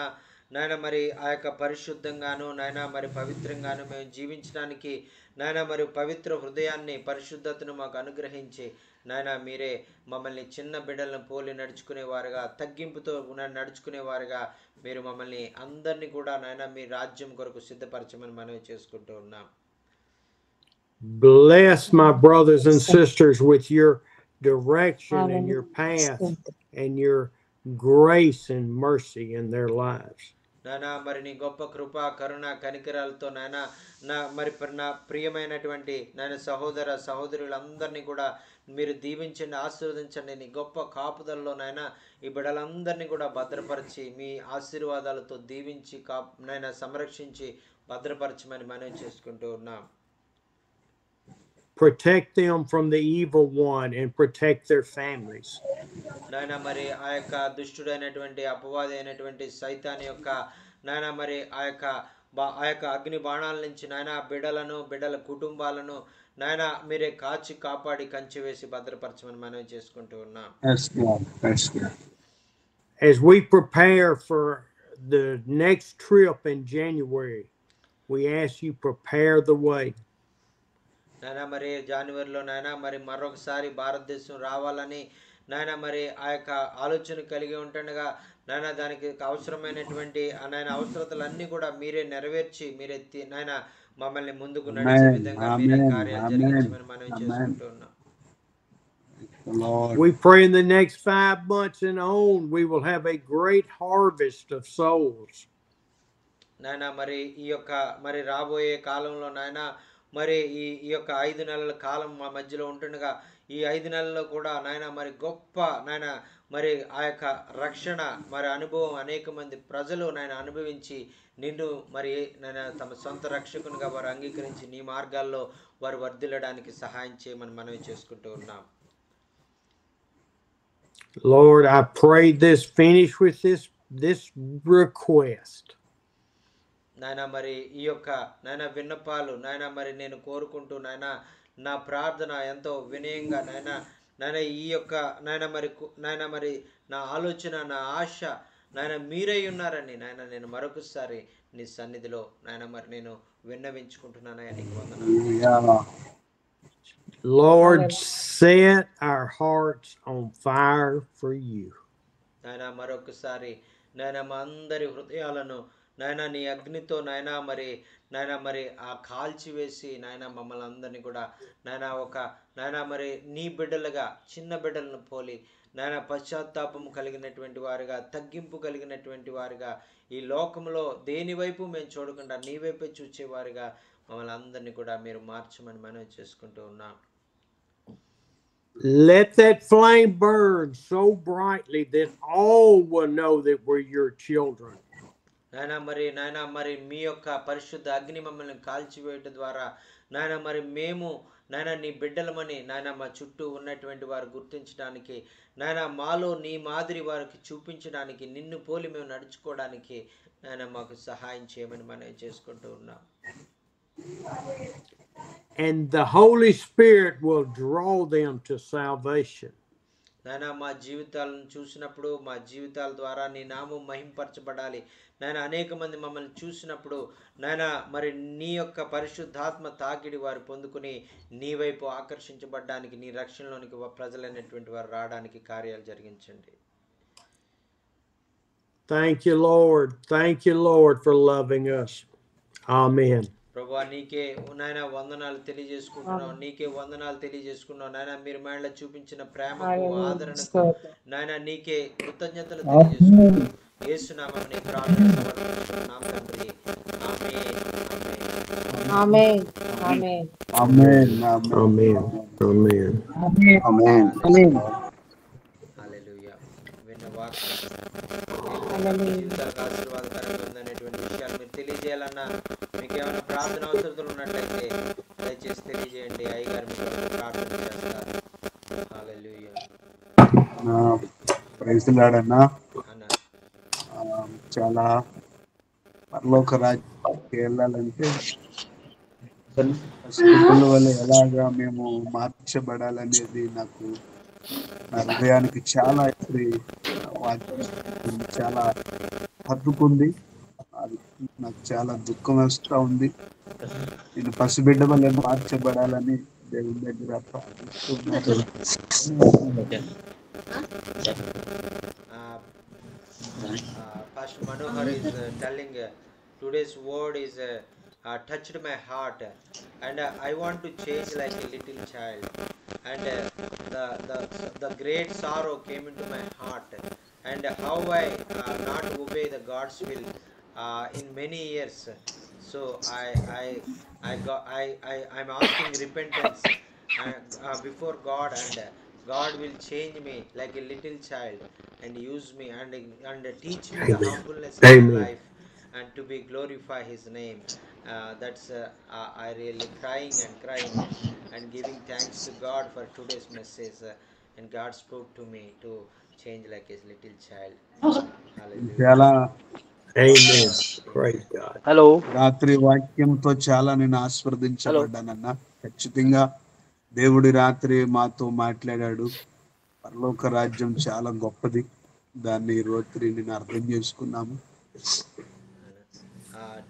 మరి ఆ యొక్క పరిశుద్ధంగాను నాయన మరి పవిత్రంగాను మేము జీవించడానికి నాయన మరి పవిత్ర హృదయాన్ని, పరిశుద్ధతను మాకు అనుగ్రహించి నాయన మీరే మమ్మల్ని చిన్న బిడ్డలను పోలి నడుచుకునేవారుగా, తగ్గింపుతో నడుచుకునేవారుగా మీరు మమ్మల్ని అందరినీ కూడా నాయన మీ రాజ్యం కొరకు సిద్ధపరచమని మనవి చేసుకుంటూ ఉన్నాం. Bless my brothers and sisters with your direction and your path and your grace and mercy in their lives. నానా మరి నీ గొప్ప కృప, కరుణ, కనికరాలతో నాయన మరి నా ప్రియమైనటువంటి నాయన సహోదరులందరినీ కూడా మీరు దీవించండి, ఆశీర్వదించండి. నీ గొప్ప కాపుదల్లో నాయన ఈ బిడ్డలందరినీ కూడా భద్రపరిచి మీ ఆశీర్వాదాలతో దీవించి నాయన సంరక్షించి భద్రపరచమని మనవి చేసుకుంటూ ఉన్నాం. Protect them from the evil one and protect their families. నాయన మరి ఆ యొక్క దుష్టుడైనటువంటి అపవాది అయినటువంటి సైతాన్ యొక్క నాయన మరి ఆ యొక్క అగ్ని బాణాల నుంచి నాయన బిడ్డల కుటుంబాలను నాయన మీరే కాచి కాపాడి కంచె వేసి భద్రపరచమని మనవి చేసుకుంటూ ఉన్నాం. as we prepare for the next trip in January, we ask you prepare the way. నాయన మరి జనవరిలో నాయన మరి మరొకసారి భారతదేశం రావాలని నాయన మరి ఆ యొక్క ఆలోచన కలిగి ఉంటుండగా నాయన దానికి అవసరమైనటువంటి నాయన అవసరతలన్నీ కూడా మీరే నెరవేర్చి మీరే నాయన మమ్మల్ని ముందుకు నడిచే విధంగా మీరే కార్యాలు జరిగించమని మనం చేసుకుంటూ ఉన్నాం. We pray in the next 5 months and on, we will have a great harvest of souls. నాయన మరి ఈ యొక్క మరి రాబోయే కాలంలో నాయన మరి ఈ యొక్క 5 నెలల కాలం మా మధ్యలో ఉంటుండగా ఈ 5 నెలల్లో కూడా నాయన మరి గొప్ప నాయన మరి ఆ యొక్క రక్షణ మరి అనుభవం అనేక మంది ప్రజలు నాయన అనుభవించి నిన్ను మరి నాయన తమ సొంత రక్షకునిగా వారు అంగీకరించి నీ మార్గాల్లో వారు వర్ధిల్లడానికి సహాయం చేయమని మనవి చేసుకుంటూ ఉన్నాం. Lord, I pray finish with this request. నాయన మరి ఈ యొక్క నాయన విన్నపాలు నాయన మరి నేను కోరుకుంటూ నాయన నా ప్రార్థన ఎంతో వినయంగా నాయన ఈ యొక్క నాయన మరి నా ఆలోచన నా ఆశ నాయన మీరై ఉన్నారని నాయన నేను మరొకసారి నీ సన్నిధిలో నాయన మరి నేను విన్నవించుకుంటున్నానయ్యా, నీకు వందనాలు. Lord, set our hearts on fire for you. నాయన మరొకసారి నాయన మా అందరి హృదయాలను నాయన నీ అగ్నితో నాయన మరి ఆ కాల్చివేసి నాయన మమ్మల్ని అందరినీ కూడా నాయన మరి నీ బిడ్డలుగా చిన్న బిడ్డలను పోలి నాయన పశ్చాత్తాపము కలిగినటువంటి వారుగా తగ్గింపు కలిగినటువంటి వారుగా ఈ లోకంలో దేని వైపు మేము చూడకుండా నీ వైపే చూచేవారుగా మమ్మల్ని అందరినీ కూడా మీరు మార్చమని మనవి చేసుకుంటూ ఉన్నాం. Let that flame burn so brightly that all will know that we're your children. నాయన మరి మీ యొక్క పరిశుద్ధ అగ్ని మమ్మల్ని కాల్చివేయడం ద్వారా నాయన మరి మేము నాయన నీ బిడ్డలమని నాయన మా చుట్టూ ఉన్నటువంటి వారు గుర్తించడానికి నాయన మాలో నీ మాదిరి వారికి చూపించడానికి నిన్ను పోలి మేము నడుచుకోవడానికి నాయన మాకు సహాయం చేయమని మనం చేసుకుంటూ ఉన్నాం. And the Holy Spirit will draw them to salvation. నాయన మా జీవితాలను చూసినప్పుడు మా జీవితాల ద్వారా నీ నామం మహింపరచబడాలి. నాయన అనేక మంది మమ్మల్ని చూసినప్పుడు నాయన మరి నీ యొక్క పరిశుద్ధాత్మ తాకిడి వారు పొందుకుని నీ వైపు ఆకర్షించబడడానికి నీ రక్షణలోనికి ప్రజలైనటువంటి వారు రావడానికి కార్యాలు జరిగించండి. Thank you, Lord. Thank you, Lord, for loving us. Amen. ప్రభువా నీకే నాయన వందనాలు తెలియజేసుకుంటున్నాం, నీకే వందనాలు తెలియజేసుకున్నాం నాయన. మీరు మేళ్ళ చూపించిన ప్రేమకు ఆదరణకు నాయన నీకే కృతజ్ఞతలు తెలియజేసుకుంటున్నాం. యేసునామమున నీ ప్రార్థన సమర్పిస్తున్నాం తండ్రి. ఆమేన్ ఆమేన్ ఆమేన్ Amen. Amen. ఆమేన్ ఆమేన్. హల్లెలూయా. విన్న వాక్యం జీవితాలకు ఆశీర్వాదకరంగా ఉందనేటువంటి విషయాలు మీరు తెలియజేయాలన్నా మీకు ఏమైనా ప్రార్థన అవసరతలు ఉన్నట్లయితే దయచేసి తెలియజేయండి. అయ్యగారు మీకు ప్రార్థన చేస్తారు. హల్లెలూయా. ప్రైజ్ ది లార్డ్ అన్న. అన్న చాలా పరలోక రాజ్యానికి వెళ్ళాలంటే పిల్లల వల్ల ఎలాగా మేము మార్చబడాలనేది నాకు నా హృదయానికి చాలా చాలా హత్తుకుంది. నాకు చాలా దుఃఖం వేస్తూ ఉంది. నేను పసిబిడ్డ వల్ల మార్చబడాలని దేవుని దగ్గర ప్రార్థిస్తున్నాను. Pastor Manohar is telling today's word is touched my heart, and I want to change like a little child, and the great sorrow came into my heart, and how I not obey the God's will in many years. So I'm asking repentance before God, and God will change me like a little child and use me and teach me the humbleness of life and to be glorify His name. That's I really crying and giving thanks to God for today's message, and God spoke to me to change like a little child. Hallelujah. Amen. Praise God. Hello రాత్రి వాక్యంతో చాలా నేను ఆస్వాదించబడ్డానన్న. ఖచ్చితంగా దేవుడి రాత్రి మాతో మాట్లాడాడు. పరలోక రాజ్యం చాలా గొప్పది. దాన్ని ఈ రాత్రి నేను అర్థం చేసుకున్నాము.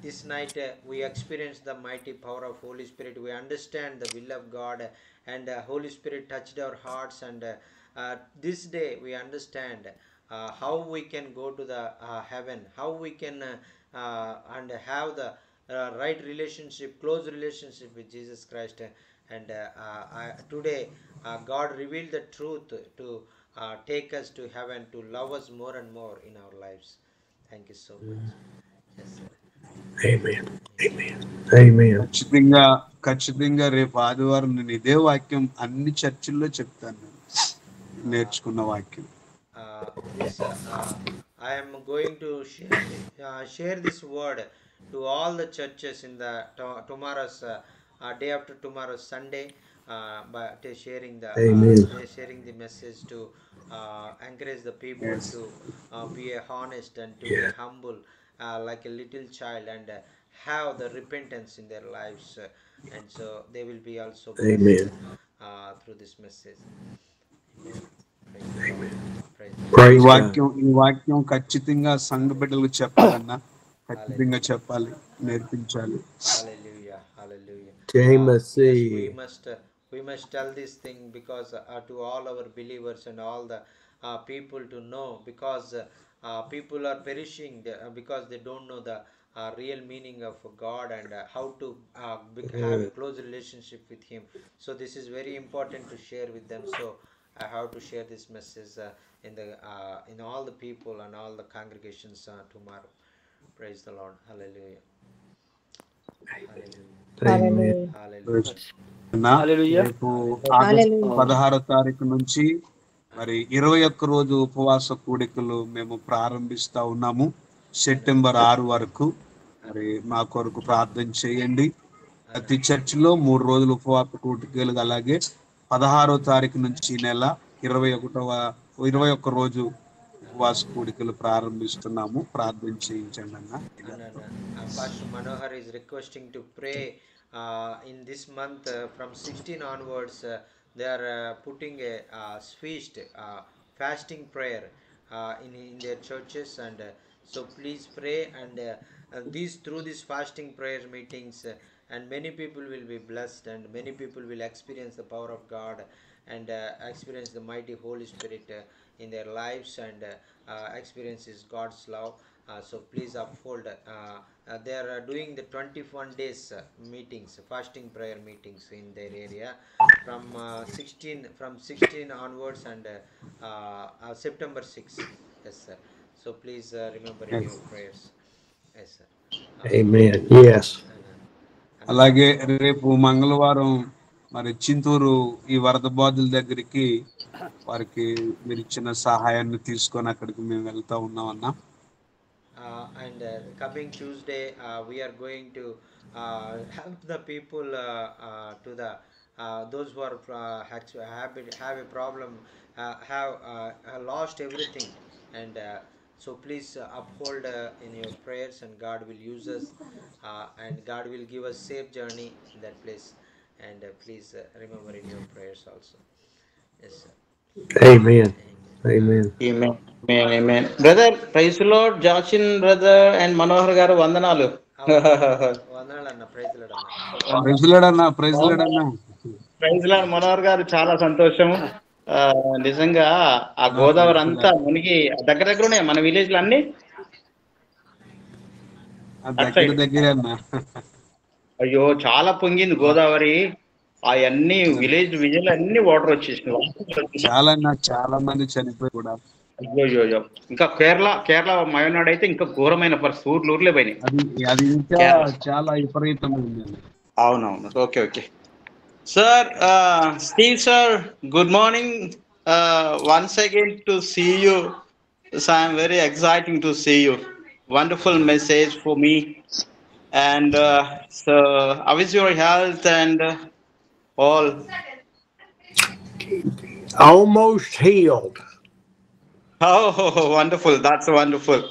This night we experience the mighty power of Holy Spirit. We understand the will of God, and Holy Spirit touched our hearts. And this day we understand how we can go to the heaven, how we can and have the right relationship, close relationship with Jesus Christ. And today God revealed the truth to take us to heaven, to love us more and more in our lives. Thank you so much. Yes, sir. Amen. Amen. Amen. ఖచ్చితంగా రేపు ఆదివారం నేను ఇదే వాక్యం అన్ని చర్చిల్లో చెప్తాను, నేను నేర్చుకున్న వాక్యం. This I am going to share this word to all the churches in the tomorrow's day after tomorrow Sunday, but sharing Amen. the message to encourage the people Yes. to be honest and to be humble, like a little child, and have the repentance in their lives, and so they will be also blessed Amen. through this message. Amen. Praise the Lord. Praise the Lord. ఈ Praise God. వాక్యం ఖచ్చితంగా సంఘ బిడ్డలకు చెప్పాలన్నా, ఖచ్చితంగా చెప్పాలి, నేర్పించాలి. Hallelujah, hallelujah. James Yes, C. we must tell this thing because to all our believers and all the people to know, because people are perishing because they don't know the real meaning of God, and how to have a close relationship with Him. So this is very important to share with them. So I have to share this message in all the people and all the congregations tomorrow. Praise the Lord. Hallelujah. Hallelujah. Amen. Hallelujah. Hallelujah. రేపు ఆగస్టు 16 తారీఖు నుంచి మరి 21 రోజు ఉపవాస కూడికలు మేము ప్రారంభిస్తా ఉన్నాము. సెప్టెంబర్ 6 వరకు మరి మా కొరకు ప్రార్థన చేయండి. ప్రతి చర్చిలో 3 రోజులు ఉపవాస కూడికలు, అలాగే 16వ తారీఖు నుంచి నెల 21 రోజు ఉపవాస కూడికలు ప్రారంభిస్తున్నాము. ప్రార్థన చేయించండి అన్న. Pastor Manohar is requesting to pray in this month from 16 onwards. They are putting a feast, fasting prayer in their churches, and so please pray, and through these fasting prayer meetings, and many people will be blessed, and many people will experience the power of God, and experience the mighty Holy Spirit in their lives, and experiences God's love. So please uphold. They are doing the 21 days meetings, fasting prayer meetings in their area from 16 onwards, and September 6. Yes, sir. So please remember in your prayers. Yes, sir. Amen. Yes. అలాగే రేపు మంగళవారం మరి చింతూరు ఈ వరద బాధల దగ్గరికి వారికి మీరు ఇచ్చిన సహాయాన్ని తీసుకొని అక్కడికి మేము వెళ్తా ఉన్నాం అన్న. And coming Tuesday, we are going to help the people to the those who are have a problem, have lost everything, and so please uphold in your prayers, and God will use us, and God will give us safe journey in that place, and please remember in your prayers also. Yes, sir. Amen. Amen. Amen. Amen. Amen. Brother, praise the Lord, Joshin brother and Manohar garu వందనాలు. వందనాలన్న. ప్రైజ్ లార్డ్ అన్న. ప్రైజ్ లార్డ్ అన్న. ప్రైజ్ లార్డ్ మనోహర్ గారు, చాలా సంతోషము. నిజంగా ఆ గోదావరి అంతా మునిగి దగ్గర దగ్గర ఉన్నాయి మన విలేజ్ లో అన్ని. దగ్గర అన్న. అయ్యో, చాలా పొంగింది గోదావరి. అవన్నీ విలేజ్ అన్ని వాటర్ వచ్చేసినాయి. చాలా మంది చనిపోయి కూడా. అయ్యో, ఇంకా కేరళ మయనాడు అయితే ఇంకా ఘోరమైన పరిస్థితి, ఊర్లే పోయినాయి. అది ఇంకా చాలా విపరీతమైంది. అవునవును. Okay sir. Steve sir, good morning. Once again to see you. So I am very exciting to see you. Wonderful message for me. And so how is your health and all? Almost healed. Oh, wonderful. That's wonderful.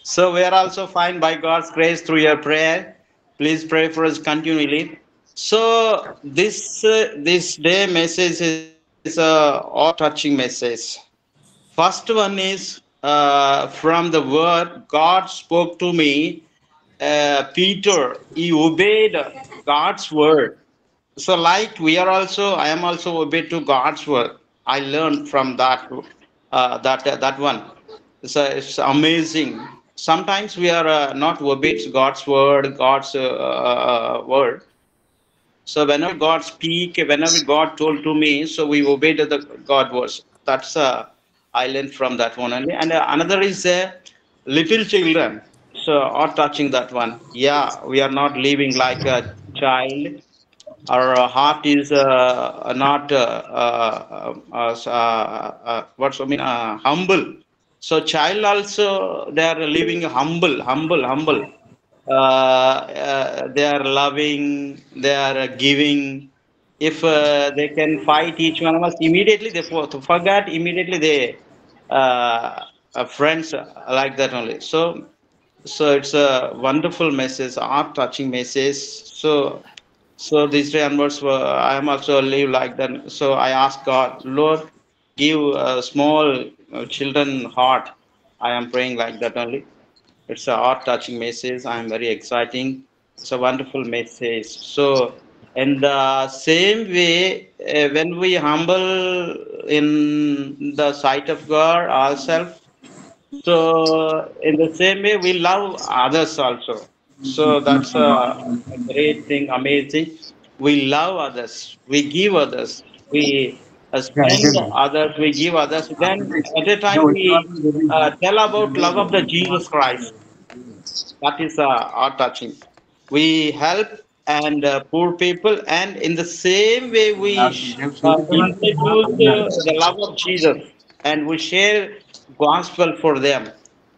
So we are also fine by God's grace through your prayer. Please pray for us continually. So this day message is a all touching message. First one is from the word God spoke to me. Peter, he obeyed God's word. So, like we are also, I am also obeyed to God's word. I learned from that one. So it's amazing. Sometimes we are not obeyed to God's word, God's word. So whenever God speak, whenever God told to me, so we obeyed the God words. That's I learned from that one only. And another is little children. So are touching that one. Yeah, we are not living like a child. Our heart is not what's I mean humble. So child also they are living humble. They are loving, they are giving. If they can fight each one of us, immediately they forget, immediately they friends like that only. So it's a wonderful message, heart touching message. So these day onwards, I am also live like that. So I ask God, Lord, give a small children heart. I am praying like that only. It's a heart-touching message. I'm very exciting. It's a wonderful message. So, in the same way, when we humble in the sight of God ourselves, so in the same way, we love others also. So that's a great thing, amazing. We love others. We give others. We spend others. We give others. Then at a time we tell about love of the Jesus Christ. That is our touching. We help and poor people, and in the same way we introduce the love of Jesus, and we share gospel for them.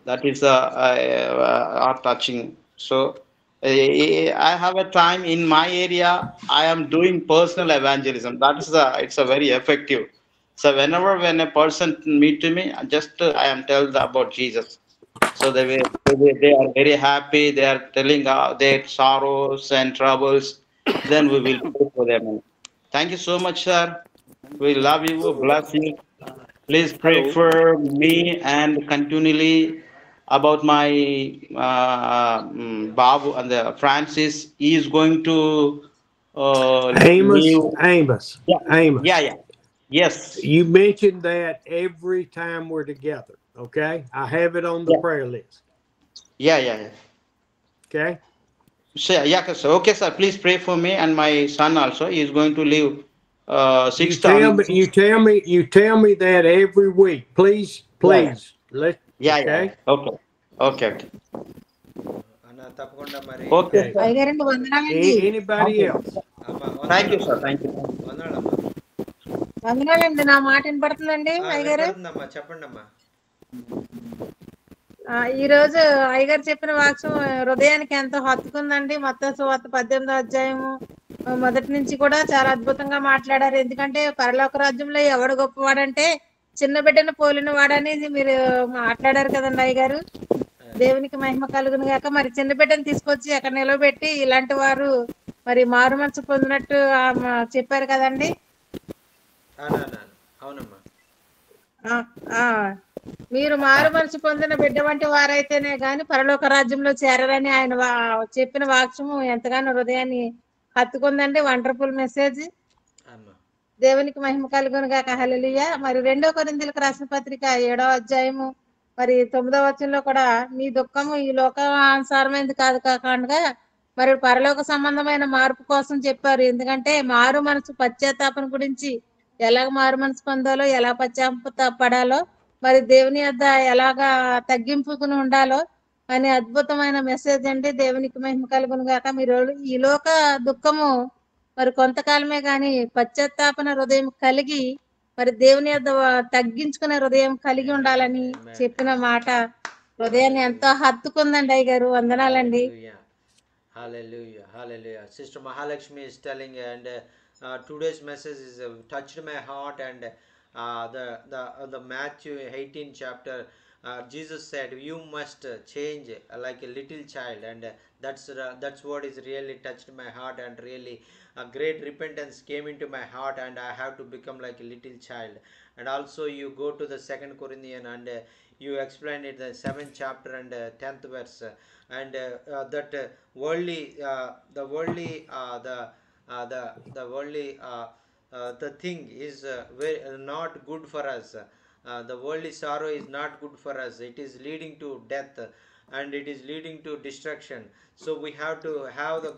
That is our touching. So I have a time in my area. I am doing personal evangelism. That is it's a very effective. So whenever when a person meet to me, just I am tell about Jesus. So they are very happy. They are telling their sorrows and troubles. Then we will pray for them. Thank you so much, sir. We love you. Bless you. Please pray Hello. for me and continually about my Babu and Francis. He is going to Amos, leave. Amos, Yeah, yeah, Amos. yeah. Yes. You mentioned that every time we're together. Okay. I have it on the Yeah, prayer list. yeah, yeah, yeah. Okay. So, yeah, sir. Okay, sir. Please pray for me and my son also. He is going to leave You sixth tell on me, you sixth. tell me, you tell me that every week. Please, Yeah, yeah, please. Let yeah, yeah, okay. yeah. Okay, okay, okay. అన్న తప్పకుండా మరి Okay, Okay. sir. అయ్యగారండి వందనాలండి. Anybody Okay. else? అమ్మ Thank you, వందనాలమ్మా sir. Thank you. వందనాలమ్మా వందనాలండి. నా మాట వినపడుతుందండి అయ్యగారు? వినపడుతుందమ్మా చెప్పండి అమ్మా ఈరోజు అయ్యగారు చెప్పిన వాక్యం హృదయానికి ఎంతో హత్తుకుందండి. మత్తయి సువార్త 18వ అధ్యాయము మొదటి నుంచి కూడా చాలా అద్భుతంగా మాట్లాడారు. ఎందుకంటే పరలోక రాజ్యంలో ఎవడు గొప్పవాడంటే చిన్న బిడ్డను పోలిన వాడని మీరు మాట్లాడారు కదండి అయ్యగారు. దేవునికి మహిమ కలుగును గాక. మరి చిన్న బిడ్డను తీసుకొచ్చి అక్కడ నిలబెట్టి ఇలాంటి వారు మరి మారు మనసు పొందినట్టు చెప్పారు కదండి. అవునమ్మా ఆ ఆ మీరు మారు మనసు పొందిన బిడ్డ వంటి వారైతేనే గాని పరలోక రాజ్యంలో చేరరని ఆయన చెప్పిన వాక్యము ఎంతగానో హృదయాన్ని హత్తుకుందండి. Wonderful message. అమ్మా దేవునికి మహిమ కలుగును గాక. హల్లెలూయా. మరి 2 కొరింథీయులకు రాసిన పత్రిక 7వ అధ్యాయము మరి 9వ వచనంలో కూడా మీ దుఃఖము ఈ లోకానుసారమైనది కాదు కాకుండా మరి పరలోక సంబంధమైన మార్పు కోసం చెప్పారు. ఎందుకంటే మారు మనసు పశ్చాత్తాపం గురించి ఎలాగ మారు మనసు పొందాలో, ఎలా పశ్చాత్తాపడాలో, మరి దేవుని యొద్ద ఎలాగా తగ్గింపుకుని ఉండాలో అనే అద్భుతమైన మెసేజ్ అండి. దేవునికి మహిమ కలుగును గాక. మీరు ఈ లోక దుఃఖము మరి కొంతకాలమే గాని పశ్చాత్తాపన హృదయం కలిగి మరి దేవుని యొద్ద తగ్గించుకునే హృదయం కలిగి ఉండాలని చెప్పిన మాట హృదయాన్ని ఎంతో హత్తుకుందండి అయ్యగారు. వందనాలండి. Hallelujah. Sister Mahalakshmi is telling, and today's message is touched my heart, and the Matthew 18 chapter Jesus said, "You must change like a little child," and that's what is really touched my heart, and really a great repentance came into my heart, and I have to become like a little child. And also, you go to the Second Corinthian, and you explain it the 7th chapter and 10th verse, and that the worldly the worldly the thing is very not good for us. The worldly sorrow is not good for us. It is leading to death, and it is leading to destruction. So we have to have the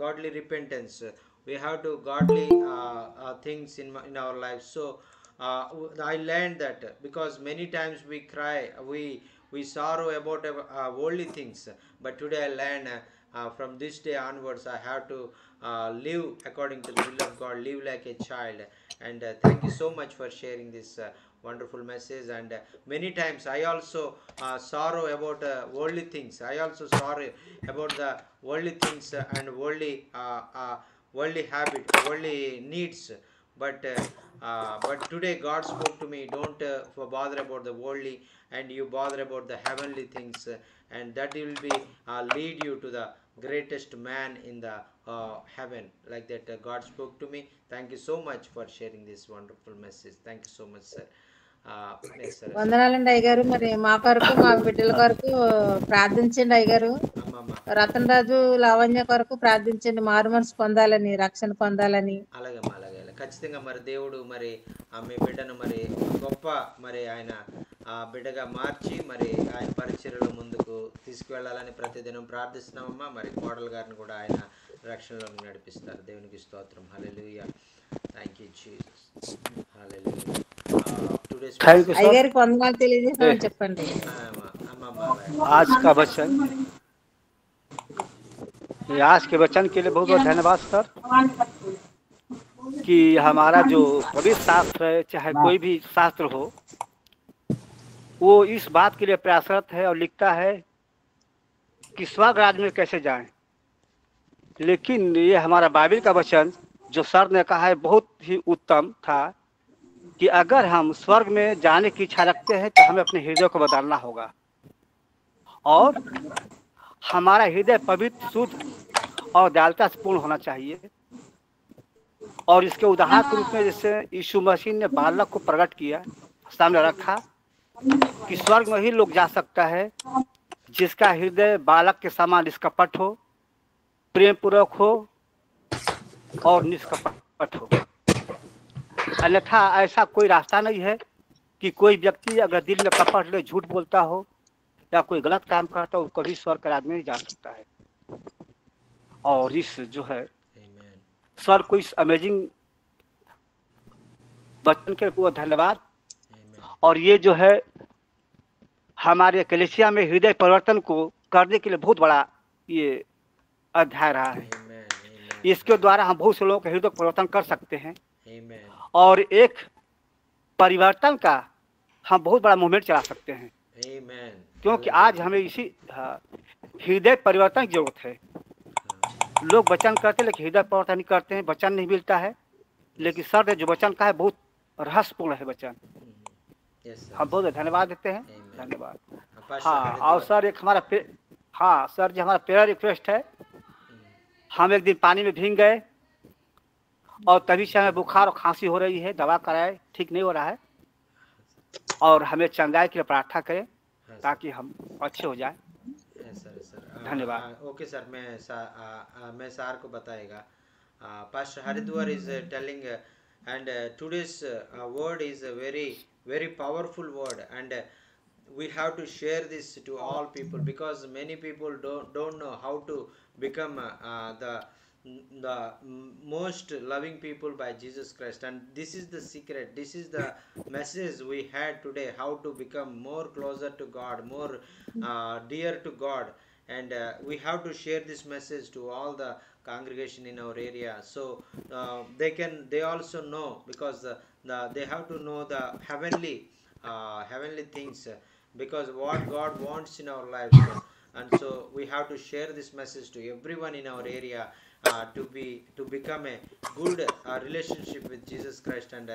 godly repentance. We have to godly things in our lives. So I learned that, because many times we cry, we sorrow about worldly things, but today I learn, from this day onwards, I have to live according to the will of God, live like a child. And thank you so much for sharing this wonderful message. And many times I also sorrow about worldly things. I also sorry about the worldly things and worldly habit, worldly needs. But today God spoke to me, don't bother about the worldly, and you bother about the heavenly things, and that will be lead you to the greatest man in the heaven. Like that, God spoke to me. Thank you so much for sharing this wonderful message. Thank you so much, sir. Yes, sir. వందనాలండి అయ్యగారు. మరి మా కొరకు మా బిడ్డల కొరకు ప్రార్థించండి అయ్యగారు. అమ్మమ్మ, రతన్ రాజు లావణ్య కొరకు ప్రార్థించండి, మారు మనసు పొందాలని, రక్షణ పొందాలని. అలాగమ్మా, అలాగే ఖచ్చితంగా. మరి దేవుడు మరి మీ బిడ్డను మరి గొప్ప మరి ఆయన బిడ్డగా మార్చి మరి ఆయన పరిచర్యలో ముందుకు తీసుకువెళ్ళాలని ప్రతిదినం ప్రార్థిస్తున్నామమ్మా. మరి కోడలు గారిని కూడా ఆయన రక్షణలోకి నడిపిస్తారు. దేవునికి స్తోత్రం. Hallelujah. Thank you Jesus. Hallelujah. Today's అయ్యగారికి వందనాలు తెలియజేస్తామని చెప్పండి. అమ్మమ్మ, आज का वचन आज के वचन के लिए बहुत बहुत धन्यवाद सर, कि हमारा जो पवित्र शास्त्र है, चाहे कोई भी शास्त्र हो, वो इस बात के लिए प्रयासरत है और लिखता है कि स्वर्ग राज्य में कैसे जाएं। लेकिन ये हमारा बाइबल का वचन जो सर ने कहा है बहुत ही उत्तम था, कि अगर हम स्वर्ग में जाने की इच्छा रखते हैं तो हमें अपने हृदय को बदलना होगा, और हमारा हृदय पवित्र, शुद्ध और दयालुता से पूर्ण होना चाहिए। और इसके उदाहरण के रूप में जैसे यीशु मसीह ने बालक को प्रकट किया, सामने रखा, कि स्वर्ग में ही लोग जा सकता है जिसका हृदय बालक के समान निष्कपट हो, प्रेम पूर्वक हो और निष्कपट हो। अन्यथा ऐसा कोई रास्ता नहीं है कि कोई व्यक्ति अगर दिल में कपट ले, झूठ बोलता हो या कोई गलत काम करता हो, कभी स्वर्ग के राज्य में नहीं जा सकता है। और इस जो है सर को इस अमेजिंग वचन के लिए धन्यवाद। और ये जो है हमारे कलीसिया में हृदय परिवर्तन को करने के लिए बहुत बड़ा ये अध्याय रहा है। इसके द्वारा हम बहुत से लोगों के हृदय परिवर्तन कर सकते हैं, और एक परिवर्तन का हम बहुत बड़ा मूवमेंट चला सकते हैं। क्योंकि आज हमें इसी हृदय परिवर्तन की जरूरत है। लोग वचन करते हैं लेकिन हृदय परिवर्तन नहीं करते हैं, वचन नहीं मिलता है। लेकिन सर ने जो वचन कहा है बहुत रहस्यपूर्ण है वचन। हम बहुत धन्यवाद देते हैं। धन्यवाद। हाँ, और सर एक हमारा हाँ सर जी, हमारा प्रेयर रिक्वेस्ट है। हम एक दिन पानी में भीग गए और तभी से हमें बुखार और खांसी हो रही है, दवा कराए, ठीक नहीं हो रहा है, और हमें चंगाई के लिए प्रार्थना करें ताकि हम अच्छे हो जाए। धन्यवाद। ओके सर, मैं सर को बताएगा। Pastor Haridwar is telling, and today's word is a very powerful word, and we have to share this to all people, because many people don't know how to become the most loving people by Jesus Christ. And this is the secret, this is the message we had today, how to become more closer to God, more dear to God. And we have to share this message to all the congregation in our area, so they also know, because they have to know the heavenly things, because what God wants in our lives. And so we have to share this message to everyone in our area, to become a good relationship with Jesus Christ, and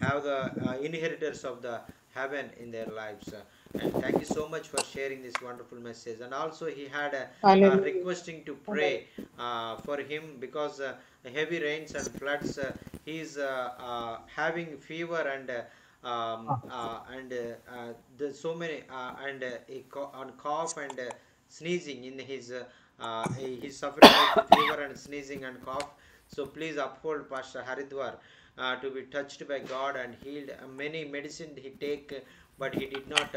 have the inheritors of the heaven in their lives. And thank you so much for sharing this wonderful message. And also he had a Hallelujah. requesting to pray for him because heavy rains and floods. He's having fever and there's so many on cough and sneezing in his he's suffering with fever and sneezing and cough. So please uphold Pastor Haridwar to be touched by God and healed. Many medicine he take, but he did not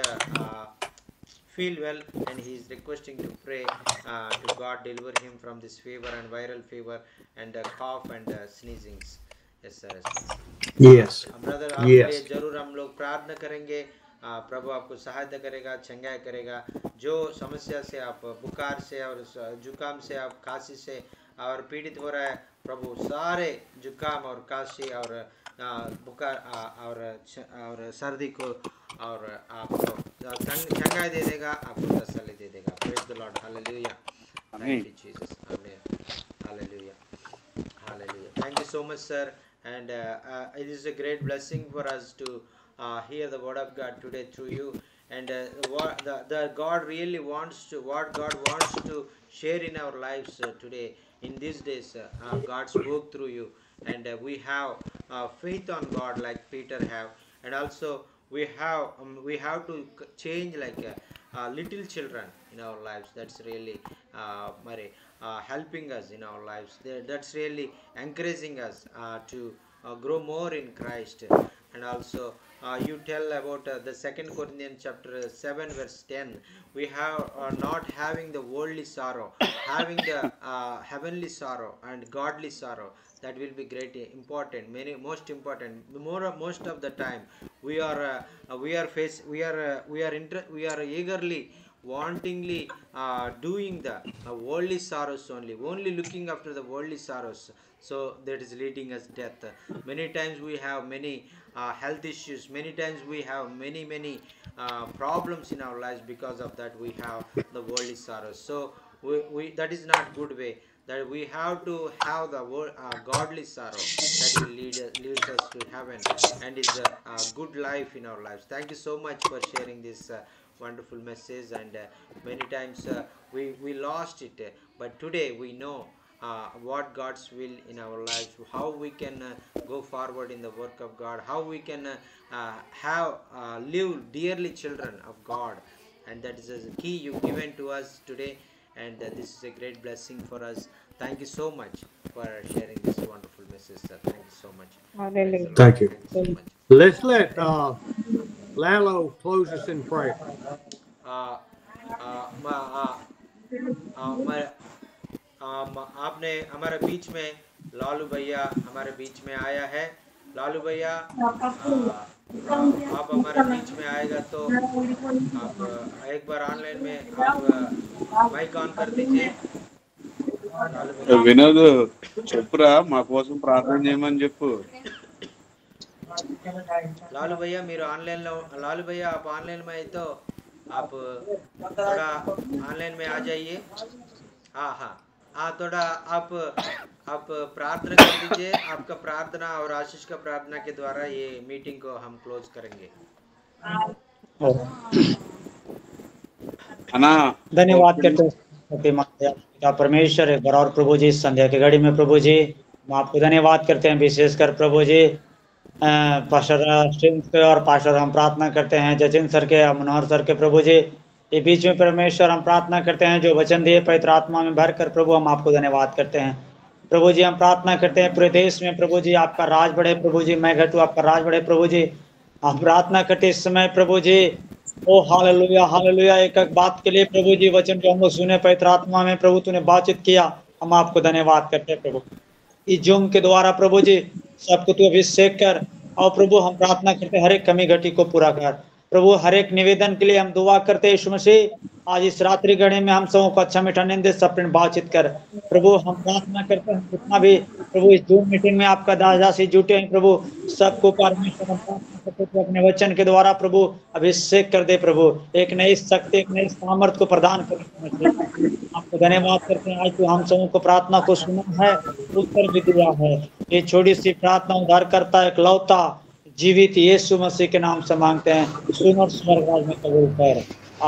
feel well, and he is requesting to pray to God deliver him from this fever and viral fever and cough and sneezings. Yes sir, yes sir. Yes. Brother आपके लिए Yes. जरूर हम लोग प्रार्थना करेंगे। प्रभु आपको सहायता करेगा, चंगाई करेगा। जो समस्या से आप बुखार से और जुकाम से आप खांसी से और पीड़ित हो रहा है, प्रभु सारे जुकाम और खांसी और बुखार और सर्दी को और आपको चंगाई दे देगा, आपको तसल्ली दे देगा। Praise the Lord, hallelujah, thank you Jesus, amen, hallelujah, hallelujah. Thank you so much sir, and it is a great blessing for us to hear the word of God today through you, and what the God really wants to, what God wants to share in our lives today in these days. God spoke through you, and we have faith on God like Peter have, and also we have to change like little children in our lives. That's really helping us in our lives. That's really encouraging us to grow more in Christ. And also you tell about the 2 Corinthians chapter 7 verse 10. We have not having the worldly sorrow, having the heavenly sorrow and godly sorrow. That will be great important, most important. Most of the time we are eagerly wantingly doing the worldly sorrows, only looking after the worldly sorrows. So that is leading us death. Many times we have many health issues, many times we have many problems in our lives. Because of that we have the worldly sorrows. So we that is not good way, that we have to have the godly sorrow that will leads us to heaven and is a good life in our lives. Thank you so much for sharing this wonderful message. And many times we lost it, but today we know what God's will in our lives, how we can go forward in the work of God, how we can live dearly children of God. And that is a key you given to us today, and this is a great blessing for us. Thank you so much for sharing this wonderful message, sir. Thank you so much. Hallelujah. Thank you. Thank you so much. Let's let Lalo close us in prayer. आपने हमारे बीच में लालू भैया हमारे बीच में आया है। लालू भैया आप हमारे बीच में आएगा तो आप एक बार ऑनलाइन में आप माइक ऑन कर दीजिए। వినోద్ చెప్పురా, మా కోసం ప్రార్థన చేయమని చెప్పు. लालू भैया మీరు ऑनलाइन लो, लालू भैया आप ऑनलाइन में है तो आप थोड़ा ऑनलाइन में आ जाइए। हाँ हाँ हाँ, थोड़ा आप प्रार्थना कर दीजिए। आपका प्रार्थना और आशीष का प्रार्थना के द्वारा ये मीटिंग को हम क्लोज करेंगे। అన్నా धन्यवाद करते हैं पिता परमेश्वर, एक बार और प्रभु जी इस संध्या की घड़ी में प्रभु जी हम आपको धन्यवाद करते हैं, विशेषकर प्रभु जी पास्टर स्टीवन के और पास्टर हम प्रार्थना करते हैं जतिन सर के, मनोहर सर के प्रभु जी ये बीच में परमेश्वर हम प्रार्थना करते हैं जो वचन दिए पवित्र आत्मा में भर कर प्रभु हम आपको धन्यवाद करते हैं। प्रभु जी हम प्रार्थना करते हैं पूरे देश में प्रभु जी आपका राज बढ़े प्रभु जी, मैं घटू आपका राज बढ़े प्रभु जी। हम प्रार्थना करते इस समय प्रभु जी, ओ हालेलुया हालेलुया, एक एक बात के लिए प्रभु जी वचन जो हम लोग सुने पवित्र आत्मा में प्रभु तूने बातचीत किया, हम आपको धन्यवाद करते हैं प्रभु। इस जूम के द्वारा प्रभु जी सबको तू अभिषेक कर, और प्रभु हम प्रार्थना करते हर एक कमी घटी को पूरा कर प्रभु। हर एक निवेदन के लिए हम दुआ करते हैं यीशु मसीह, आज इस रात्रि घड़ी में हम सबों को अच्छा मीठा निंदे सब बातचीत कर प्रभु। हम प्रार्थना करते हैं जितना भी प्रभु इस जूम मीटिंग में आपका दासी जुटे हैं प्रभु, सबको परमेश्वर हम प्रार्थना करते हैं अपने वचन के द्वारा प्रभु अभिषेक कर दे प्रभु, एक नई शक्ति एक नई सामर्थ्य को प्रदान कर। आपको धन्यवाद करते हैं आज तो हम सबों को प्रार्थना को सुना है, उत्तर भी दिया है। ये छोटी सी प्रार्थना उद्धार करता है इकलौता जीवित यीशु मसीह के नाम से मांगते हैं, सुन और स्वर्ग राज में कबूल कर।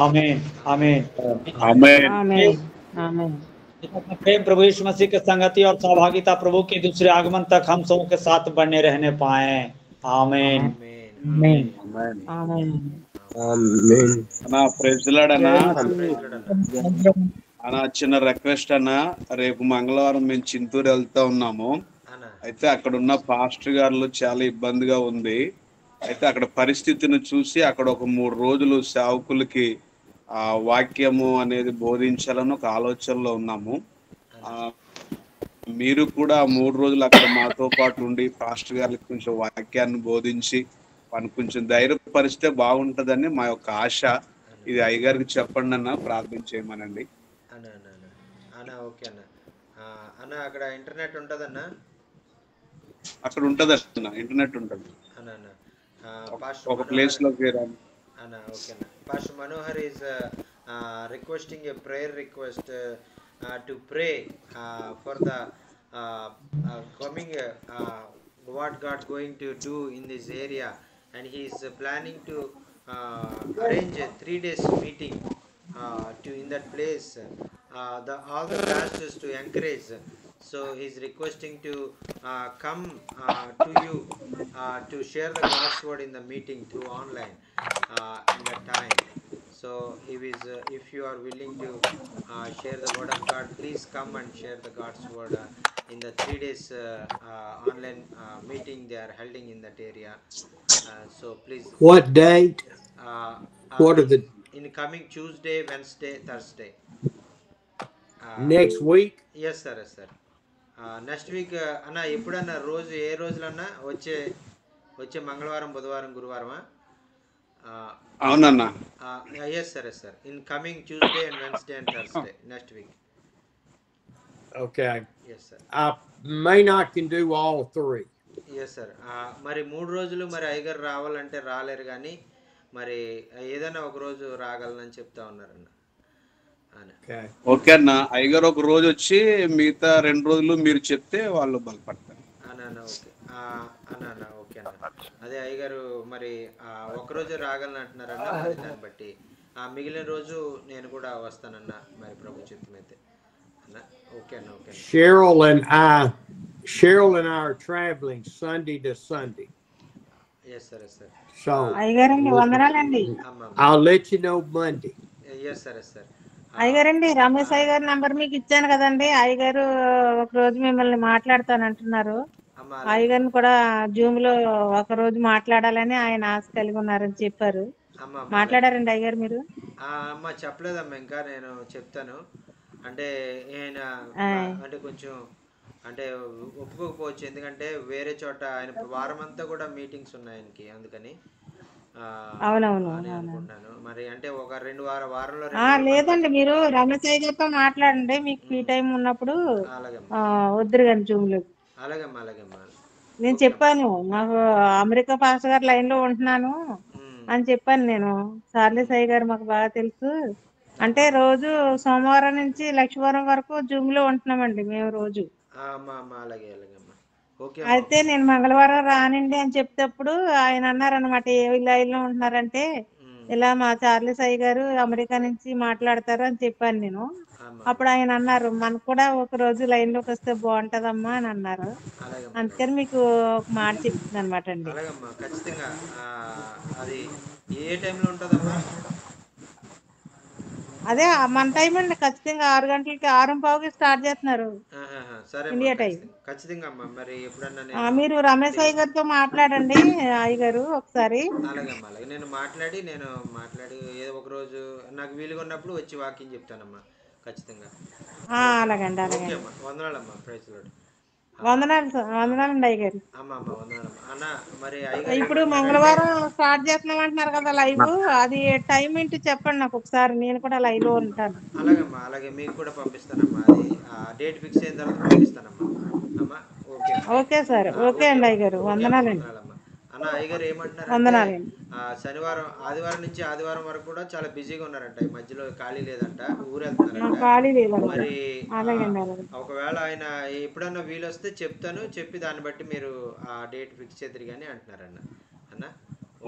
आमीन आमीन ఆమేన్. ఆమేన్ ఆమేన్ अपने प्रेम प्रभु यीशु मसीह के संगति और सहभागिता प्रभु के दूसरे आगमन तक हम सबों के साथ बने रहने पाए। आमीन ఆమేన్ आमीन ఆమేన్ అన్నా ప్రైజ్ లార్డ్ అన్నా. ప్రైజ్ లార్డ్ అన్న. అన్నా చిన్న రిక్వెస్ట్ అన్నా, రేపు మంగళవారం మేము చింతూరు వెళ్తా ఉన్నాము. అన్న అయితే అక్కడ ఉన్న పాస్టర్ గారు చాలా ఇబ్బందిగా ఉంది. అయితే అక్కడ పరిస్థితిని చూసి అక్కడ ఒక 3 రోజులు సేవకులకి ఆ వాక్యము అనేది బోధించాలని ఒక ఆలోచనలో ఉన్నాము. ఆ మీరు కూడా 3 రోజులు అక్కడ మాతో పాటు ఉండి పాస్టర్ గారికి కొంచెం వాక్యాన్ని బోధించి వాడిని కొంచెం ధైర్యపరిస్తే బాగుంటదని మా యొక్క ఆశ. ఇది అయ్యగారికి చెప్పండి అన్న, ప్రార్థన చేయమనండి. అన్న అన్న అన్న అన్న ఓకే అన్న. అన్న అక్కడ ఇంటర్నెట్ ఉంటుందన్న? అక్కడ ఉంటది అన్న, ఇంటర్నెట్ ఉంటది. అన్న అన్న ఒక పాస్టర్ ప్లేస్ లోకి రాను. అన్న ఓకే అన్న. Pastor Manohar is requesting a prayer request to pray for the coming what God going to do in this area, and he is planning to arrange a 3 days meeting to in that place, all the pastors to encourage. So he is requesting to come to you to share the God's word in the meeting through online in that time. So if you are willing to share the word of God, please come and share the God's word in the 3 days online meeting they are holding in that area. So please. What date? What are the in coming Tuesday, Wednesday, Thursday. next week? Yes sir, yes sir. Next week అన్న ఎప్పుడన్నా రోజు ఏ రోజులన్నా వచ్చే మంగళవారం, బుధవారం, గురువారమా? అవునన్నా. Yes sir, yes sir. In coming Tuesday and Wednesday and Thursday next week. Okay. Yes sir. I may not can do all 3. Yes sir. మరి 3 రోజులు మరి అయ్యగారు రావాలంటే రాలేరు, కానీ మరి ఏదైనా ఒక రోజు రాగలనని చెప్తా ఉన్నారన్న. Okay. ఓకే అన్న, అయ్యగారు ఒక రోజు వచ్చి మిగతా 2 రోజులు మీరు చెప్తే వాళ్ళు బలపడతారు. అన్న ఓకే అన్న ఓకే అన్న. అదే అయ్యగారు మరి ఒకరోజు రాగలను అంటున్నారన్న, మరి దాన్ని బట్టి మిగిలిన రోజు నేను కూడా వస్తానన్న, మరి ప్రభు చిత్తమైతే అన్న. ఓకే అన్న, ఓకే అన్న. Cheryl and I are traveling Sunday to Sunday. Yes sir, yes sir. So అయ్యగారండి వందనాలండి. I'll let you know Monday. Yes sir, yes sir. అయ్యగారండి రమేష్ అయ్యగారి నంబర్ మీకు ఇచ్చాను కదండి. అయ్యగారు ఒక రోజు మిమ్మల్ని మాట్లాడతానంటున్నారు. అయ్యగారిని కూడా జూమ్ లో ఒక రోజు మాట్లాడాలని ఆయన ఆశ కలిగి ఉన్నారని చెప్పారు. మాట్లాడారండి అయ్యగారు మీరు? అమ్మ చెప్పలేదమ్మా, ఇంకా నేను చెప్తాను. అంటే ఆయన అంటే కొంచెం అంటే ఒప్పుకోకపోవచ్చు, ఎందుకంటే వేరే చోట ఆయన వారం అంతా కూడా మీటింగ్స్ ఉన్నాయి ఆయనకి, అందుకని అవునవును అనుకుంటాను. మరి అంటే ఒక 2 వారంలో లేదండి, మీరు రమేష్ అయ్యగారితో మాట్లాడండి. మీకు ఫ్రీ టైం ఉన్నప్పుడు వద్దురు కానీ జూమ్ లో. అలాగమ్మా, అలాగమ్మా. నేను చెప్పాను మాకు అమెరికా పాస్టర్ గారు లైన్ లో ఉంటున్నాను అని చెప్పాను నేను. చార్లెస్ అయ్య గారు మాకు బాగా తెలుసు అంటే రోజు సోమవారం నుంచి లక్షవారం వరకు జూమ్ లో ఉంటున్నామండి మేము రోజు. అయితే నేను మంగళవారం రానండి అని చెప్తేప్పుడు ఆయన అన్నారనమాట, ఏ లైన్ లో ఉంటున్నారంటే ఇలా మా చార్లెస్ అయ్య గారు అమెరికా నుంచి మాట్లాడతారు అని చెప్పాను నేను. అప్పుడు ఆయన అన్నారు, మనకు కూడా ఒక రోజు లైన్ లోకి వస్తే బాగుంటదమ్మా అని అన్నారు. అందుకని మీకు ఒక మాట చెప్తుంది అనమాట అండి. ఖచ్చితంగా. అది ఏ టైంలో ఉంటుందమ్మా? అదే మన టైం అండి, ఖచ్చితంగా 6 గంటలకి 6:15కి స్టార్ట్ చేస్తున్నారు ఇండియా టైం. ఖచ్చితంగా అమ్మా. మరి ఎప్పుడన్నా మీరు రమేష్ అయ్య గారితో మాట్లాడండి అయ్యగారు ఒకసారి. అలాగమ్మా, అలాగే నేను మాట్లాడి ఏదో ఒక రోజు నాకు వీలుగా ఉన్నప్పుడు వచ్చి వాకింగ్ చెప్తానమ్మా, ఖచ్చితంగా. అలాగండి, అలాగే. వందనాలమ్మా. Praise Lord. వందనాలండి అయ్యగారు. మరి ఇప్పుడు మంగళవారం స్టార్ట్ చేస్తున్నాం అంటున్నారు కదా లైవ్, అది టైం ఏంటి చెప్పండి నాకు ఒకసారి, నేను కూడా లైవ్ లో ఉంటాను. అలాగమ్మా, అలాగే మీకు కూడా పంపిస్తానమ్మా. అది డేట్ ఫిక్స్ అయిన తర్వాత పంపిస్తానమ్మా. అమ్మా ఓకే. ఓకే సార్, ఓకే అండి అయ్యగారు, వందనాలండి. అన్న అయ్యగారు ఏమంటున్నారు, శనివారం ఆదివారం నుంచి ఆదివారం వరకు కూడా చాలా బిజీగా ఉన్నారంట, ఈ మధ్యలో ఖాళీ లేదంట, ఊరు వెళ్తున్నారంట. మరి ఒకవేళ ఆయన ఎప్పుడన్నా వీలు వస్తే చెప్తాను, చెప్పి దాన్ని బట్టి మీరు ఆ డేట్ ఫిక్స్ చేద్దరు కానీ అంటున్నారన్న. అన్న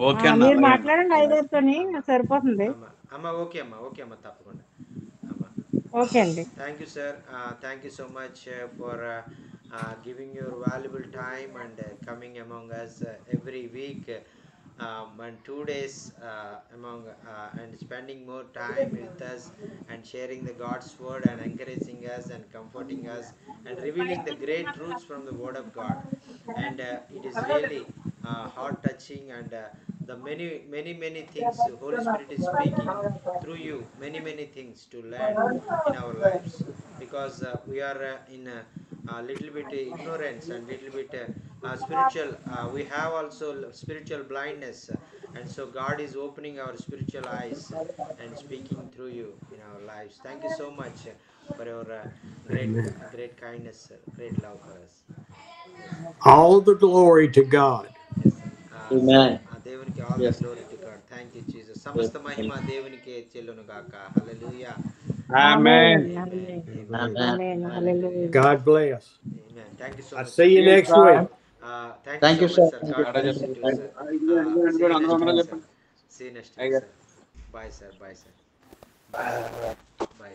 ఓకే అన్న మీరు అలాగే అన్న. మాట్లాడండి ఐదారుతోని సరిపోతుంది. అమ్మ అమ్మ ఓకే అమ్మ తప్పకుండా అమ్మ. ఓకే అండి. Thank you, sir. Thank you so much for giving your valuable time and coming among us every week and 2 days among and spending more time with us and sharing the God's word and encouraging us and comforting us and revealing the great truths from the word of God. And it is really heart touching and the many things Holy Spirit is speaking through you, many things to learn in our lives, because we are in a little bit ignorance and little bit spiritual, we have also spiritual blindness, and so God is opening our spiritual eyes and speaking through you in our lives. Thank you so much for your great kindness, great love for us. Yes, All the glory to God. yes sir. So Amen. దేవునికి all the Yes. glory to God. Thank you Jesus. సమస్త మహిమ దేవునికే చెల్లును గాక. హల్లెలూయా. ఆమేన్. Amen. Amen. Amen. Hallelujah. God bless. Amen. Thank you so I'll much. see you sir. next week. Thank you so much, sir. Thank God you. bless you too, sir. See you next week, sir. See you next week, sir. Bye, sir. Bye, sir. Bye. Bye.